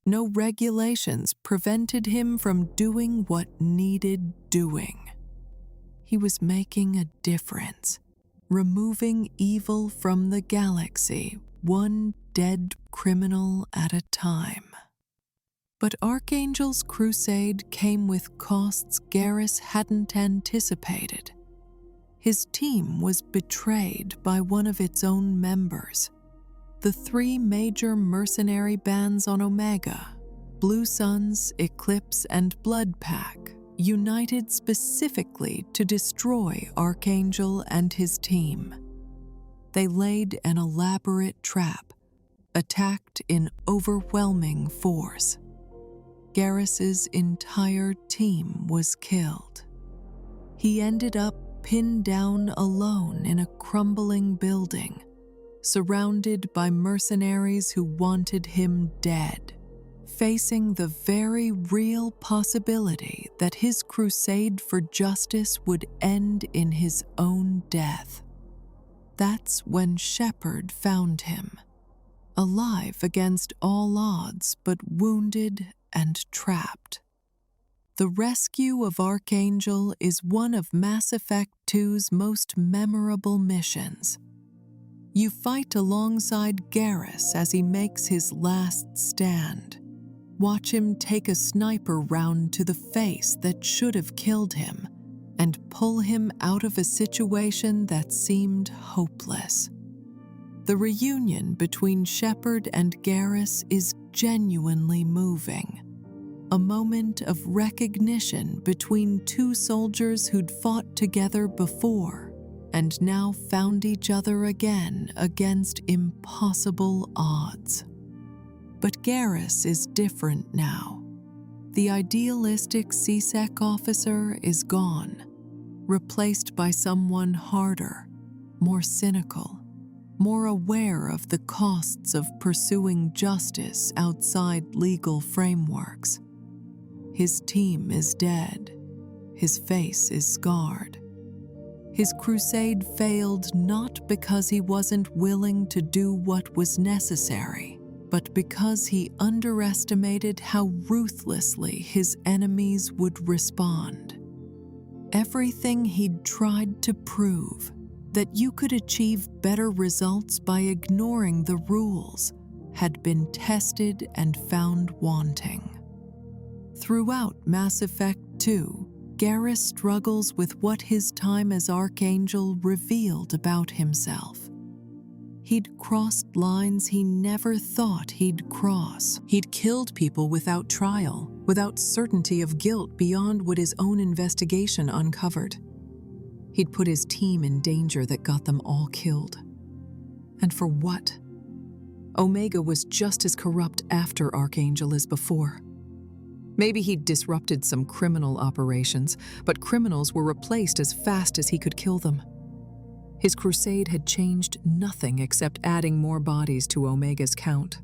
No regulations prevented him from doing what needed doing. He was making a difference, removing evil from the galaxy, one dead criminal at a time. But Archangel's crusade came with costs Garrus hadn't anticipated. His team was betrayed by one of its own members. The three major mercenary bands on Omega, Blue Suns, Eclipse, and Blood Pack, united specifically to destroy Archangel and his team. They laid an elaborate trap, attacked in overwhelming force. Garrus's entire team was killed. He ended up pinned down alone in a crumbling building, surrounded by mercenaries who wanted him dead, facing the very real possibility that his crusade for justice would end in his own death. That's when Shepard found him, alive against all odds but wounded and trapped. The rescue of Archangel is one of Mass Effect 2's most memorable missions. You fight alongside Garrus as he makes his last stand. Watch him take a sniper round to the face that should have killed him and pull him out of a situation that seemed hopeless. The reunion between Shepard and Garrus is genuinely moving. A moment of recognition between two soldiers who'd fought together before and now found each other again against impossible odds. But Garrus is different now. The idealistic CSEC officer is gone, replaced by someone harder, more cynical, more aware of the costs of pursuing justice outside legal frameworks. His team is dead. His face is scarred. His crusade failed not because he wasn't willing to do what was necessary, but because he underestimated how ruthlessly his enemies would respond. Everything he'd tried to prove, that you could achieve better results by ignoring the rules, had been tested and found wanting. Throughout Mass Effect 2, Garrus struggles with what his time as Archangel revealed about himself. He'd crossed lines he never thought he'd cross. He'd killed people without trial, without certainty of guilt beyond what his own investigation uncovered. He'd put his team in danger that got them all killed. And for what? Omega was just as corrupt after Archangel as before. Maybe he'd disrupted some criminal operations, but criminals were replaced as fast as he could kill them. His crusade had changed nothing except adding more bodies to Omega's count.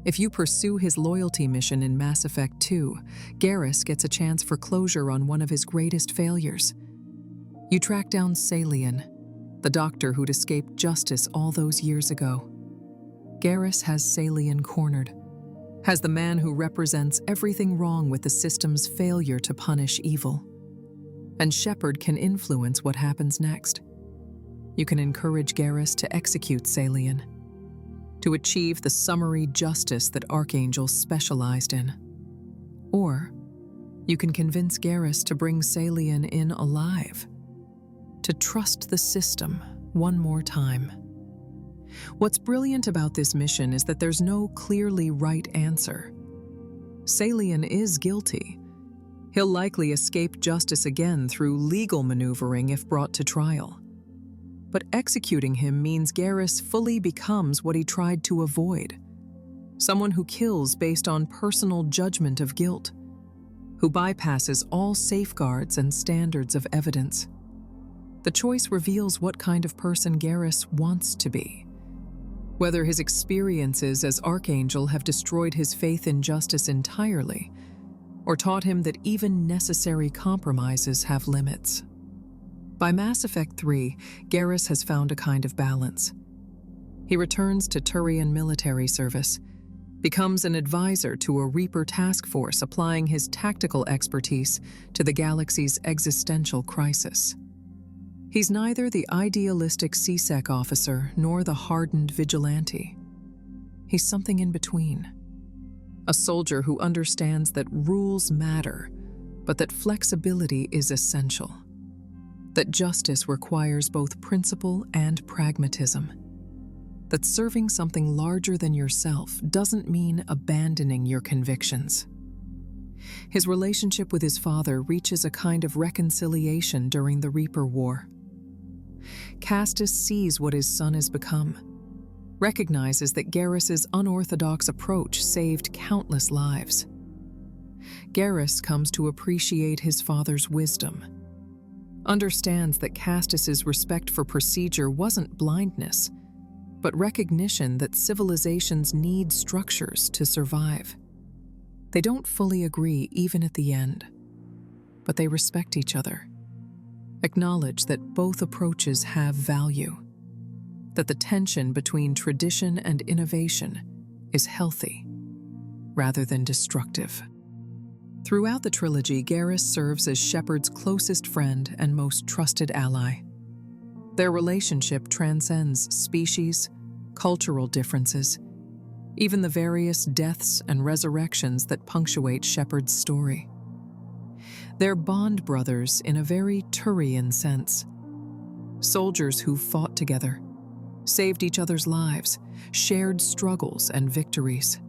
If you pursue his loyalty mission in Mass Effect 2, Garrus gets a chance for closure on one of his greatest failures. You track down Salian, the doctor who'd escaped justice all those years ago. Garrus has Salian cornered, has the man who represents everything wrong with the system's failure to punish evil. And Shepard can influence what happens next. You can encourage Garrus to execute Salian, to achieve the summary justice that Archangel specialized in. Or you can convince Garrus to bring Salian in alive, to trust the system one more time. What's brilliant about this mission is that there's no clearly right answer. Salian is guilty. He'll likely escape justice again through legal maneuvering if brought to trial. But executing him means Garrus fully becomes what he tried to avoid. Someone who kills based on personal judgment of guilt, who bypasses all safeguards and standards of evidence. The choice reveals what kind of person Garrus wants to be. Whether his experiences as Archangel have destroyed his faith in justice entirely, or taught him that even necessary compromises have limits. By Mass Effect 3, Garrus has found a kind of balance. He returns to Turian military service, becomes an advisor to a Reaper task force applying his tactical expertise to the galaxy's existential crisis. He's neither the idealistic CSEC officer nor the hardened vigilante. He's something in between. A soldier who understands that rules matter, but that flexibility is essential. That justice requires both principle and pragmatism. That serving something larger than yourself doesn't mean abandoning your convictions. His relationship with his father reaches a kind of reconciliation during the Reaper War. Castus sees what his son has become, recognizes that Garrus's unorthodox approach saved countless lives. Garrus comes to appreciate his father's wisdom, understands that Castus's respect for procedure wasn't blindness, but recognition that civilizations need structures to survive. They don't fully agree even at the end, but they respect each other, acknowledge that both approaches have value, that the tension between tradition and innovation is healthy rather than destructive. Throughout the trilogy, Garrus serves as Shepard's closest friend and most trusted ally. Their relationship transcends species, cultural differences, even the various deaths and resurrections that punctuate Shepard's story. They're bond brothers in a very Turian sense. Soldiers who fought together, saved each other's lives, shared struggles and victories.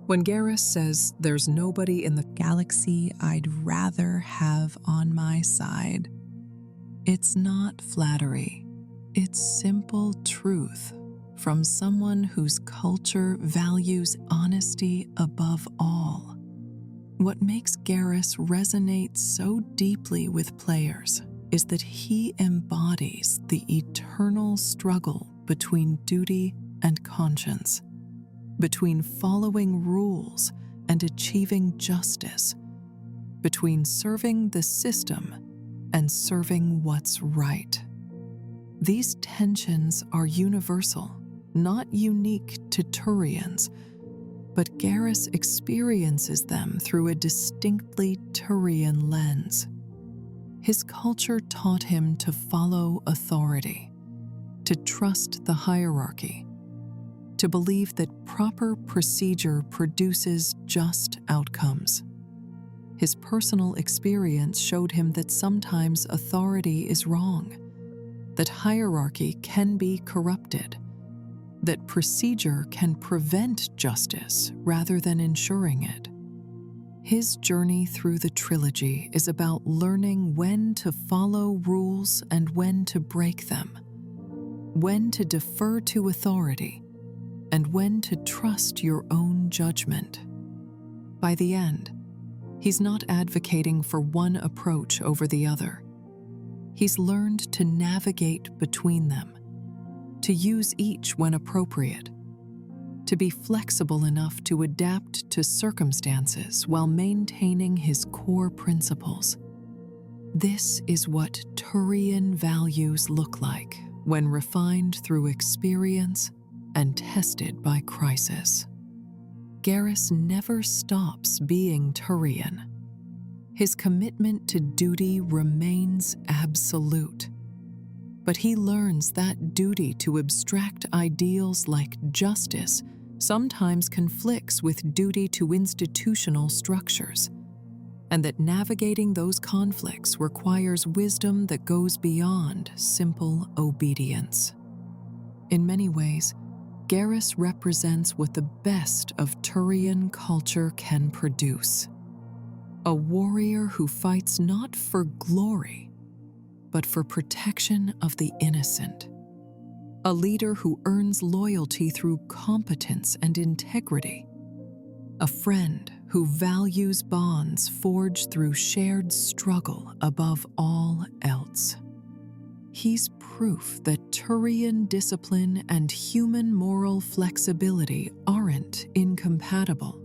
When Garrus says there's nobody in the galaxy I'd rather have on my side, it's not flattery. It's simple truth from someone whose culture values honesty above all. What makes Garrus resonate so deeply with players is that he embodies the eternal struggle between duty and conscience, between following rules and achieving justice, between serving the system and serving what's right. These tensions are universal, not unique to Turians, but Garrus experiences them through a distinctly Turian lens. His culture taught him to follow authority, to trust the hierarchy, to believe that proper procedure produces just outcomes. His personal experience showed him that sometimes authority is wrong, that hierarchy can be corrupted, that procedure can prevent justice rather than ensuring it. His journey through the trilogy is about learning when to follow rules and when to break them, when to defer to authority, and when to trust your own judgment. By the end, he's not advocating for one approach over the other. He's learned to navigate between them, to use each when appropriate, to be flexible enough to adapt to circumstances while maintaining his core principles. This is what Turian values look like when refined through experience and tested by crisis. Garrus never stops being Turian. His commitment to duty remains absolute. But he learns that duty to abstract ideals like justice sometimes conflicts with duty to institutional structures, and that navigating those conflicts requires wisdom that goes beyond simple obedience. In many ways, Garrus represents what the best of Turian culture can produce. A warrior who fights not for glory, but for protection of the innocent. A leader who earns loyalty through competence and integrity. A friend who values bonds forged through shared struggle above all else. He's proof that Turian discipline and human moral flexibility aren't incompatible,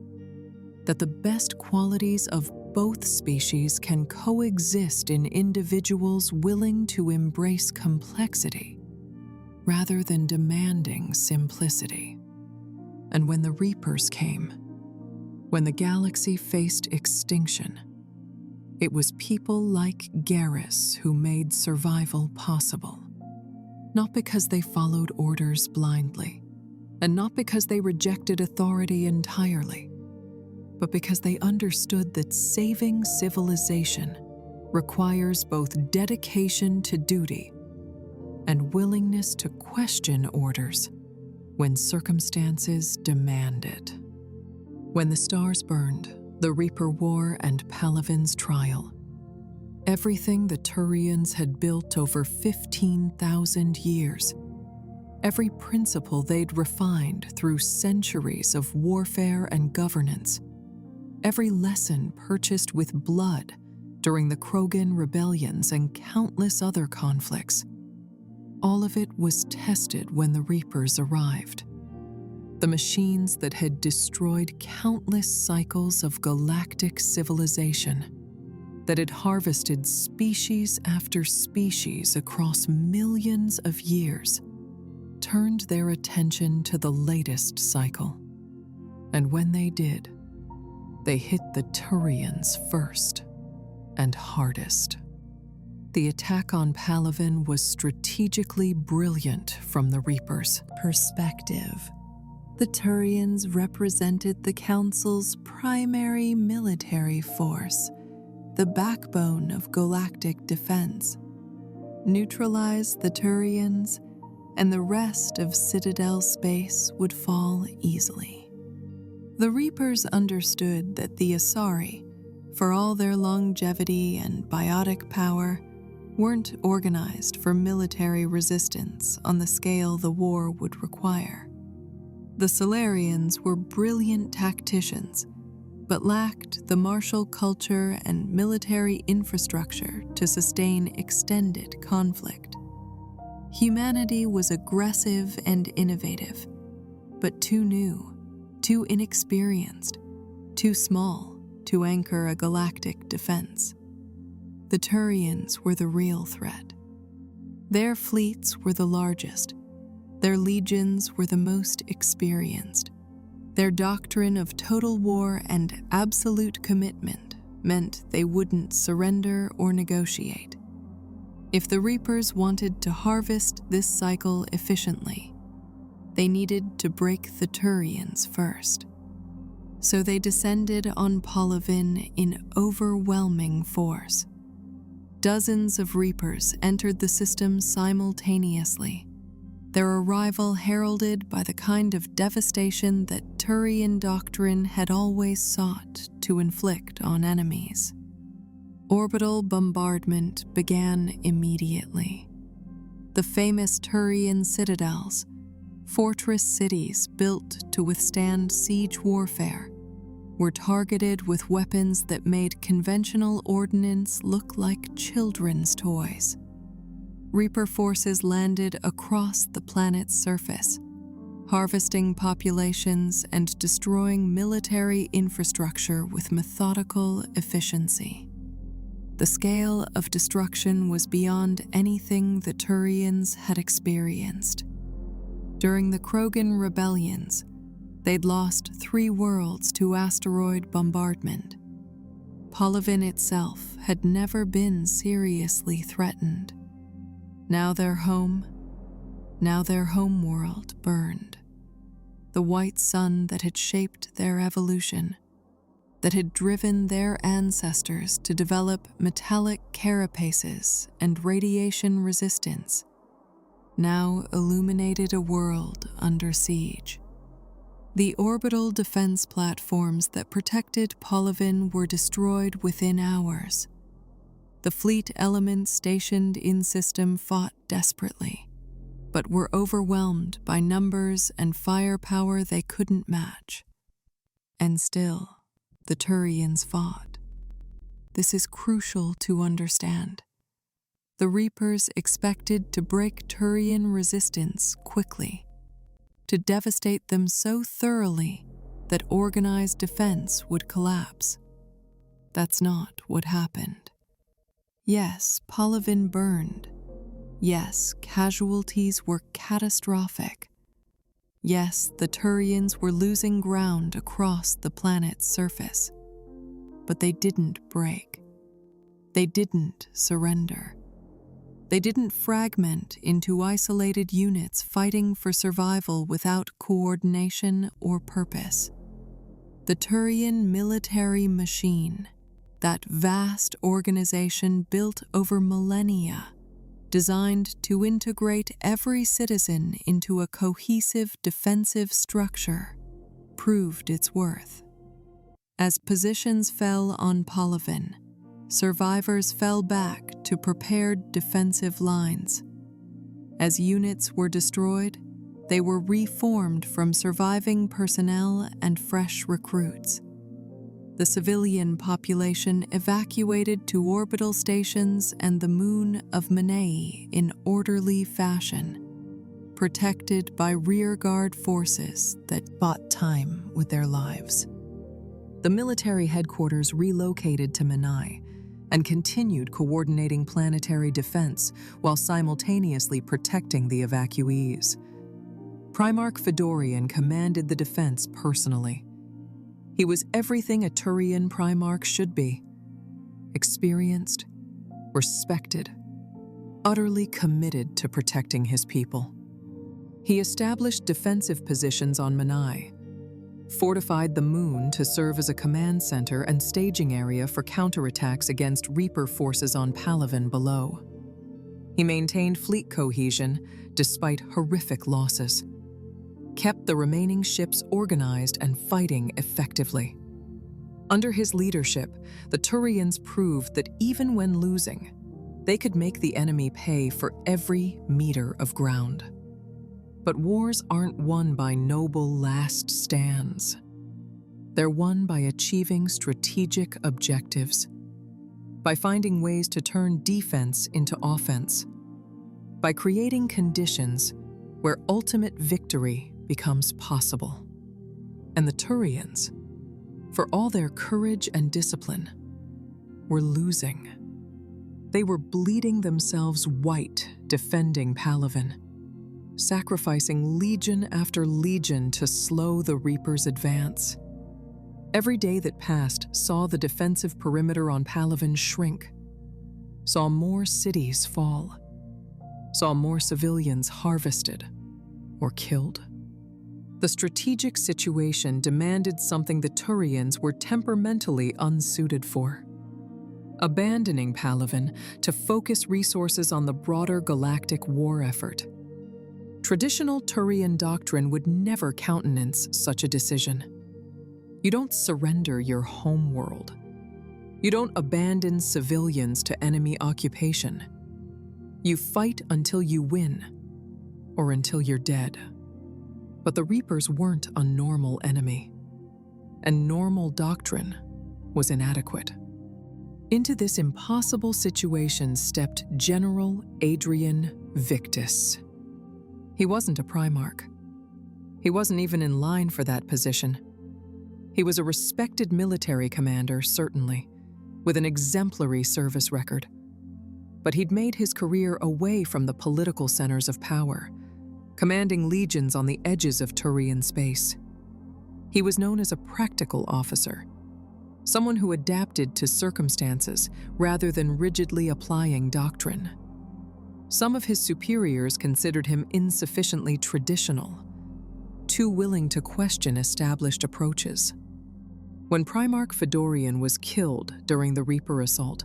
that the best qualities of both species can coexist in individuals willing to embrace complexity rather than demanding simplicity. And when the Reapers came, when the galaxy faced extinction, it was people like Garrus who made survival possible. Not because they followed orders blindly, and not because they rejected authority entirely, but because they understood that saving civilization requires both dedication to duty and willingness to question orders when circumstances demand it. When the stars burned The Reaper War and Palavin's trial. Everything the Turians had built over 15,000 years. Every principle they'd refined through centuries of warfare and governance. Every lesson purchased with blood during the Krogan rebellions and countless other conflicts. All of it was tested when the Reapers arrived. The machines that had destroyed countless cycles of galactic civilization, that had harvested species after species across millions of years, turned their attention to the latest cycle. And when they did, they hit the Turians first and hardest. The attack on Palavin was strategically brilliant from the Reapers' perspective. The Turians represented the Council's primary military force, the backbone of galactic defense. Neutralize the Turians, and the rest of Citadel space would fall easily. The Reapers understood that the Asari, for all their longevity and biotic power, weren't organized for military resistance on the scale the war would require. The Solarians were brilliant tacticians, but lacked the martial culture and military infrastructure to sustain extended conflict. Humanity was aggressive and innovative, but too new, too inexperienced, too small to anchor a galactic defense. The Turians were the real threat. Their fleets were the largest. Their legions were the most experienced. Their doctrine of total war and absolute commitment meant they wouldn't surrender or negotiate. If the Reapers wanted to harvest this cycle efficiently, they needed to break the Turians first. So they descended on Palavin in overwhelming force. Dozens of Reapers entered the system simultaneously, their arrival heralded by the kind of devastation that Turian doctrine had always sought to inflict on enemies. Orbital bombardment began immediately. The famous Turian citadels, fortress cities built to withstand siege warfare, were targeted with weapons that made conventional ordnance look like children's toys. Reaper forces landed across the planet's surface, harvesting populations and destroying military infrastructure with methodical efficiency. The scale of destruction was beyond anything the Turians had experienced. During the Krogan rebellions, they'd lost 3 worlds to asteroid bombardment. Palavin itself had never been seriously threatened. Now their home world burned. The white sun that had shaped their evolution, that had driven their ancestors to develop metallic carapaces and radiation resistance, now illuminated a world under siege. The orbital defense platforms that protected Palavin were destroyed within hours. The fleet elements stationed in system fought desperately, but were overwhelmed by numbers and firepower they couldn't match. And still, the Turians fought. This is crucial to understand. The Reapers expected to break Turian resistance quickly, to devastate them so thoroughly that organized defense would collapse. That's not what happened. Yes, Palavin burned. Yes, casualties were catastrophic. Yes, the Turians were losing ground across the planet's surface. But they didn't break. They didn't surrender. They didn't fragment into isolated units fighting for survival without coordination or purpose. The Turian military machine, that vast organization built over millennia, designed to integrate every citizen into a cohesive defensive structure, proved its worth. As positions fell on Palaven, survivors fell back to prepared defensive lines. As units were destroyed, they were reformed from surviving personnel and fresh recruits. The civilian population evacuated to orbital stations and the moon of Menei in orderly fashion, protected by rearguard forces that bought time with their lives. The military headquarters relocated to Menai and continued coordinating planetary defense while simultaneously protecting the evacuees. Primarch Fedorian commanded the defense personally. He was everything a Turian Primarch should be: experienced, respected, utterly committed to protecting his people. He established defensive positions on Menai, fortified the moon to serve as a command center and staging area for counterattacks against Reaper forces on Palaven below. He maintained fleet cohesion despite horrific losses, kept the remaining ships organized and fighting effectively. Under his leadership, the Turians proved that even when losing, they could make the enemy pay for every meter of ground. But wars aren't won by noble last stands. They're won by achieving strategic objectives, by finding ways to turn defense into offense, by creating conditions where ultimate victory becomes possible. And the Turians, for all their courage and discipline, were losing. They were bleeding themselves white defending Palaven, sacrificing legion after legion to slow the Reaper's advance. Every day that passed saw the defensive perimeter on Palaven shrink, saw more cities fall, saw more civilians harvested or killed. The strategic situation demanded something the Turians were temperamentally unsuited for: abandoning Palaven to focus resources on the broader galactic war effort. Traditional Turian doctrine would never countenance such a decision. You don't surrender your home world. You don't abandon civilians to enemy occupation. You fight until you win, or until you're dead. But the Reapers weren't a normal enemy, and normal doctrine was inadequate. Into this impossible situation stepped General Adrian Victus. He wasn't a Primarch. He wasn't even in line for that position. He was a respected military commander, certainly, with an exemplary service record. But he'd made his career away from the political centers of power, commanding legions on the edges of Turian space. He was known as a practical officer, someone who adapted to circumstances rather than rigidly applying doctrine. Some of his superiors considered him insufficiently traditional, too willing to question established approaches. When Primarch Fedorian was killed during the Reaper assault,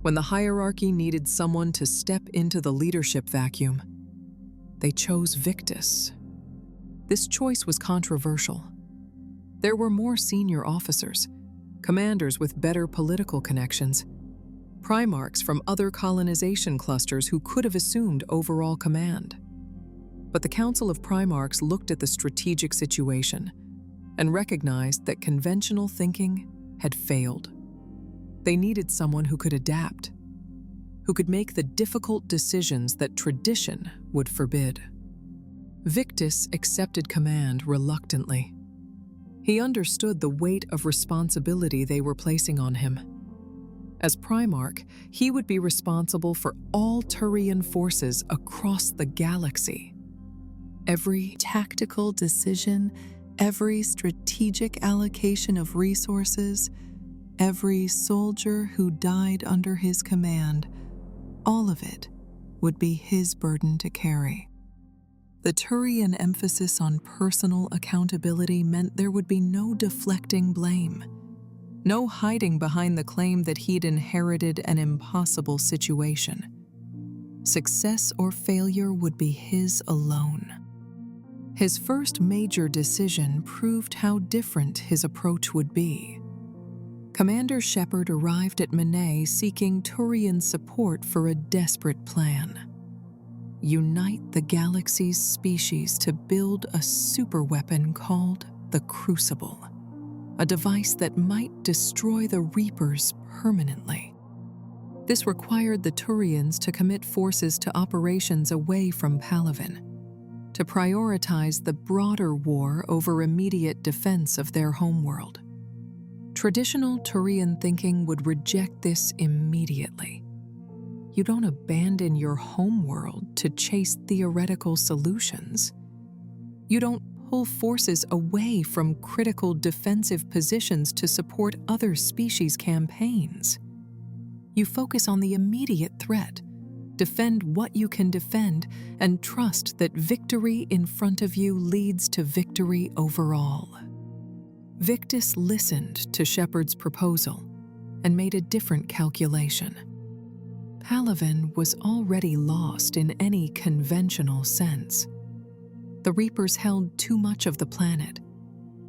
when the hierarchy needed someone to step into the leadership vacuum, they chose Victus. This choice was controversial. There were more senior officers, commanders with better political connections, Primarchs from other colonization clusters who could have assumed overall command. But the Council of Primarchs looked at the strategic situation and recognized that conventional thinking had failed. They needed someone who could adapt, who could make the difficult decisions that tradition would forbid. Victus accepted command reluctantly. He understood the weight of responsibility they were placing on him. As Primarch, he would be responsible for all Turian forces across the galaxy. Every tactical decision, every strategic allocation of resources, every soldier who died under his command, all of it would be his burden to carry. The Turian emphasis on personal accountability meant there would be no deflecting blame, no hiding behind the claim that he'd inherited an impossible situation. Success or failure would be his alone. His first major decision proved how different his approach would be. Commander Shepard arrived at Menet seeking Turian support for a desperate plan. Unite the galaxy's species to build a superweapon called the Crucible, a device that might destroy the Reapers permanently. This required the Turians to commit forces to operations away from Palaven, to prioritize the broader war over immediate defense of their homeworld. Traditional Turian thinking would reject this immediately. You don't abandon your homeworld to chase theoretical solutions. You don't pull forces away from critical defensive positions to support other species' campaigns. You focus on the immediate threat, defend what you can defend, and trust that victory in front of you leads to victory overall. Victus listened to Shepard's proposal and made a different calculation. Palaven was already lost in any conventional sense. The Reapers held too much of the planet,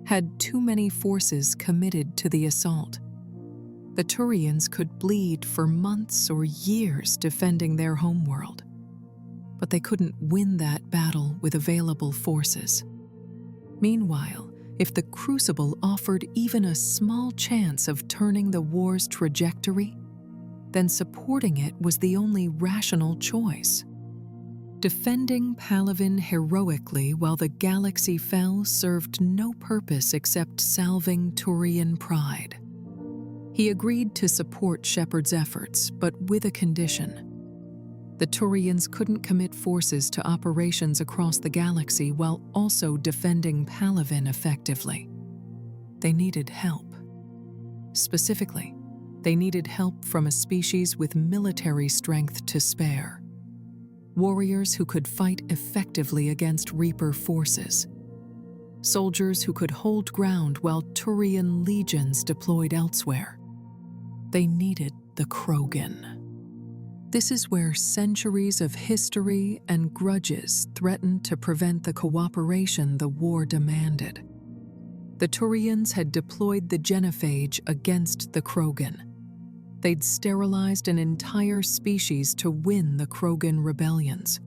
had too many forces committed to the assault. The Turians could bleed for months or years defending their homeworld, but they couldn't win that battle with available forces. Meanwhile, if the Crucible offered even a small chance of turning the war's trajectory, then supporting it was the only rational choice. Defending Palaven heroically while the galaxy fell served no purpose except salving Turian pride. He agreed to support Shepard's efforts, but with a condition. The Turians couldn't commit forces to operations across the galaxy while also defending Palaven effectively. They needed help. Specifically, they needed help from a species with military strength to spare. Warriors who could fight effectively against Reaper forces. Soldiers who could hold ground while Turian legions deployed elsewhere. They needed the Krogan. This is where centuries of history and grudges threatened to prevent the cooperation the war demanded. The Turians had deployed the genophage against the Krogan. They'd sterilized an entire species to win the Krogan rebellions.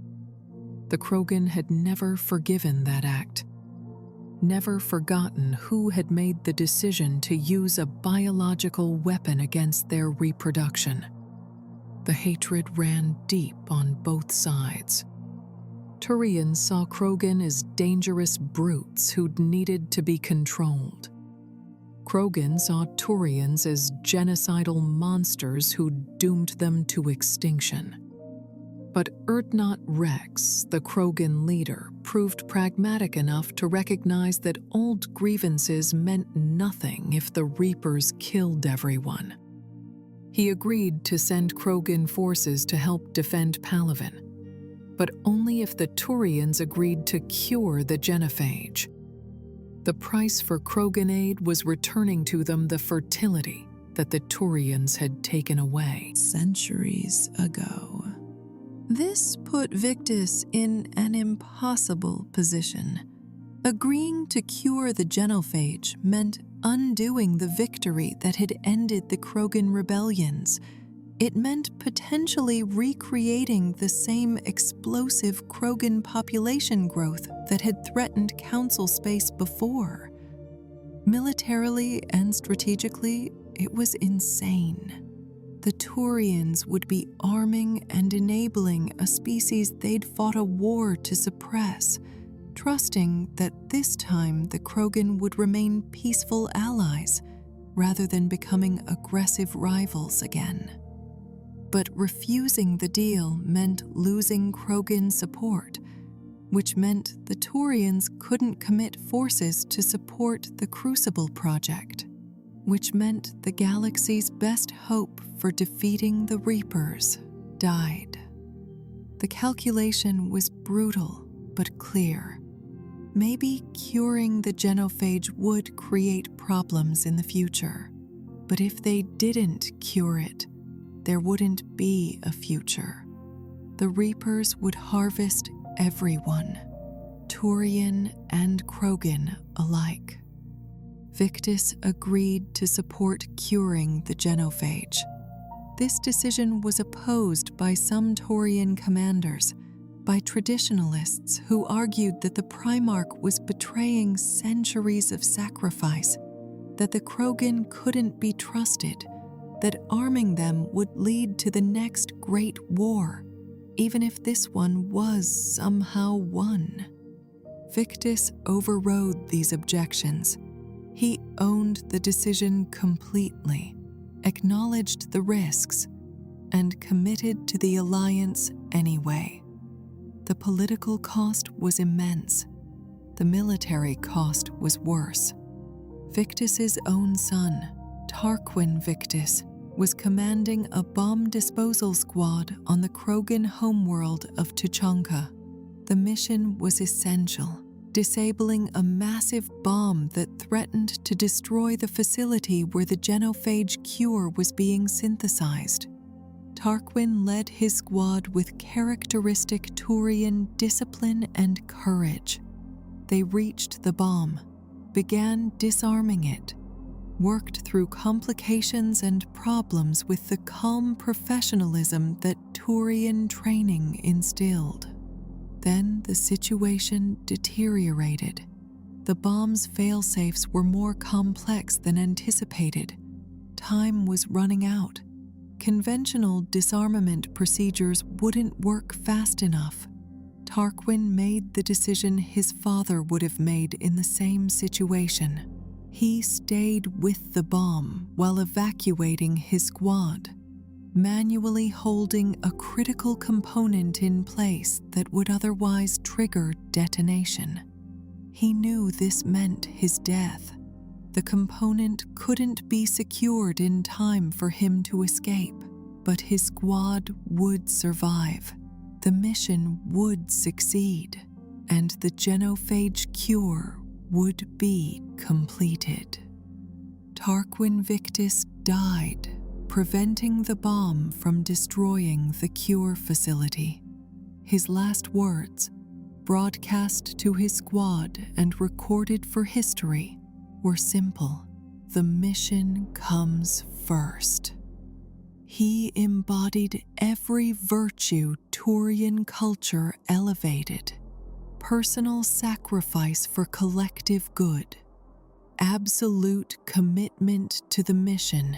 The Krogan had never forgiven that act, never forgotten who had made the decision to use a biological weapon against their reproduction. The hatred ran deep on both sides. Turians saw Krogan as dangerous brutes who'd needed to be controlled. Krogan saw Turians as genocidal monsters who'd doomed them to extinction. But Urdnot Rex, the Krogan leader, proved pragmatic enough to recognize that old grievances meant nothing if the Reapers killed everyone. He agreed to send Krogan forces to help defend Palaven, but only if the Turians agreed to cure the genophage. The price for Krogan aid was returning to them the fertility that the Turians had taken away centuries ago. This put Victus in an impossible position. Agreeing to cure the genophage meant undoing the victory that had ended the Krogan rebellions. It meant potentially recreating the same explosive Krogan population growth that had threatened Council space before. Militarily and strategically, it was insane. The Turians would be arming and enabling a species they'd fought a war to suppress, trusting that this time the Krogan would remain peaceful allies rather than becoming aggressive rivals again. But refusing the deal meant losing Krogan support, which meant the Turians couldn't commit forces to support the Crucible project, which meant the galaxy's best hope for defeating the Reapers died. The calculation was brutal but clear. Maybe curing the genophage would create problems in the future, but if they didn't cure it, there wouldn't be a future. The Reapers would harvest everyone. Turian and Krogan alike. Victus agreed to support curing the genophage. This decision was opposed by some Turian commanders, by traditionalists who argued that the Primarch was betraying centuries of sacrifice, that the Krogan couldn't be trusted, that arming them would lead to the next great war, even if this one was somehow won. Victus overrode these objections. He owned the decision completely, acknowledged the risks, and committed to the alliance anyway. The political cost was immense. The military cost was worse. Victus's own son, Tarquin Victus, was commanding a bomb disposal squad on the Krogan homeworld of Tuchanka. The mission was essential, disabling a massive bomb that threatened to destroy the facility where the genophage cure was being synthesized. Tarquin led his squad with characteristic Turian discipline and courage. They reached the bomb, began disarming it, worked through complications and problems with the calm professionalism that Turian training instilled. Then the situation deteriorated. The bomb's failsafes were more complex than anticipated. Time was running out. Conventional disarmament procedures wouldn't work fast enough. Tarquin made the decision his father would have made in the same situation. He stayed with the bomb while evacuating his squad, manually holding a critical component in place that would otherwise trigger detonation. He knew this meant his death. The component couldn't be secured in time for him to escape, but his squad would survive. The mission would succeed, and the genophage cure would be completed. Tarquin Victus died, preventing the bomb from destroying the cure facility. His last words, broadcast to his squad and recorded for history, were simple: the mission comes first. He embodied every virtue Turian culture elevated: personal sacrifice for collective good, absolute commitment to the mission,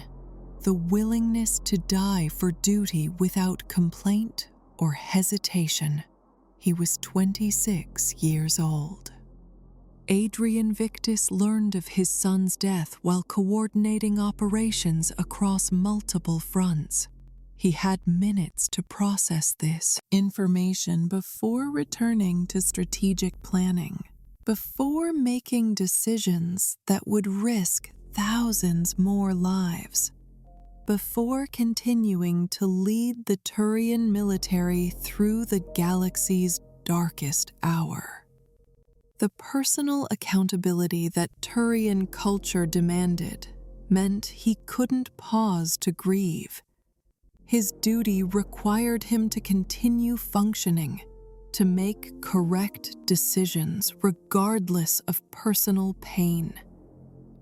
the willingness to die for duty without complaint or hesitation. He was 26 years old. Adrian Victus learned of his son's death while coordinating operations across multiple fronts. He had minutes to process this information before returning to strategic planning, before making decisions that would risk thousands more lives, before continuing to lead the Turian military through the galaxy's darkest hour. The personal accountability that Turian culture demanded meant he couldn't pause to grieve. His duty required him to continue functioning, to make correct decisions regardless of personal pain,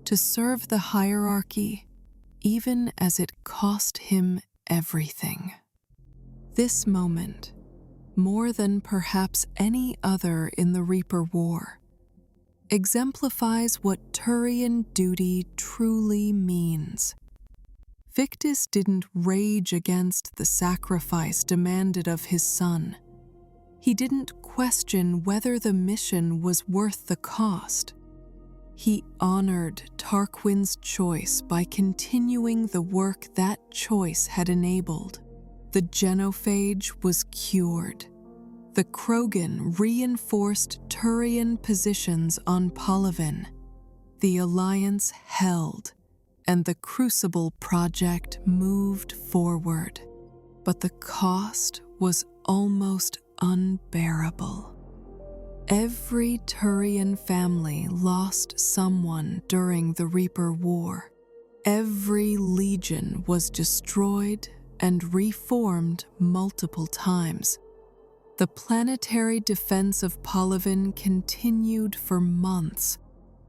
to serve the hierarchy even as it cost him everything. This moment, more than perhaps any other in the Reaper War, exemplifies what Turian duty truly means. Victus didn't rage against the sacrifice demanded of his son. He didn't question whether the mission was worth the cost. He honored Tarquin's choice by continuing the work that choice had enabled. The genophage was cured. The Krogan reinforced Turian positions on Polovin. The Alliance held, and the Crucible project moved forward. But the cost was almost unbearable. Every Turian family lost someone during the Reaper War. Every legion was destroyed and reformed multiple times. The planetary defense of Polovin continued for months,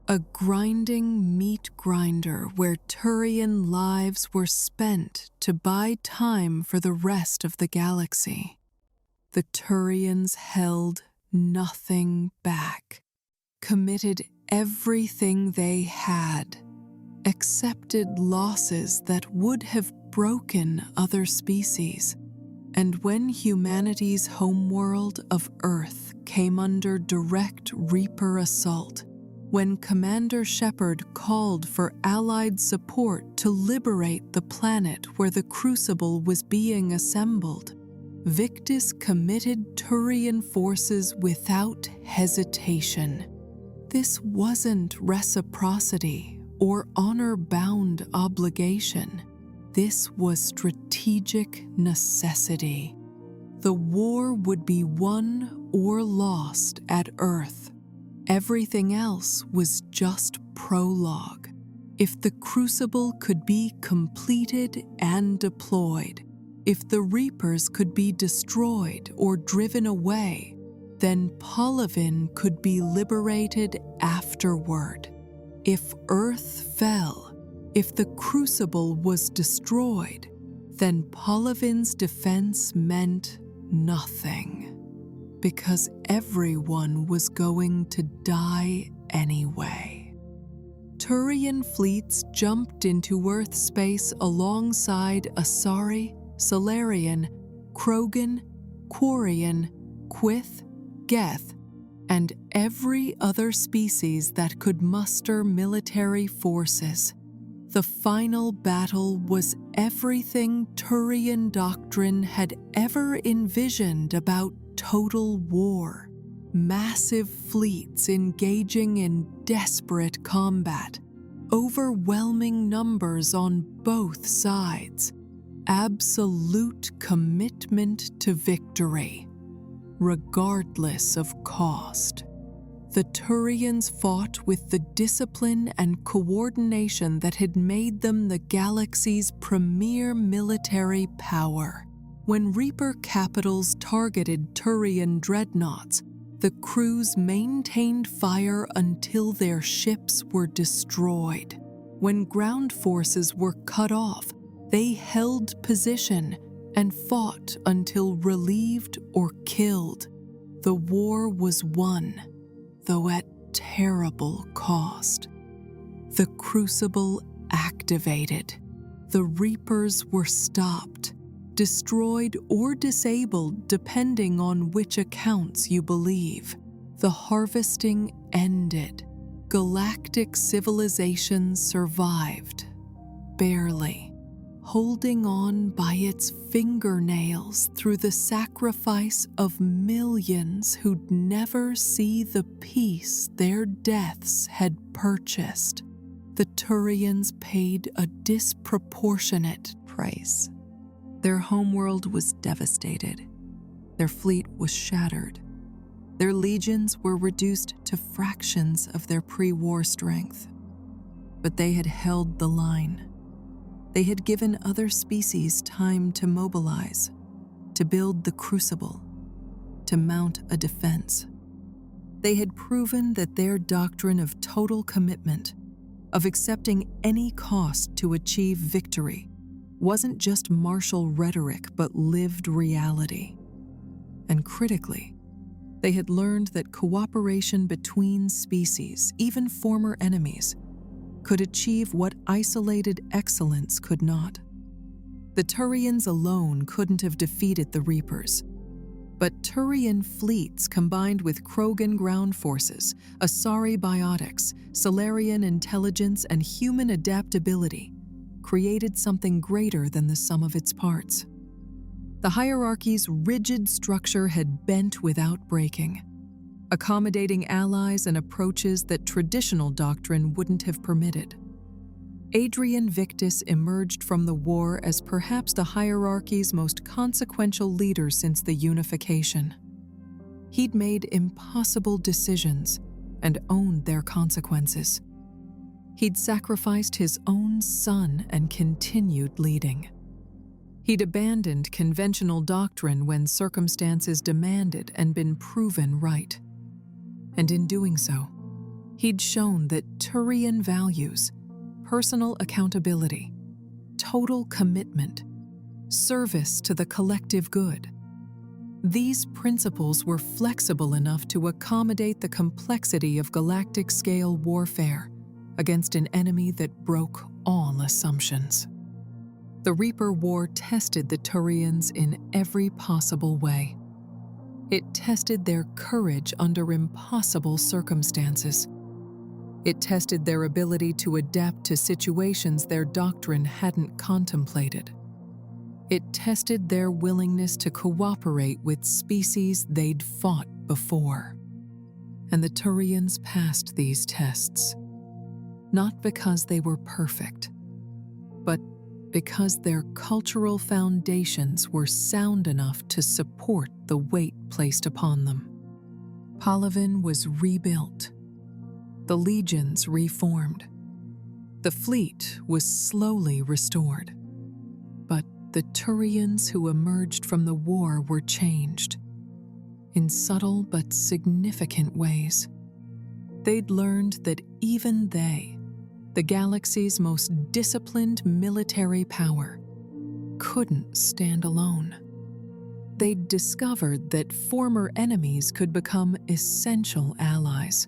a grinding meat grinder where Turian lives were spent to buy time for the rest of the galaxy. The Turians held nothing back, committed everything they had, accepted losses that would have broken other species. And when humanity's homeworld of Earth came under direct Reaper assault, when Commander Shepard called for Allied support to liberate the planet where the Crucible was being assembled, Victus committed Turian forces without hesitation. This wasn't reciprocity or honor-bound obligation. This was strategic necessity. The war would be won or lost at Earth. Everything else was just prologue. If the Crucible could be completed and deployed, if the Reapers could be destroyed or driven away, then Polovin could be liberated afterward. If Earth fell, if the Crucible was destroyed, then Polovin's defense meant nothing, because everyone was going to die anyway. Turian fleets jumped into Earth space alongside Asari, Solarian, Krogan, Quarian, Quyth, Geth, and every other species that could muster military forces. The final battle was everything Turian doctrine had ever envisioned about total war. Massive fleets engaging in desperate combat, overwhelming numbers on both sides, absolute commitment to victory, regardless of cost. The Turians fought with the discipline and coordination that had made them the galaxy's premier military power. When Reaper capitals targeted Turian dreadnoughts, the crews maintained fire until their ships were destroyed. When ground forces were cut off, they held position and fought until relieved or killed. The war was won, though at terrible cost. The Crucible activated. The Reapers were stopped, destroyed or disabled depending on which accounts you believe. The harvesting ended. Galactic civilization survived, barely, holding on by its fingernails through the sacrifice of millions who'd never see the peace their deaths had purchased. The Turians paid a disproportionate price. Their homeworld was devastated. Their fleet was shattered. Their legions were reduced to fractions of their pre-war strength. But they had held the line. They had given other species time to mobilize, to build the Crucible, to mount a defense. They had proven that their doctrine of total commitment, of accepting any cost to achieve victory, wasn't just martial rhetoric but lived reality. And critically, they had learned that cooperation between species, even former enemies, could achieve what isolated excellence could not. The Turians alone couldn't have defeated the Reapers, but Turian fleets combined with Krogan ground forces, Asari biotics, Solarian intelligence, and human adaptability created something greater than the sum of its parts. The hierarchy's rigid structure had bent without breaking, accommodating allies and approaches that traditional doctrine wouldn't have permitted. Adrian Victus emerged from the war as perhaps the hierarchy's most consequential leader since the unification. He'd made impossible decisions and owned their consequences. He'd sacrificed his own son and continued leading. He'd abandoned conventional doctrine when circumstances demanded and been proven right. And in doing so, he'd shown that Turian values, personal accountability, total commitment, service to the collective good, these principles were flexible enough to accommodate the complexity of galactic-scale warfare against an enemy that broke all assumptions. The Reaper War tested the Turians in every possible way. It tested their courage under impossible circumstances. It tested their ability to adapt to situations their doctrine hadn't contemplated. It tested their willingness to cooperate with species they'd fought before. And the Turians passed these tests, not because they were perfect, but because their cultural foundations were sound enough to support the weight placed upon them. Palaven was rebuilt, the legions reformed, the fleet was slowly restored. But the Turians who emerged from the war were changed, in subtle but significant ways. They'd learned that even they, the galaxy's most disciplined military power, couldn't stand alone. They'd discovered that former enemies could become essential allies.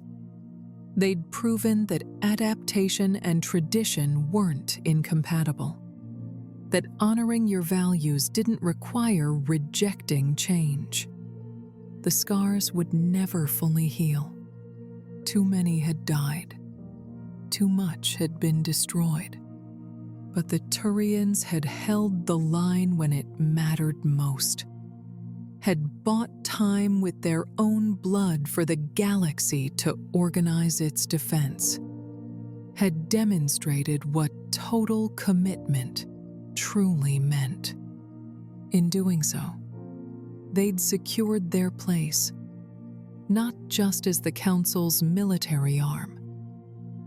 They'd proven that adaptation and tradition weren't incompatible, that honoring your values didn't require rejecting change. The scars would never fully heal. Too many had died. Too much had been destroyed. But the Turians had held the line when it mattered most, had bought time with their own blood for the galaxy to organize its defense, had demonstrated what total commitment truly meant. In doing so, they'd secured their place, not just as the Council's military arm,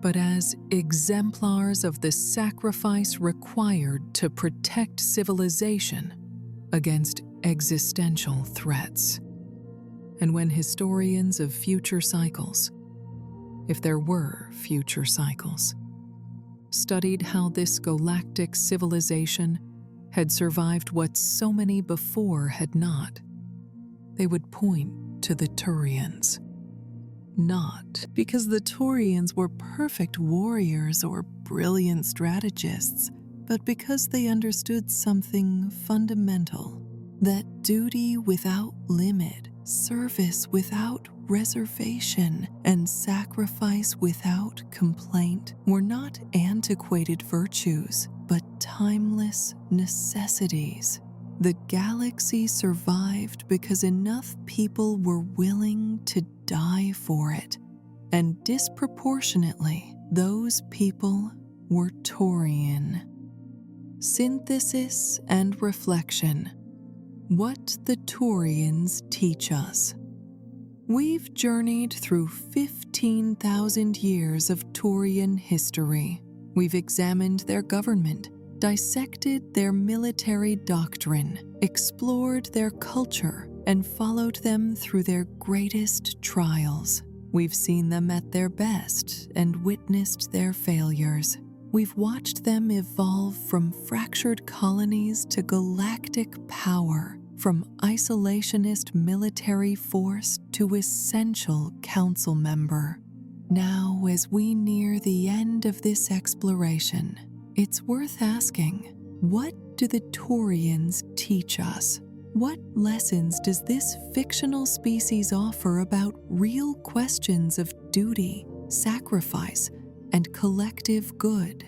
but as exemplars of the sacrifice required to protect civilization against existential threats. And when historians of future cycles, if there were future cycles, studied how this galactic civilization had survived what so many before had not, they would point to the Turians. Not because the Turians were perfect warriors or brilliant strategists, but because they understood something fundamental, that duty without limit, service without reservation, and sacrifice without complaint were not antiquated virtues, but timeless necessities. The galaxy survived because enough people were willing to die for it, and disproportionately, those people were Turian. Synthesis and reflection. What the Turians teach us. We've journeyed through 15,000 years of Turian history. We've examined their government, dissected their military doctrine, explored their culture, and followed them through their greatest trials. We've seen them at their best and witnessed their failures. We've watched them evolve from fractured colonies to galactic power, from isolationist military force to essential council member. Now, as we near the end of this exploration, it's worth asking, what do the Turians teach us? What lessons does this fictional species offer about real questions of duty, sacrifice, and collective good?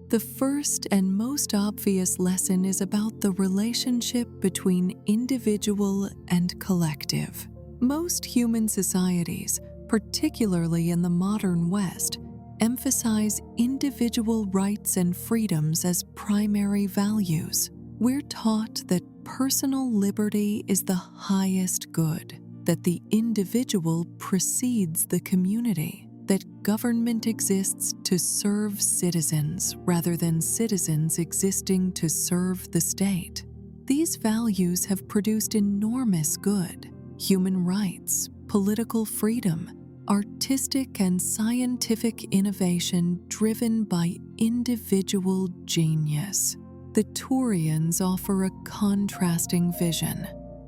The first and most obvious lesson is about the relationship between individual and collective. Most human societies, particularly in the modern West, emphasize individual rights and freedoms as primary values. We're taught that personal liberty is the highest good, that the individual precedes the community, that government exists to serve citizens rather than citizens existing to serve the state. These values have produced enormous good: human rights, political freedom, artistic and scientific innovation driven by individual genius. The Turians offer a contrasting vision.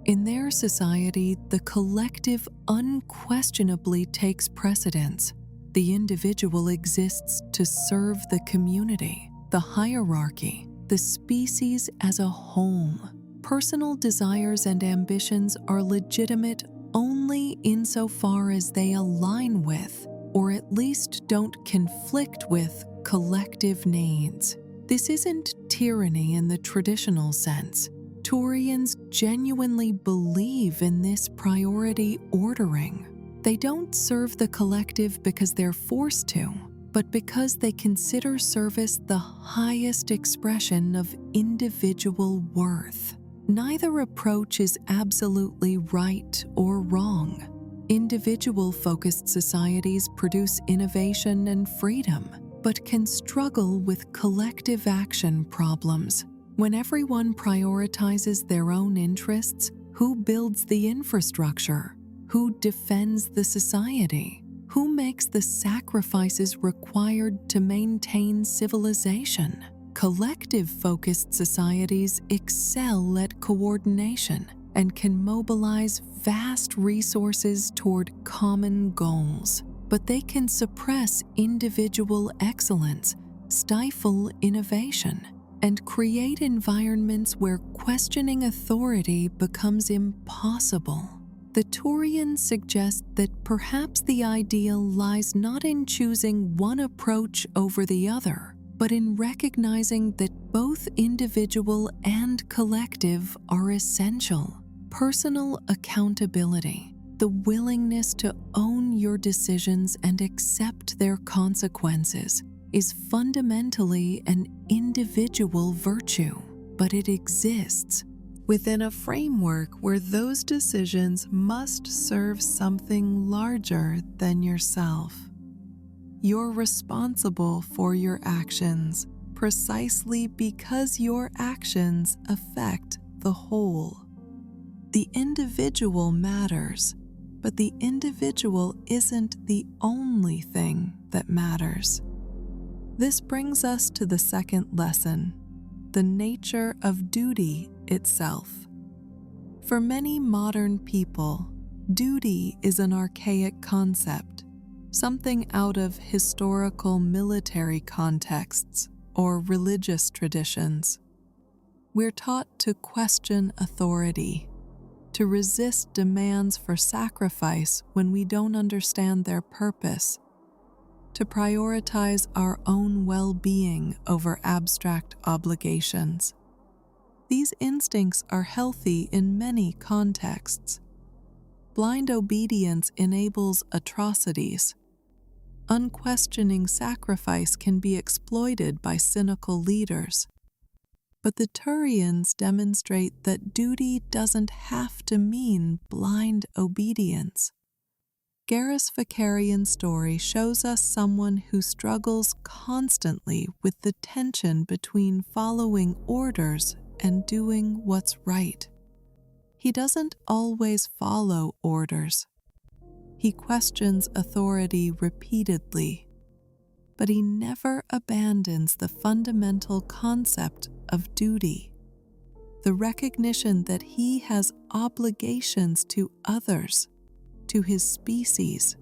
In their society, the collective unquestionably takes precedence. The individual exists to serve the community, the hierarchy, the species as a whole. Personal desires and ambitions are legitimate only insofar as they align with, or at least don't conflict with, collective needs. This isn't tyranny in the traditional sense. Turians genuinely believe in this priority ordering. They don't serve the collective because they're forced to, but because they consider service the highest expression of individual worth. Neither approach is absolutely right or wrong. Individual-focused societies produce innovation and freedom, but can struggle with collective action problems. When everyone prioritizes their own interests, who builds the infrastructure? Who defends the society? Who makes the sacrifices required to maintain civilization? Collective-focused societies excel at coordination and can mobilize vast resources toward common goals, but they can suppress individual excellence, stifle innovation, and create environments where questioning authority becomes impossible. The Turians suggest that perhaps the ideal lies not in choosing one approach over the other, but in recognizing that both individual and collective are essential. Personal accountability, the willingness to own your decisions and accept their consequences, is fundamentally an individual virtue, but it exists within a framework where those decisions must serve something larger than yourself. You're responsible for your actions precisely because your actions affect the whole. The individual matters, but the individual isn't the only thing that matters. This brings us to the second lesson: the nature of duty itself. For many modern people, duty is an archaic concept, something out of historical military contexts or religious traditions. We're taught to question authority, to resist demands for sacrifice when we don't understand their purpose, to prioritize our own well-being over abstract obligations. These instincts are healthy in many contexts. Blind obedience enables atrocities. Unquestioning sacrifice can be exploited by cynical leaders. But the Turians demonstrate that duty doesn't have to mean blind obedience. Gareth's Vicarian story shows us someone who struggles constantly with the tension between following orders and doing what's right. He doesn't always follow orders. He questions authority repeatedly, but he never abandons the fundamental concept of duty, the recognition that he has obligations to others, to his species,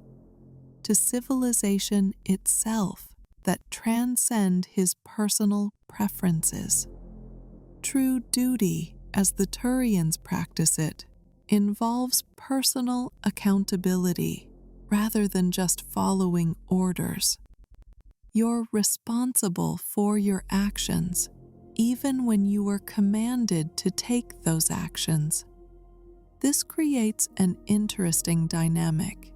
to civilization itself that transcend his personal preferences. True duty, as the Turians practice it, involves personal accountability rather than just following orders. You're responsible for your actions, even when you are commanded to take those actions. This creates an interesting dynamic.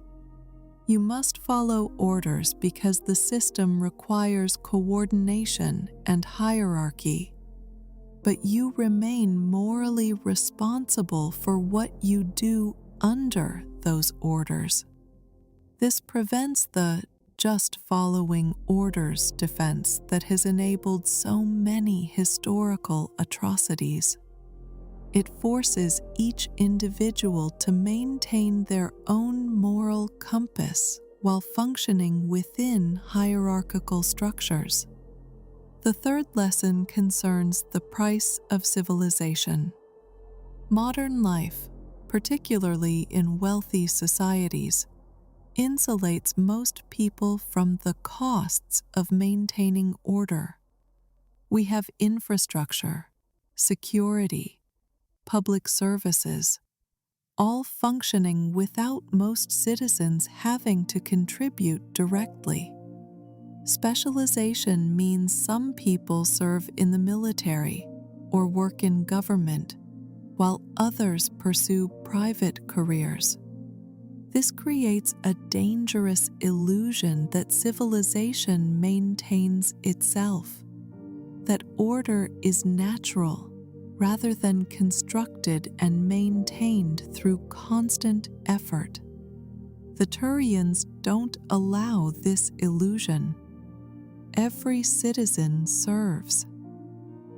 You must follow orders because the system requires coordination and hierarchy, but you remain morally responsible for what you do under those orders. This prevents the just following orders defense that has enabled so many historical atrocities. It forces each individual to maintain their own moral compass while functioning within hierarchical structures. The third lesson concerns the price of civilization. Modern life, particularly in wealthy societies, insulates most people from the costs of maintaining order. We have infrastructure, security, public services, all functioning without most citizens having to contribute directly. Specialization means some people serve in the military or work in government, while others pursue private careers. This creates a dangerous illusion that civilization maintains itself, that order is natural rather than constructed and maintained through constant effort. The Turians don't allow this illusion. Every citizen serves.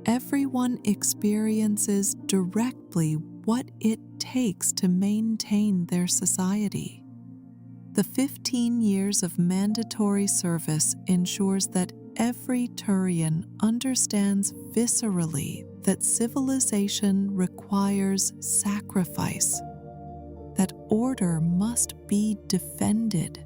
Everyone experiences directly what it takes to maintain their society. The 15 years of mandatory service ensures that every Turian understands viscerally that civilization requires sacrifice, that order must be defended,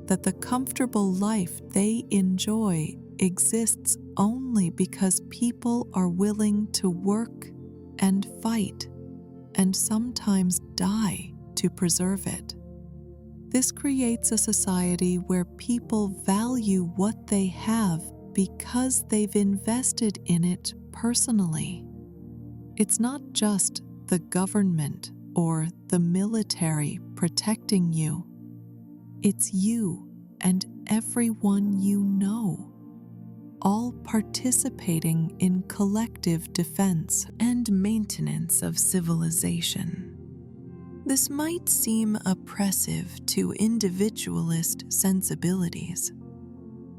that the comfortable life they enjoy exists only because people are willing to work and fight and sometimes die to preserve it. This creates a society where people value what they have because they've invested in it personally. It's not just the government or the military protecting you. It's you and everyone you know, all participating in collective defense and maintenance of civilization. This might seem oppressive to individualist sensibilities,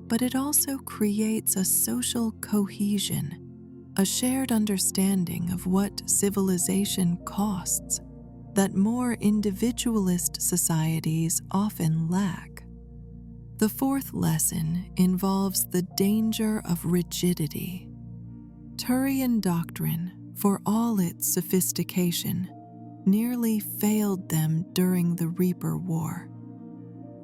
but it also creates a social cohesion, a shared understanding of what civilization costs that more individualist societies often lack. The fourth lesson involves the danger of rigidity. Turian doctrine, for all its sophistication, nearly failed them during the Reaper War.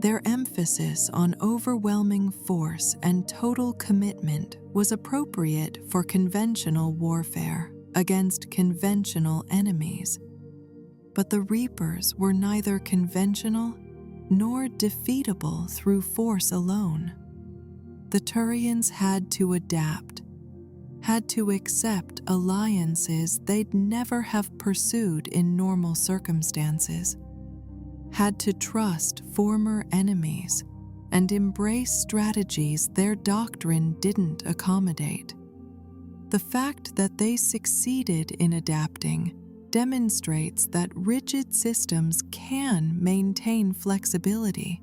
Their emphasis on overwhelming force and total commitment was appropriate for conventional warfare against conventional enemies. But the Reapers were neither conventional nor defeatable through force alone. The Turians had to adapt, had to accept alliances they'd never have pursued in normal circumstances, had to trust former enemies, and embrace strategies their doctrine didn't accommodate. The fact that they succeeded in adapting demonstrates that rigid systems can maintain flexibility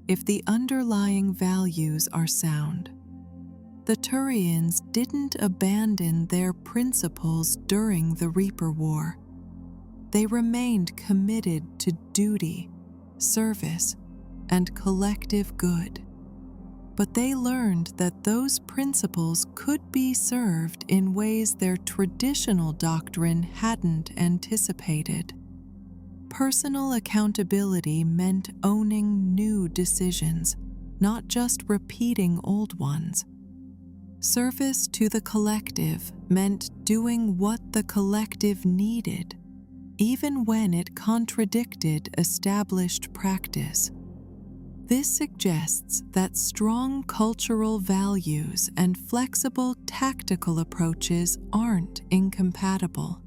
if the underlying values are sound. The Turians didn't abandon their principles during the Reaper War. They remained committed to duty, service, and collective good. But they learned that those principles could be served in ways their traditional doctrine hadn't anticipated. Personal accountability meant owning new decisions, not just repeating old ones. Service to the collective meant doing what the collective needed, even when it contradicted established practice. This suggests that strong cultural values and flexible tactical approaches aren't incompatible.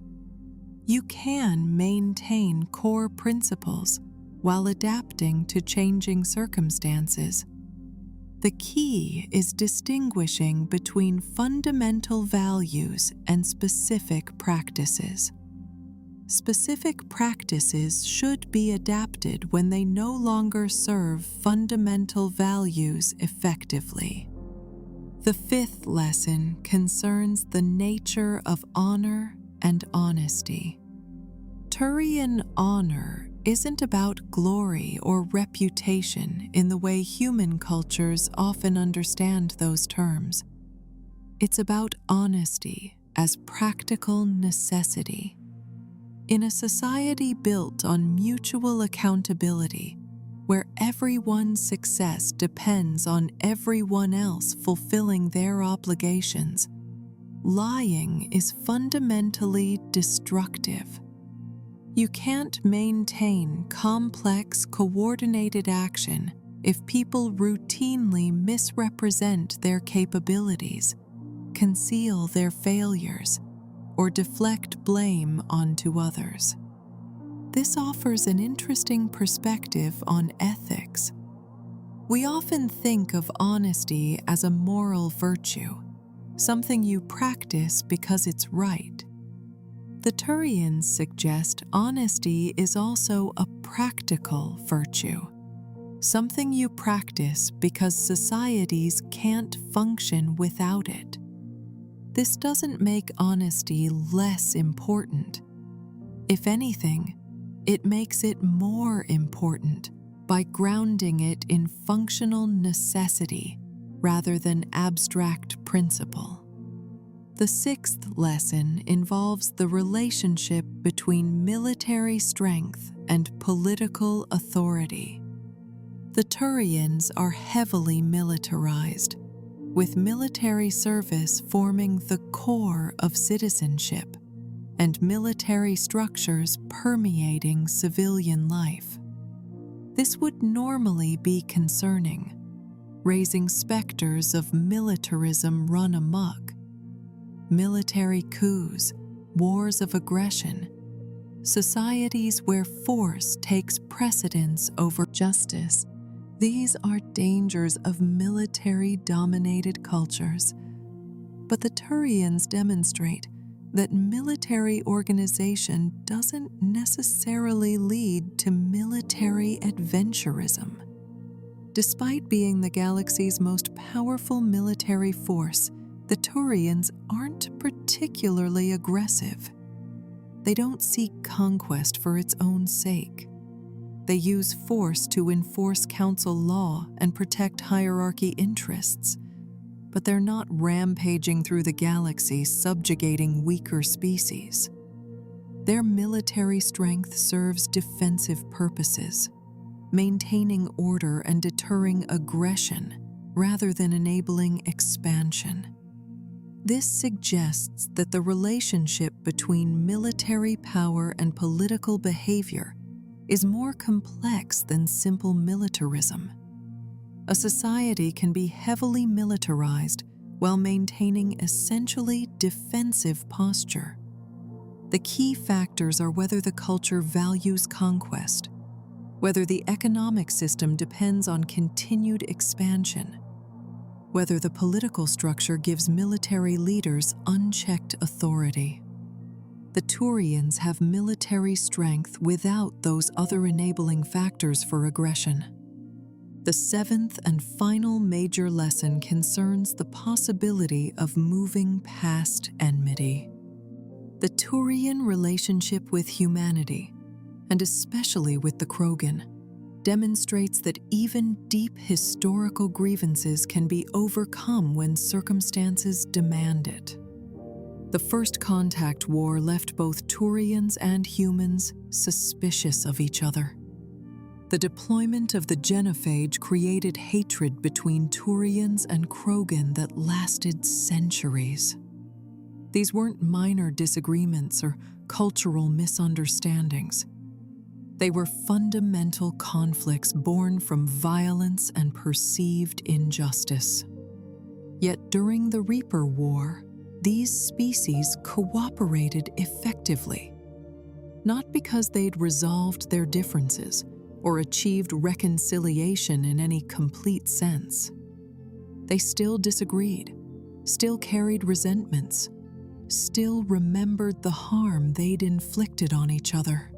You can maintain core principles while adapting to changing circumstances. The key is distinguishing between fundamental values and specific practices. specific practices should be adapted when they no longer serve fundamental values effectively. The fifth lesson concerns the nature of honor and honesty. Turian honor isn't about glory or reputation in the way human cultures often understand those terms. It's about honesty as practical necessity. In a society built on mutual accountability, where everyone's success depends on everyone else fulfilling their obligations, lying is fundamentally destructive. You can't maintain complex, coordinated action if people routinely misrepresent their capabilities, conceal their failures, or deflect blame onto others. This offers an interesting perspective on ethics. We often think of honesty as a moral virtue, something you practice because it's right. The Turians suggest honesty is also a practical virtue, something you practice because societies can't function without it. This doesn't make honesty less important. If anything, it makes it more important by grounding it in functional necessity rather than abstract principle. The sixth lesson involves the relationship between military strength and political authority. The Turians are heavily militarized, with military service forming the core of citizenship and military structures permeating civilian life. This would normally be concerning, raising specters of militarism run amok, military coups, wars of aggression, societies where force takes precedence over justice. These are dangers of military-dominated cultures. But the Turians demonstrate that military organization doesn't necessarily lead to military adventurism. Despite being the galaxy's most powerful military force, the Turians aren't particularly aggressive. They don't seek conquest for its own sake. They use force to enforce council law and protect hierarchy interests, but they're not rampaging through the galaxy subjugating weaker species. Their military strength serves defensive purposes, maintaining order and deterring aggression rather than enabling expansion. This suggests that the relationship between military power and political behavior is more complex than simple militarism. A society can be heavily militarized while maintaining essentially defensive posture. The key factors are whether the culture values conquest, whether the economic system depends on continued expansion, whether the political structure gives military leaders unchecked authority. The Turians have military strength without those other enabling factors for aggression. The seventh and final major lesson concerns the possibility of moving past enmity. The Turian relationship with humanity, and especially with the Krogan, demonstrates that even deep historical grievances can be overcome when circumstances demand it. The First Contact War left both Turians and humans suspicious of each other. The deployment of the genophage created hatred between Turians and Krogan that lasted centuries. These weren't minor disagreements or cultural misunderstandings. They were fundamental conflicts born from violence and perceived injustice. Yet during the Reaper War, these species cooperated effectively, not because they'd resolved their differences or achieved reconciliation in any complete sense. They still disagreed, still carried resentments, still remembered the harm they'd inflicted on each other.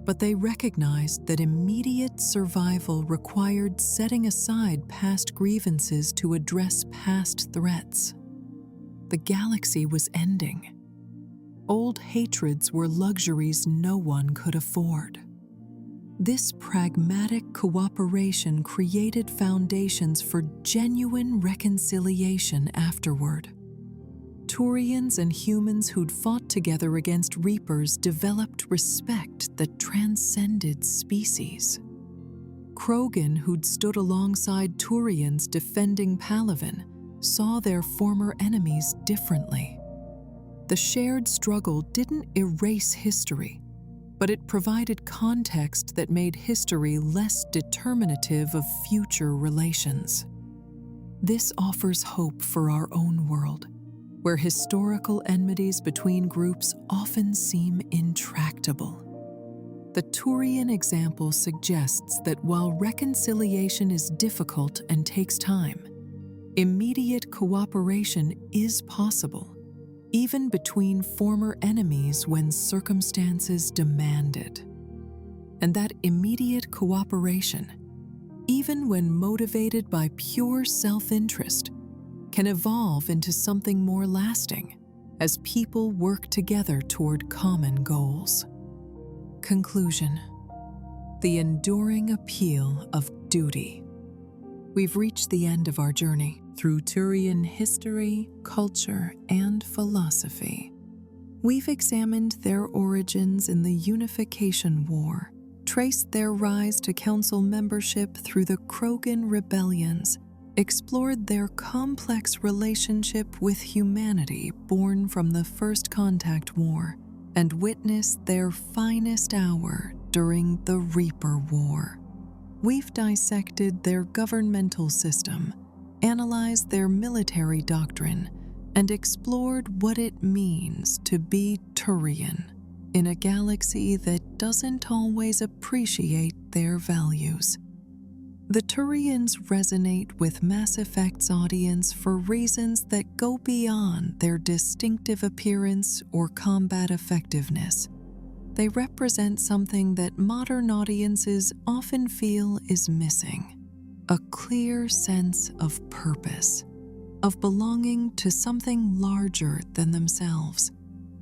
But they recognized that immediate survival required setting aside past grievances to address past threats. The galaxy was ending. Old hatreds were luxuries no one could afford. This pragmatic cooperation created foundations for genuine reconciliation afterward. Turians and humans who'd fought together against Reapers developed respect that transcended species. Krogan, who'd stood alongside Turians defending Palaven, saw their former enemies differently. The shared struggle didn't erase history, but it provided context that made history less determinative of future relations. This offers hope for our own world, where historical enmities between groups often seem intractable. The Turian example suggests that while reconciliation is difficult and takes time, immediate cooperation is possible, even between former enemies when circumstances demand it. And that immediate cooperation, even when motivated by pure self-interest, can evolve into something more lasting as people work together toward common goals. Conclusion: the enduring appeal of duty. We've reached the end of our journey through Turian history, culture, and philosophy. We've examined their origins in the Unification War, traced their rise to council membership through the Krogan rebellions, explored their complex relationship with humanity born from the First Contact War, and witnessed their finest hour during the Reaper War. We've dissected their governmental system, analyzed their military doctrine, and explored what it means to be Turian in a galaxy that doesn't always appreciate their values. The Turians resonate with Mass Effect's audience for reasons that go beyond their distinctive appearance or combat effectiveness. They represent something that modern audiences often feel is missing: a clear sense of purpose, of belonging to something larger than themselves,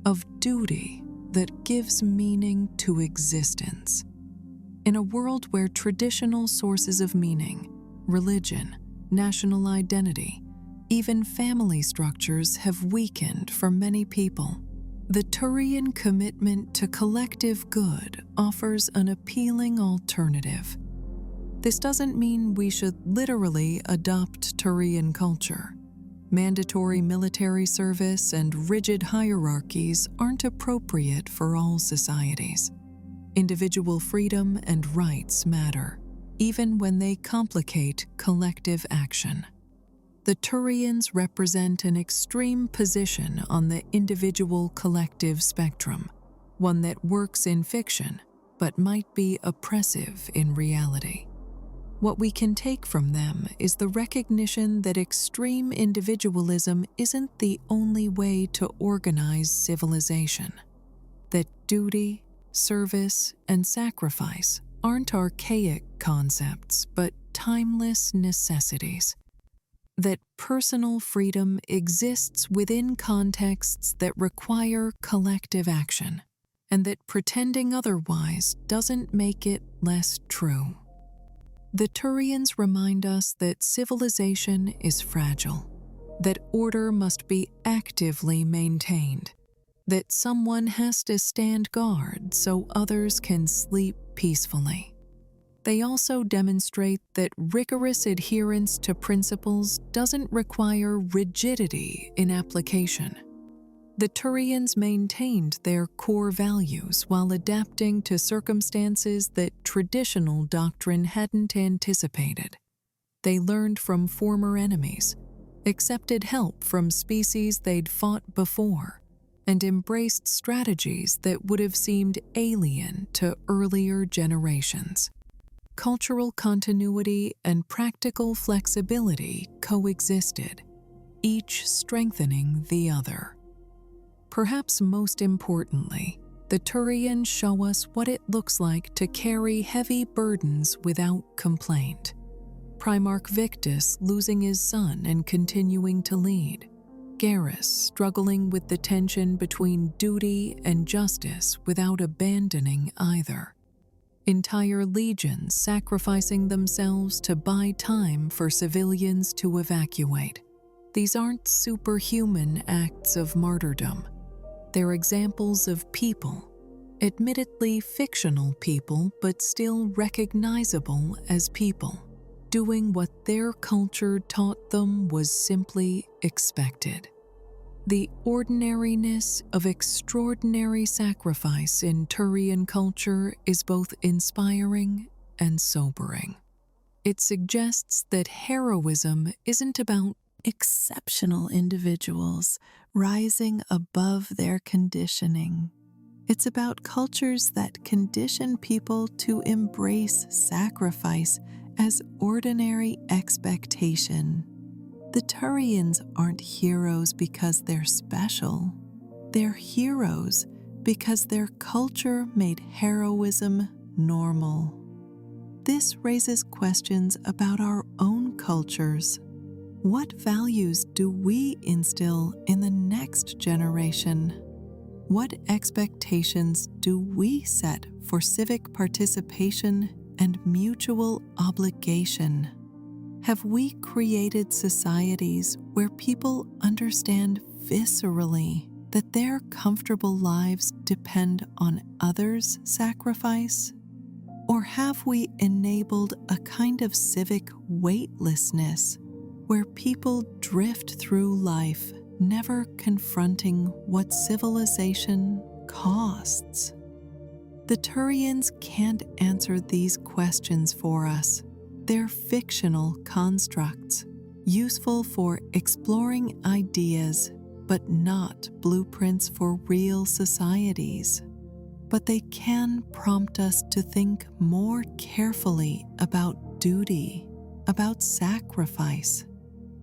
of duty that gives meaning to existence. In a world where traditional sources of meaning, religion, national identity, even family structures have weakened for many people, the Turian commitment to collective good offers an appealing alternative. This doesn't mean we should literally adopt Turian culture. Mandatory military service and rigid hierarchies aren't appropriate for all societies. Individual freedom and rights matter, even when they complicate collective action. The Turians represent an extreme position on the individual-collective spectrum, one that works in fiction but might be oppressive in reality. What we can take from them is the recognition that extreme individualism isn't the only way to organize civilization, that duty, service, and sacrifice aren't archaic concepts but timeless necessities, that personal freedom exists within contexts that require collective action, and that pretending otherwise doesn't make it less true. The Turians remind us that civilization is fragile, that order must be actively maintained, that someone has to stand guard so others can sleep peacefully. They also demonstrate that rigorous adherence to principles doesn't require rigidity in application. The Turians maintained their core values while adapting to circumstances that traditional doctrine hadn't anticipated. They learned from former enemies, accepted help from species they'd fought before, and embraced strategies that would have seemed alien to earlier generations. Cultural continuity and practical flexibility coexisted, each strengthening the other. Perhaps most importantly, the Turians show us what it looks like to carry heavy burdens without complaint. Primarch Victus losing his son and continuing to lead. Garrus struggling with the tension between duty and justice without abandoning either. Entire legions sacrificing themselves to buy time for civilians to evacuate. These aren't superhuman acts of martyrdom. They're examples of people, admittedly fictional people, but still recognizable as people, doing what their culture taught them was simply expected. The ordinariness of extraordinary sacrifice in Turian culture is both inspiring and sobering. It suggests that heroism isn't about exceptional individuals rising above their conditioning. It's about cultures that condition people to embrace sacrifice as ordinary expectation. The Turians aren't heroes because they're special. They're heroes because their culture made heroism normal. This raises questions about our own cultures. What values do we instill in the next generation? What expectations do we set for civic participation and mutual obligation? Have we created societies where people understand viscerally that their comfortable lives depend on others' sacrifice? Or have we enabled a kind of civic weightlessness where people drift through life, never confronting what civilization costs? The Turians can't answer these questions for us. They're fictional constructs, useful for exploring ideas, but not blueprints for real societies. But they can prompt us to think more carefully about duty, about sacrifice,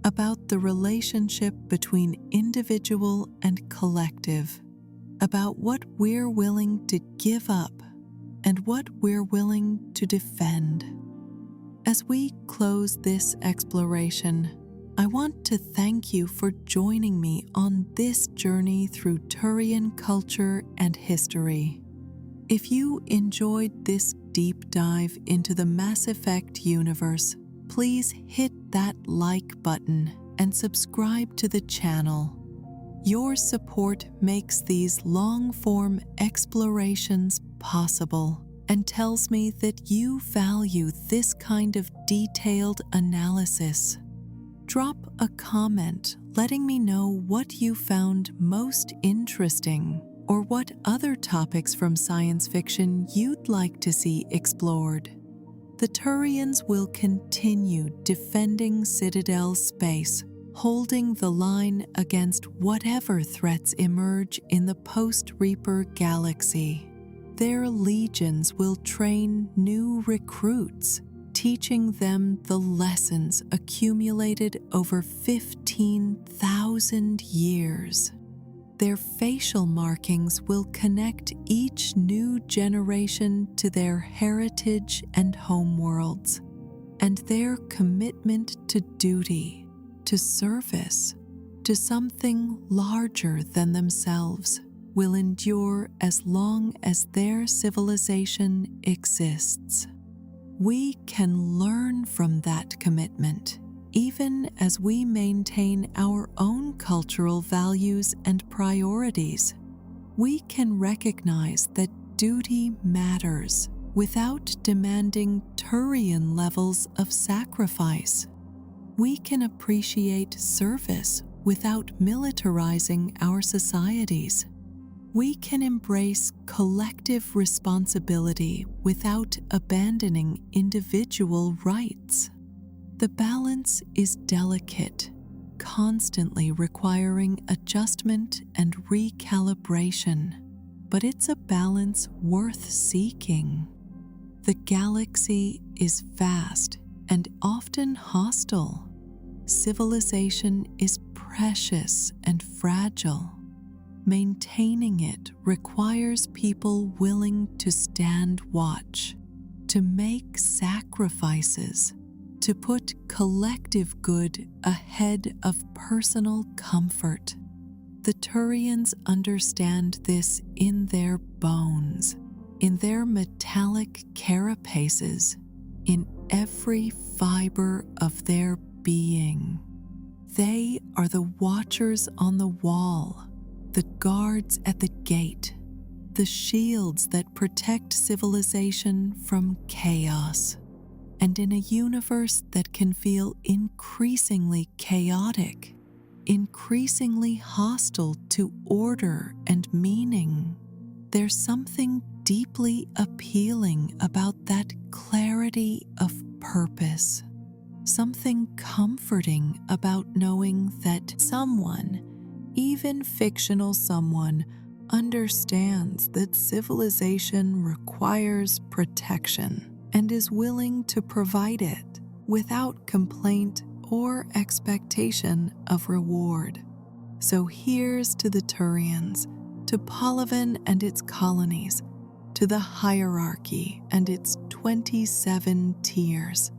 about the relationship between individual and collective, about what we're willing to give up and what we're willing to defend. As we close this exploration, I want to thank you for joining me on this journey through Turian culture and history. If you enjoyed this deep dive into the Mass Effect universe, please hit that like button and subscribe to the channel. Your support makes these long-form explorations possible and tells me that you value this kind of detailed analysis. Drop a comment letting me know what you found most interesting or what other topics from science fiction you'd like to see explored. The Turians will continue defending Citadel space, holding the line against whatever threats emerge in the post-Reaper galaxy. Their legions will train new recruits, teaching them the lessons accumulated over 15,000 years. Their facial markings will connect each new generation to their heritage and homeworlds, and their commitment to duty, to service, to something larger than themselves will endure as long as their civilization exists. We can learn from that commitment, even as we maintain our own cultural values and priorities. We can recognize that duty matters without demanding Turian levels of sacrifice. We can appreciate service without militarizing our societies. We can embrace collective responsibility without abandoning individual rights. The balance is delicate, constantly requiring adjustment and recalibration, but it's a balance worth seeking. The galaxy is vast and often hostile. Civilization is precious and fragile. Maintaining it requires people willing to stand watch, to make sacrifices, to put collective good ahead of personal comfort. The Turians understand this in their bones, in their metallic carapaces, in every fiber of their being. They are the watchers on the wall, the guards at the gate, the shields that protect civilization from chaos. And in a universe that can feel increasingly chaotic, increasingly hostile to order and meaning, there's something deeply appealing about that clarity of purpose, something comforting about knowing that someone, even fictional someone, understands that civilization requires protection and is willing to provide it without complaint or expectation of reward. So here's to the Turians, to Palaven and its colonies, to the hierarchy and its 27 tiers,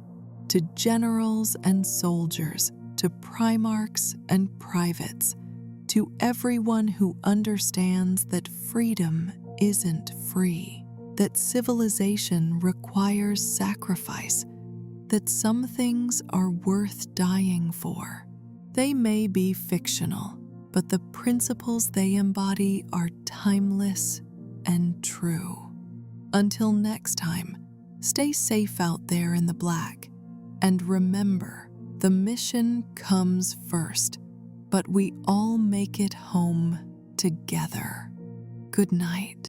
to generals and soldiers, to primarchs and privates, to everyone who understands that freedom isn't free, that civilization requires sacrifice, that some things are worth dying for. They may be fictional, but the principles they embody are timeless and true. Until next time, stay safe out there in the black, and remember, the mission comes first, but we all make it home together. Good night.